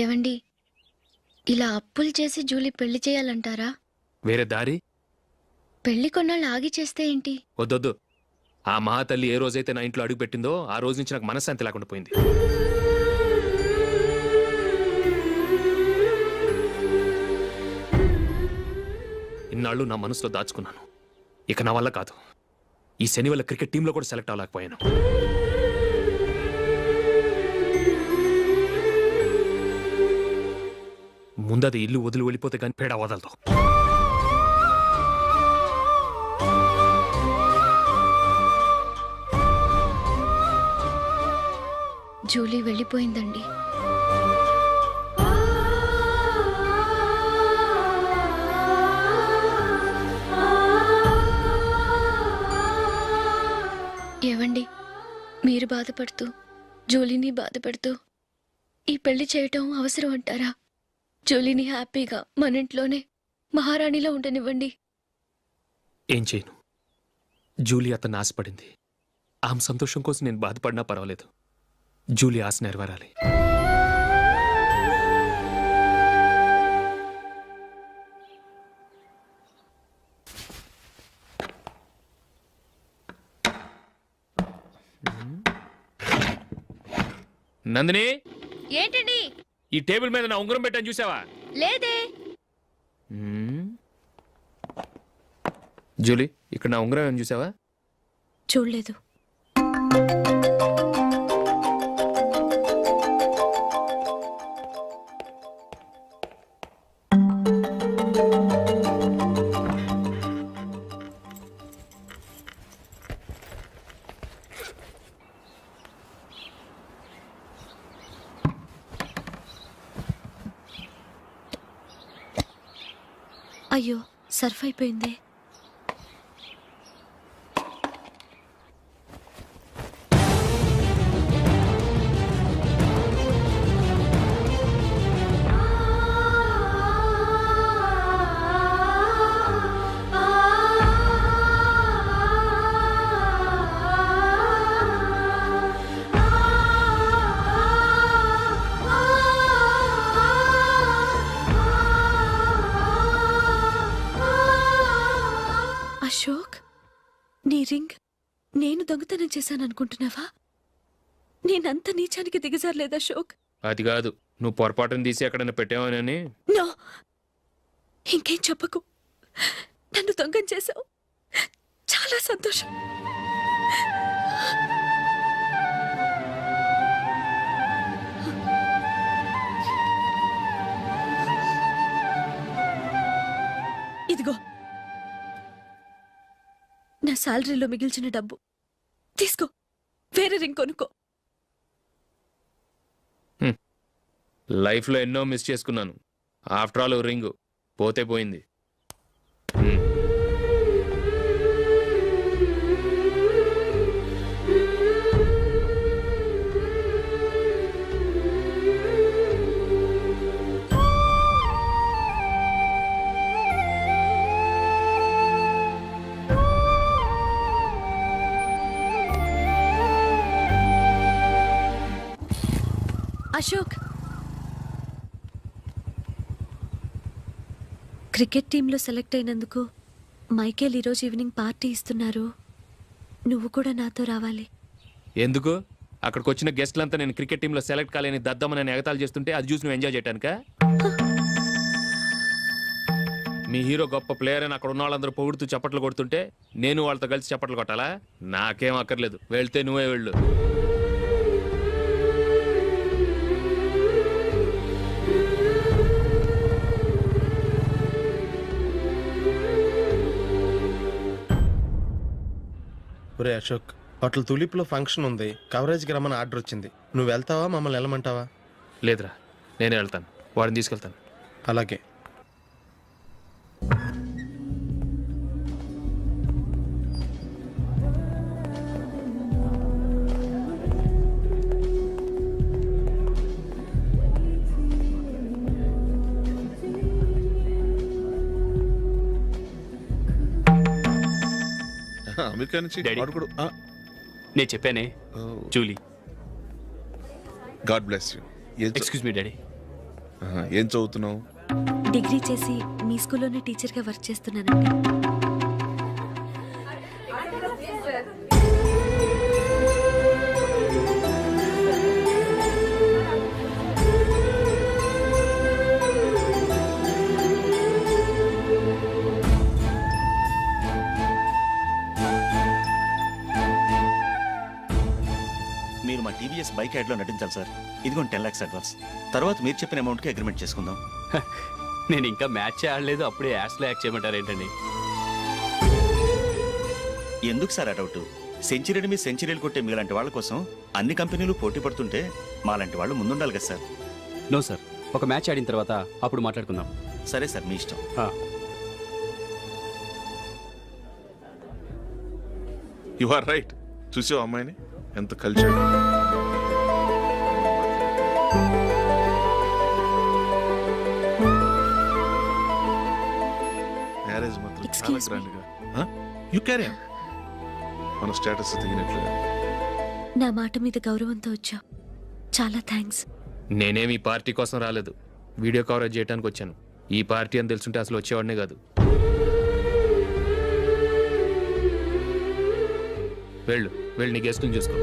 ఏవండి, ఇలా అప్పులు చేసి జూలీ పెళ్లి చేయాలంటారా? వేరే దారి? పెళ్లి కొన్నాళ్ళు ఆగి చేస్తే ఏంటి? వద్దొద్దు. ఆ మహాతల్లి ఏ రోజైతే నా ఇంట్లో అడుగు పెట్టిందో ఆ రోజు నుంచి నాకు మనశ్శాంతి లేకుండా పోయింది. ఇన్నాళ్ళు నా మనసులో దాచుకున్నాను. ఇక నా వల్ల కాదు. ఈ శని వల్ల క్రికెట్ టీంలో కూడా సెలెక్ట్ అవ్వలేకపోయాను. ముందది ఇల్లు వదిలి వెళ్ళిపోతే కానీ పేడ వదలదు. జూలీ వెళ్ళిపోయిందండి. ఏవండి, మీరు బాధపడుతూ జూలీని బాధపడుతూ ఈ పెళ్లి చేయటం అవసరం అంటారా? జూలీని హ్యాపీగా మన ఇంట్లోనే మహారాణిలో ఉండనివ్వండి. ఏం చేయను? జూలీ అతన్ని ఆశపడింది. ఆమె సంతోషం కోసం నేను బాధపడినా పర్వాలేదు. జూలీ ఆశ నెరవేరాలి. నందిని, ఏంటండి? ఈ టేబుల్ మీద నా ఉంగరం పెట్టాను చూసావా? లేదే. జూలీ, ఇక్కడ నా ఉంగరం ఏమని చూసావా? చూడలేదు. అయ్యో, సర్ఫ్ అయిపోయిందే. అశోక్, నీ రింగ్ నేను దొంగతనం చేశాననుకుంటున్నావా? నేనంత నీచానికి దిగజారలేదు అశోక్. అది కాదు, నువ్వు పొరపాటును తీసి ఎక్కడైనా పెట్టావని. నో, ఇంకేం చెప్పకు. నన్ను దొంగం చేశావు. చాలా సంతోషం. ఇదిగో నా శాలరీలో మిగిల్చిన డబ్బు తీసుకో. వేరే రింగ్ కొనుక్కో. లైఫ్లో ఎన్నో మిస్ చేసుకున్నాను. ఆఫ్టర్ ఆల్ రింగ్ పోతే పోయింది. అశోక్, క్రికెట్ టీంలో సెలెక్ట్ అయినందుకు మైకేల్ ఈరోజు ఈవినింగ్ పార్టీ ఇస్తున్నారు. నువ్వు కూడా నాతో రావాలి. ఎందుకు? అక్కడికి వచ్చిన గెస్ట్లంతా నేను క్రికెట్ టీంలో సెలెక్ట్ కాలేని దద్దమని ఎగతాలు చేస్తుంటే అది చూసి నువ్వు ఎంజాయ్ చేయటానికా? మీ హీరో గొప్ప ప్లేయర్ అని అక్కడ ఉన్న వాళ్ళందరూ పొగుడుతూ చప్పట్లు కొడుతుంటే నేను వాళ్ళతో కలిసి చప్పట్లు కొట్టాలా? నాకేం అక్కర్లేదు, వెళ్తే నువ్వే వెళ్ళు. ఒరే అశోక్, హోటల్ తులిప్లో ఫంక్షన్ ఉంది, కవరేజ్కి రమ్మని ఆర్డర్ వచ్చింది. నువ్వు వెళ్తావా, మమ్మల్ని వెళ్ళమంటావా? లేదురా, నేనే వెళ్తాను, వాడిని తీసుకెళ్తాను. అలాగే. అమెరికా నుంచి డాడీ. వాడు కూడా నేను చెప్పానే, Julie. God bless you. Excuse me daddy. ఏం చదువుతున్నావు? డిగ్రీ చేసి మీ స్కూల్లోనే టీచర్గా వర్క్ చేస్తున్నానండి. మీరు మా టీవీఎస్ బైక్ యాడ్లో నటించాలి సార్. ఇదిగోండి 10 lakhs అడ్వాన్స్. తర్వాత మీరు చెప్పిన అమౌంట్కి అగ్రిమెంట్ చేసుకుందాం. నేను ఇంకా మ్యాచ్ ఆడలేదు, అప్పుడే యాడ్స్లో యాక్ట్ చేయమంటారు ఏంటండి? ఎందుకు సార్ ఆ డౌట్? సెంచరీని మీ సెంచరీలు కొట్టే మీలాంటి వాళ్ళ కోసం అన్ని కంపెనీలు పోటీ పడుతుంటే మాలాంటి వాళ్ళు ముందుండాలి కదా సార్. నో సార్, ఒక మ్యాచ్ ఆడిన తర్వాత అప్పుడు మాట్లాడుకుందాం. సరే సార్, మీ ఇష్టం. You are right. చూసావు అమ్మాయిని ఎంత కల్చర్. మ్యారేజ్ మాత్రం చాలా Excuse me. గ్రాండ్ గా. You carry on. మన స్టేటస్ తగినట్లుగా. నా మాట మీద గౌరవంతో వచ్చావు, చాలా థ్యాంక్స్. నేనేమి ఈ పార్టీ కోసం రాలేదు, వీడియో కవరేజ్ చేయడానికి వచ్చాను. ఈ పార్టీ అని తెలుసుంటే అసలు వచ్చేవాడినే కాదు. వెళ్ళు వెళ్ళు, నీ గెస్ట్ని చూసుకో.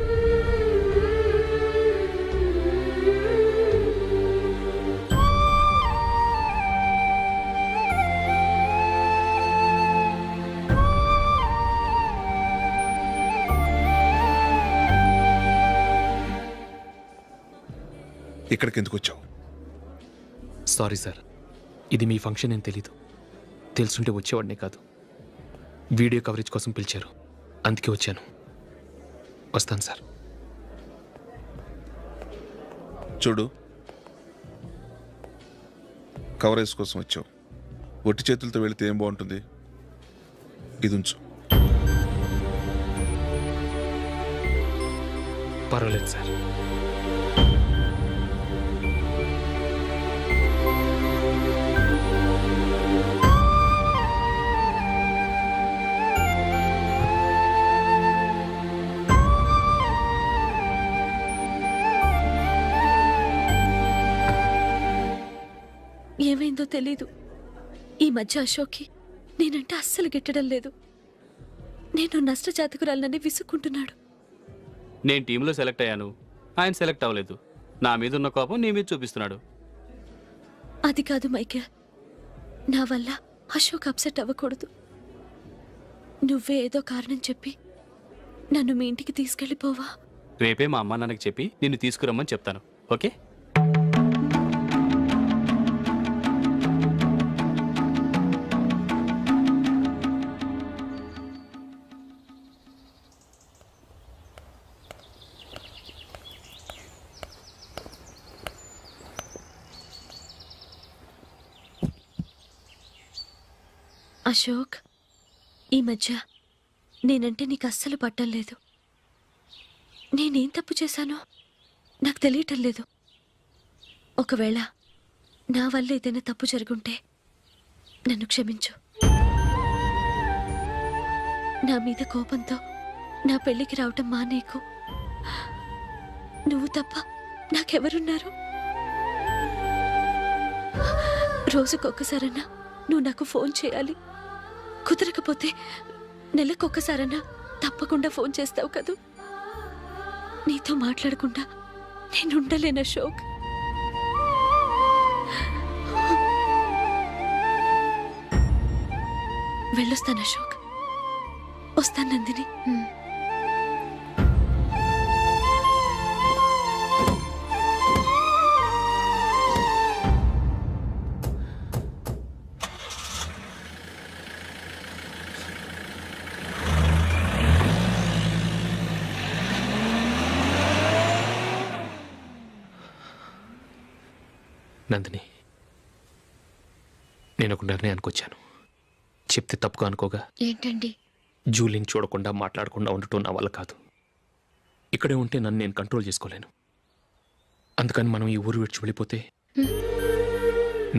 ఇక్కడికి ఎందుకు వచ్చావు? సారీ సార్, ఇది మీ ఫంక్షన్ అని తెలీదు. తెలుసుంటే వచ్చేవాడినే కాదు. వీడియో కవరేజ్ కోసం పిలిచారు, అందుకే వచ్చాను. వస్తాను సార్. చూడు, కవరేజ్ కోసం వచ్చావు. ఒట్టి చేతులతో వెళితే ఏం బాగుంటుంది? ఇది ఉంచు. పర్వాలేదు సార్. ఏమైందో తెలీదు, ఈ మధ్య అశోక్కి నేనంటే అస్సలు గిట్టడం లేదు. నేను నష్టజాతకురాలనని విసుక్కుంటున్నాడు. నేను టీంలో సెలెక్ట్ అయ్యాను, ఆయన సెలెక్ట్ అవ్వలేదు. నా మీద ఉన్న కోపం నీ మీద చూపిస్తున్నాడు. అది కాదు మైకేల్, నా వల్ల అశోక్ అప్సెట్ అవ్వకూడదు. నువ్వే ఏదో కారణం చెప్పి నన్ను మీ ఇంటికి తీసుకెళ్ళిపోవా? రేపే మా అమ్మ నాన్నకి చెప్పి నిన్ను తీసుకురమ్మని చెప్తాను, ఓకే? అశోక్, ఈ మధ్య నేనంటే నీకు అస్సలు పట్టం లేదు. నేనేం తప్పు చేశానో నాకు తెలియటం లేదు. ఒకవేళ నా వల్ల ఏదైనా తప్పు జరుగుంటే నన్ను క్షమించు. నా మీద కోపంతో నా పెళ్లికి రావటం మానేకు. నువ్వు తప్ప నాకెవరున్నారు? రోజుకొక్కసారన్నా నువ్వు నాకు ఫోన్ చేయాలి. కుదరకపోతే నెలకొక్కసారన్నా తప్పకుండా ఫోన్ చేస్తావు కదూ? నీతో మాట్లాడకుండా నేనుండలేను అశోక్. వెళ్ళొస్తాను అశోక్. వస్తాను నందిని. నందిని, నేను ఒక నిర్ణయానికి వచ్చాను. చెప్తే తప్పుగా అనుకోగా. ఏంటండి? జూలీని చూడకుండా మాట్లాడకుండా ఉండటం నా వల్ల కాదు. ఇక్కడే ఉంటే నన్ను నేను కంట్రోల్ చేసుకోలేను. అందుకని మనం ఈ ఊరు విడిచి వెళ్ళిపోతే,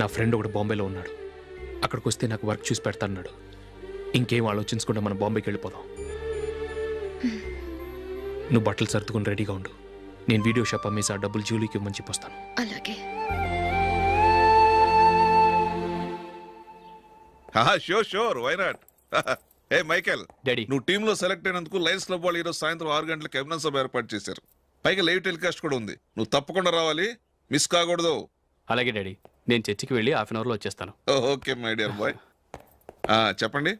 నా ఫ్రెండ్ ఒకడు బాంబేలో ఉన్నాడు, అక్కడికి వస్తే నాకు వర్క్ చూసి పెడతాన్నాడు. ఇంకేం ఆలోచించకుండా మనం బాంబేకి వెళ్ళిపోదాం. నువ్వు బట్టలు సర్దుకుని రెడీగా ఉండు. నేను వీడియో షాప్ అమ్మేసి ఆ డబ్బులు జూలీకి ఇవ్వమని చెప్పొస్తాను. అలాగే. Sure why not. Hey Michael, daddy, నువ్వు టీంలో సెలెక్ట్ అయినందుకు లయన్స్ క్లబ్ వాళ్ళు ఈరోజు సాయంత్రం 6 గంటలకు అభినందన సభ ఏర్పాటు చేశారు. పైగా లైవ్ టెలికాస్ట్ కూడా ఉంది. నువ్వు తప్పకుండా రావాలి, మిస్ కాకూడదు. అలాగే డాడీ, నేను చర్చికి వెళ్ళి హాఫ్ అన్ అవర్లో వచ్చేస్తాను. Okay my dear bye. చెప్పండి.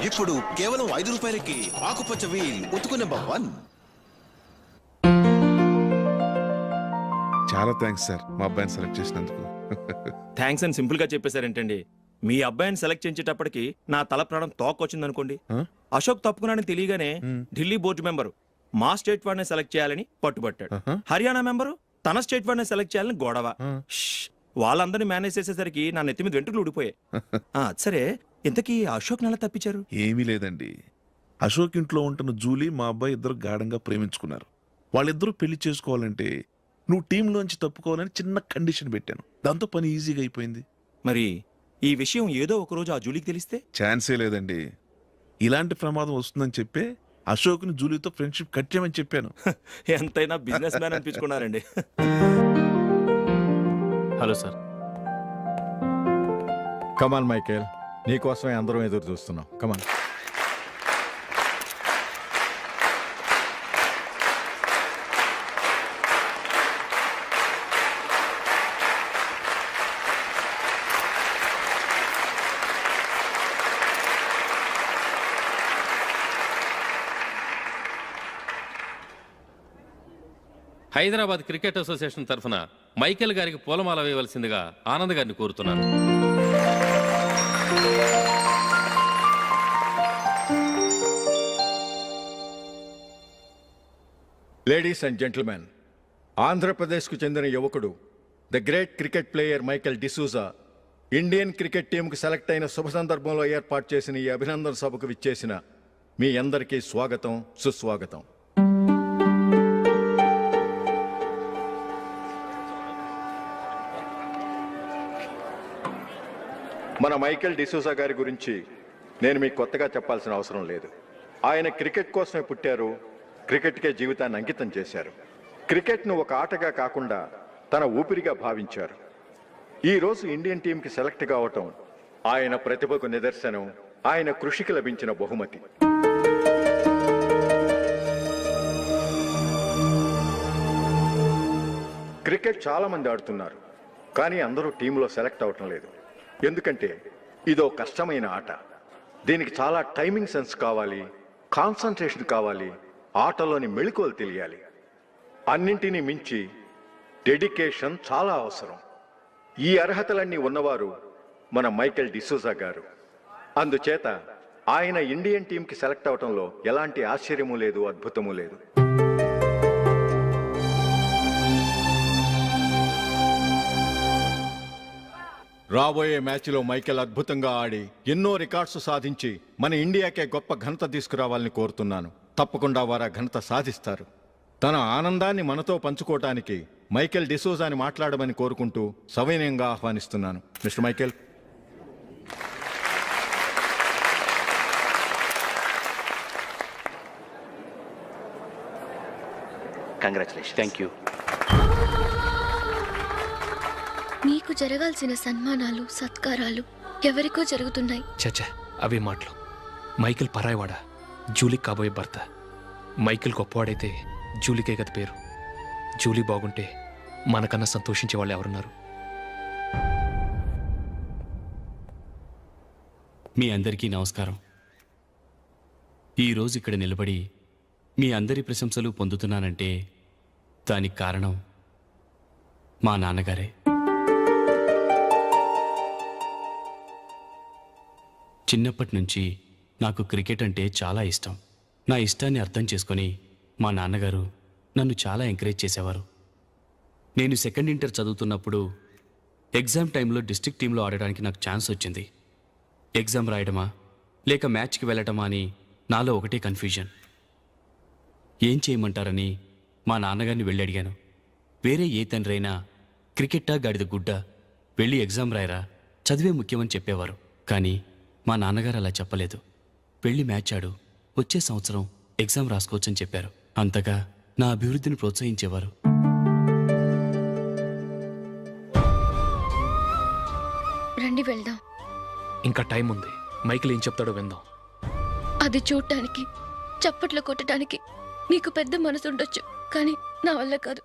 ఇప్పుడు కేవలం 5 రూపాయలకి ఆకుపచ్చ వీల్ ఉతుకు నెంబర్ 1. చాలా థ్యాంక్స్ సార్, మా అబ్బాయిని సెలెక్ట్ చేసినందుకు. థ్యాంక్స్ అని సింపుల్ గా చెప్పేశారేంటండి? మీ అబ్బాయిని సెలెక్ట్ చేసేటప్పటికి నా తల ప్రాణం తోకొచ్చిందనుకోండి. అశోక్ తప్పుకున్నాడని తెలియగానే ఢిల్లీ బోర్డు మెంబరు మా స్టేట్ వాడిని సెలెక్ట్ చేయాలని పట్టుబట్టాడు. హర్యానా మెంబరు తన స్టేట్ వాడిని సెలెక్ట్ చేయాలని గొడవ. వాళ్ళందరినీ మేనేజ్ చేసేసరికి నా నెత్తి మీద వెంట్రుకలు ఊడిపోయాయి. సరే, ఇంతకీ అశోక్ నెల తప్పించారు? ఏమీ లేదండి. అశోక్ ఇంట్లో ఉంటున్న జూలీ మా అబ్బాయి ఇద్దరు గాఢంగా ప్రేమించుకున్నారు. వాళ్ళిద్దరూ పెళ్లి చేసుకోవాలంటే నువ్వు టీంలోంచి తప్పుకోవాలని చిన్న కండిషన్ పెట్టాను. దాంతో పని ఈజీగా అయిపోయింది. మరి ఈ విషయం ఏదో ఒక రోజు ఆ జూలీకి తెలిస్తే? ఛాన్సే లేదండి. ఇలాంటి ప్రమాదం వస్తుందని చెప్పే అశోక్ని జూలీతో ఫ్రెండ్షిప్ కట్ చేయమని చెప్పాను. ఎంతైనా బిజినెస్ మ్యాన్ అనిపించుకున్నారండి. Hello sir. కమాన్ మైకేల్, నీకోసమే అందరం ఎదురు చూస్తున్నాం. కమాన్. హైదరాబాద్ క్రికెట్ అసోసియేషన్ తరఫున మైకేల్ గారికి పూలమాల వేయవలసిందిగా ఆనంద్ గారిని కోరుతున్నాను. లేడీస్ అండ్ జెంటిల్మెన్, ఆంధ్రప్రదేశ్కు చెందిన యువకుడు, the great cricket player Michael D'Souza Indian cricket టీంకు సెలెక్ట్ అయిన శుభ సందర్భంలో ఏర్పాటు చేసిన ఈ అభినందన సభకు విచ్చేసిన మీ అందరికీ స్వాగతం, సుస్వాగతం. మన మైకేల్ డిసూజా గారి గురించి నేను మీకు కొత్తగా చెప్పాల్సిన అవసరం లేదు. ఆయన క్రికెట్ కోసమే పుట్టారు, క్రికెట్కే జీవితాన్ని అంకితం చేశారు. క్రికెట్ను ఒక ఆటగా కాకుండా తన ఊపిరిగా భావించారు. ఈరోజు ఇండియన్ టీంకి సెలెక్ట్ కావటం ఆయన ప్రతిభకు నిదర్శనం, ఆయన కృషికి లభించిన బహుమతి. క్రికెట్ చాలా మంది ఆడుతున్నారు, కానీ అందరూ టీంలో సెలెక్ట్ అవటం లేదు. ఎందుకంటే ఇదో కష్టమైన ఆట. దీనికి చాలా టైమింగ్ సెన్స్ కావాలి, కాన్సన్ట్రేషన్ కావాలి, ఆటలోని మెళకువలు తెలియాలి. అన్నింటినీ మించి డెడికేషన్ చాలా అవసరం. ఈ అర్హతలన్నీ ఉన్నవారు మన మైకేల్ డిసూజా గారు. అందుచేత ఆయన ఇండియన్ టీంకి సెలెక్ట్ అవటంలో ఎలాంటి ఆశ్చర్యము లేదు, అద్భుతము లేదు. రాబోయే మ్యాచ్లో మైకేల్ అద్భుతంగా ఆడి ఎన్నో రికార్డ్స్ సాధించి మన ఇండియాకే గొప్ప ఘనత తీసుకురావాలని కోరుతున్నాను. తప్పకుండా వారు ఆ ఘనత సాధిస్తారు. తన ఆనందాన్ని మనతో పంచుకోవటానికి మైకేల్ డిసూజాని మాట్లాడమని కోరుకుంటూ సవినయంగా ఆహ్వానిస్తున్నాను. Mister Michael. Congratulation. Thank you. మీకు జరగాల్సిన సన్మానాలు సత్కారాలు ఎవరికో జరుగుతున్నాయి. చచ్చా, అవే మాటలు. మైకిల్ పరాయవాడ, జూలీకి కాబోయే భర్త. మైకిల్ గొప్పవాడైతే జూలీకే కదా పేరు. జూలీ బాగుంటే మనకన్నా సంతోషించే వాళ్ళు ఎవరున్నారు? మీ అందరికీ నమస్కారం. ఈరోజు ఇక్కడ నిలబడి మీ అందరి ప్రశంసలు పొందుతున్నానంటే దానికి కారణం మా నాన్నగారే. చిన్నప్పటి నుంచి నాకు క్రికెట్ అంటే చాలా ఇష్టం. నా ఇష్టాన్ని అర్థం చేసుకొని మా నాన్నగారు నన్ను చాలా ఎంకరేజ్ చేసేవారు. నేను సెకండ్ ఇంటర్ చదువుతున్నప్పుడు ఎగ్జామ్ టైంలో డిస్ట్రిక్ట్ టీంలో ఆడడానికి నాకు ఛాన్స్ వచ్చింది. ఎగ్జామ్ రాయడమా లేక మ్యాచ్కి వెళ్ళటమా అని నాలో ఒకటే కన్ఫ్యూజన్. ఏం చేయమంటారని మా నాన్నగారిని వెళ్ళి అడిగాను. వేరే ఏ తండ్రి అయినా క్రికెట్టా గాడిద గుడ్డ, వెళ్ళి ఎగ్జామ్ రాయరా, చదివే ముఖ్యమని చెప్పేవారు. కానీ మా నాన్నగారు అలా చెప్పలేదు. వెళ్ళి మ్యాచ్ ఆడు, వచ్చే సంవత్సరం ఎగ్జామ్ రాసుకోవచ్చని చెప్పారు. అంతగా నా అభివృద్ధిని ప్రోత్సహించేవారు. రండి వెళ్దాం. ఇంకా టైం ఉంది. మైకిల్ ఏం చెప్తాడో విందాం. అది చూడటానికి, చప్పట్లు కొట్టడానికి మీకు పెద్ద మనసు ఉండొచ్చు, కానీ నా వల్ల కాదు.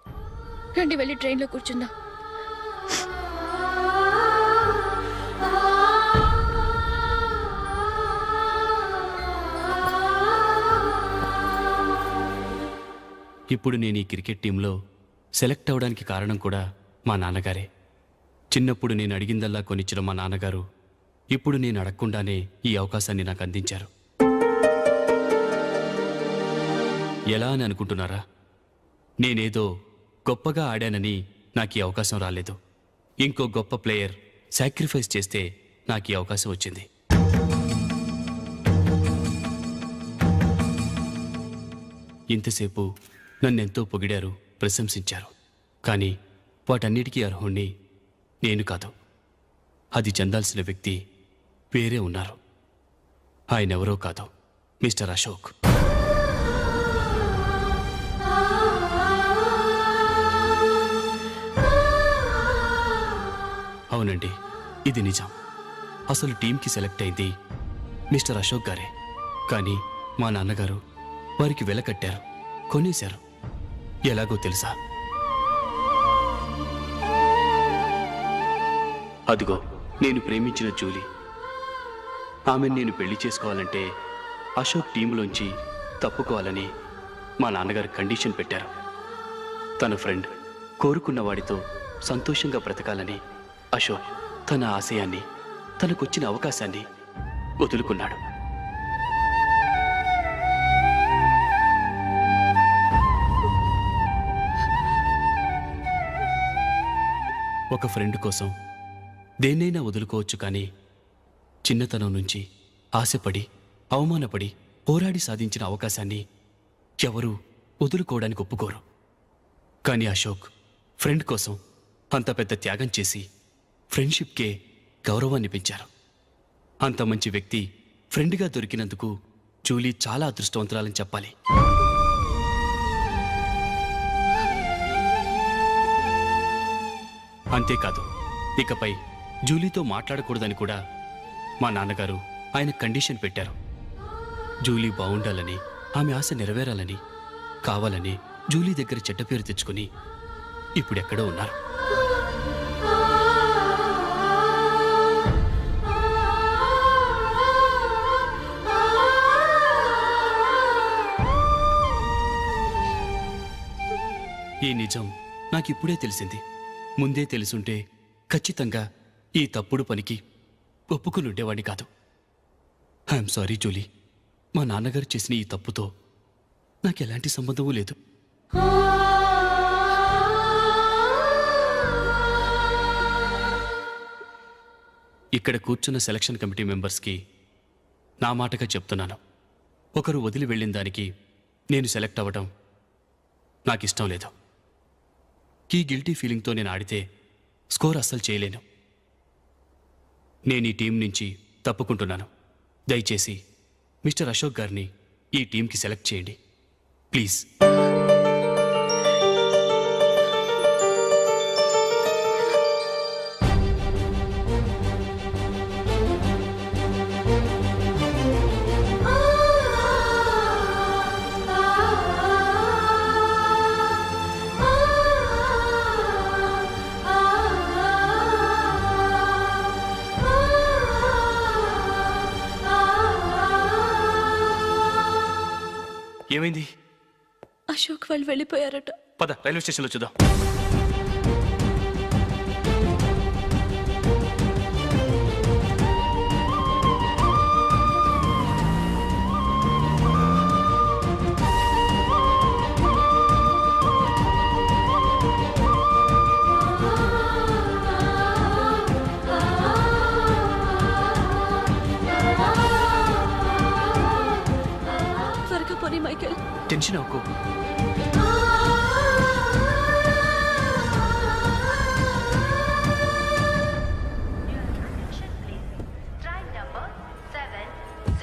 రండి వెళ్ళి ట్రైన్లో కూర్చుందాం. ఇప్పుడు నేను ఈ క్రికెట్ టీంలో సెలెక్ట్ అవ్వడానికి కారణం కూడా మా నాన్నగారే. చిన్నప్పుడు నేను అడిగిందల్లా కొనిచ్చిన మా నాన్నగారు ఇప్పుడు నేను అడగకుండానే ఈ అవకాశాన్ని నాకు అందించారు. ఎలా అని అనుకుంటున్నారా? నేనేదో గొప్పగా ఆడానని నాకు ఈ అవకాశం రాలేదు. ఇంకో గొప్ప ప్లేయర్ సాక్రిఫైస్ చేస్తే నాకు ఈ అవకాశం వచ్చింది. ఇంతసేపు నన్నెంతో పొగిడారు, ప్రశంసించారు. కానీ వాటన్నిటికీ అర్హుణ్ణి నేను కాదు. అది చెందాల్సిన వ్యక్తి వేరే ఉన్నారు. ఆయనెవరో కాదు, మిస్టర్ అశోక్. అవునండి, ఇది నిజం. అసలు టీంకి సెలెక్ట్ అయింది మిస్టర్ అశోక్ గారే. కానీ మా నాన్నగారు వారికి వెల కట్టారు, కొనేశారు. ఎలాగో తెలుసా? అదిగో నేను ప్రేమించిన జూలీ. ఆమెను నేను పెళ్లి చేసుకోవాలంటే అశోక్ టీంలోంచి తప్పుకోవాలని మా నాన్నగారు కండిషన్ పెట్టారు. తన ఫ్రెండ్ కోరుకున్న వాడితో సంతోషంగా బ్రతకాలని అశోక్ తన ఆశయాన్ని, తనకొచ్చిన అవకాశాన్ని వదులుకున్నాడు. ఒక ఫ్రెండ్ కోసం దేన్నైనా వదులుకోవచ్చు, కానీ చిన్నతనం నుంచి ఆశపడి, అవమానపడి, పోరాడి సాధించిన అవకాశాన్ని ఎవరూ వదులుకోవడానికి ఒప్పుకోరు. కానీ అశోక్ ఫ్రెండ్ కోసం అంత పెద్ద త్యాగం చేసి ఫ్రెండ్షిప్కే గౌరవాన్ని పెంచారు. అంత మంచి వ్యక్తి ఫ్రెండ్గా దొరికినందుకు జూలీ చాలా అదృష్టవంతురాలని చెప్పాలి. అంతేకాదు, ఇకపై జూలీతో మాట్లాడకూడదని కూడా మా నాన్నగారు ఆయన కండిషన్ పెట్టారు. జూలీ బాగుండాలని, ఆమె ఆశ నెరవేరాలని, కావాలని జూలీ దగ్గర చెడ్డ పేరు తెచ్చుకుని ఇప్పుడెక్కడో ఉన్నారు. ఈ నిజం నాకిప్పుడే తెలిసింది. ముందే తెలుసుంటే ఖచ్చితంగా ఈ తప్పుడు పనికి ఒప్పుకుని ఉండేవాడిని కాదు. I'm sorry Julie. మా నాన్నగారు చేసిన ఈ తప్పుతో నాకెలాంటి సంబంధమూ లేదు. ఇక్కడ కూర్చున్న సెలక్షన్ కమిటీ మెంబర్స్కి నా మాటగా చెప్తున్నాను. ఒకరు వదిలి వెళ్ళిన దానికి నేను సెలెక్ట్ అవ్వడం నాకిష్టం లేదు. ఈ గిల్టీ ఫీలింగ్తో నేను ఆడితే స్కోర్ అస్సలు చేయలేను. నేను ఈ టీం నుంచి తప్పుకుంటున్నాను. దయచేసి మిస్టర్ అశోక్ గారిని ఈ టీంకి సెలెక్ట్ చేయండి ప్లీజ్. ఏమైంది? అశోక్ వాళ్ళు వెళ్ళిపోయారట. పద రైల్వే స్టేషన్లో చూద్దాం. త్వరగా పోనీ మైకేల్. టెన్షన్ అవ్వకు.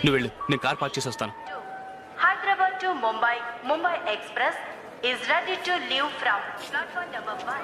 నువ్వు వెళ్ళు, నేను కార్ పార్క్ చేసి వస్తాను. Hyderabad to Mumbai Mumbai express is ready to leave from platform number 1.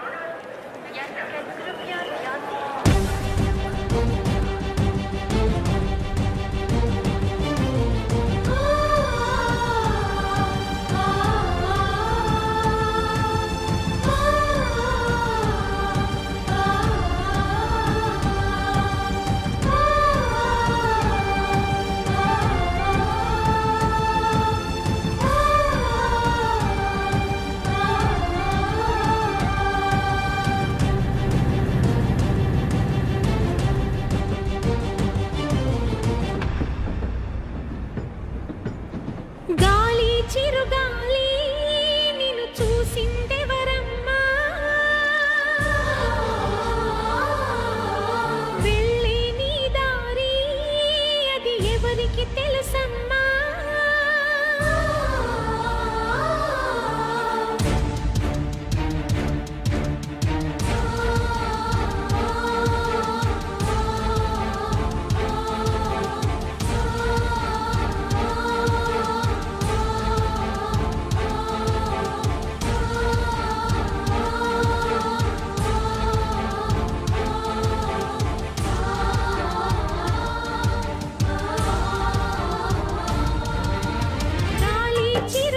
గాలి చిరుగాలి నిన్ను చూసిందెవరమ్మా, వెళ్ళే నీ దారి అది ఎవరికి తెలుసమ్మా. గాలి చిరు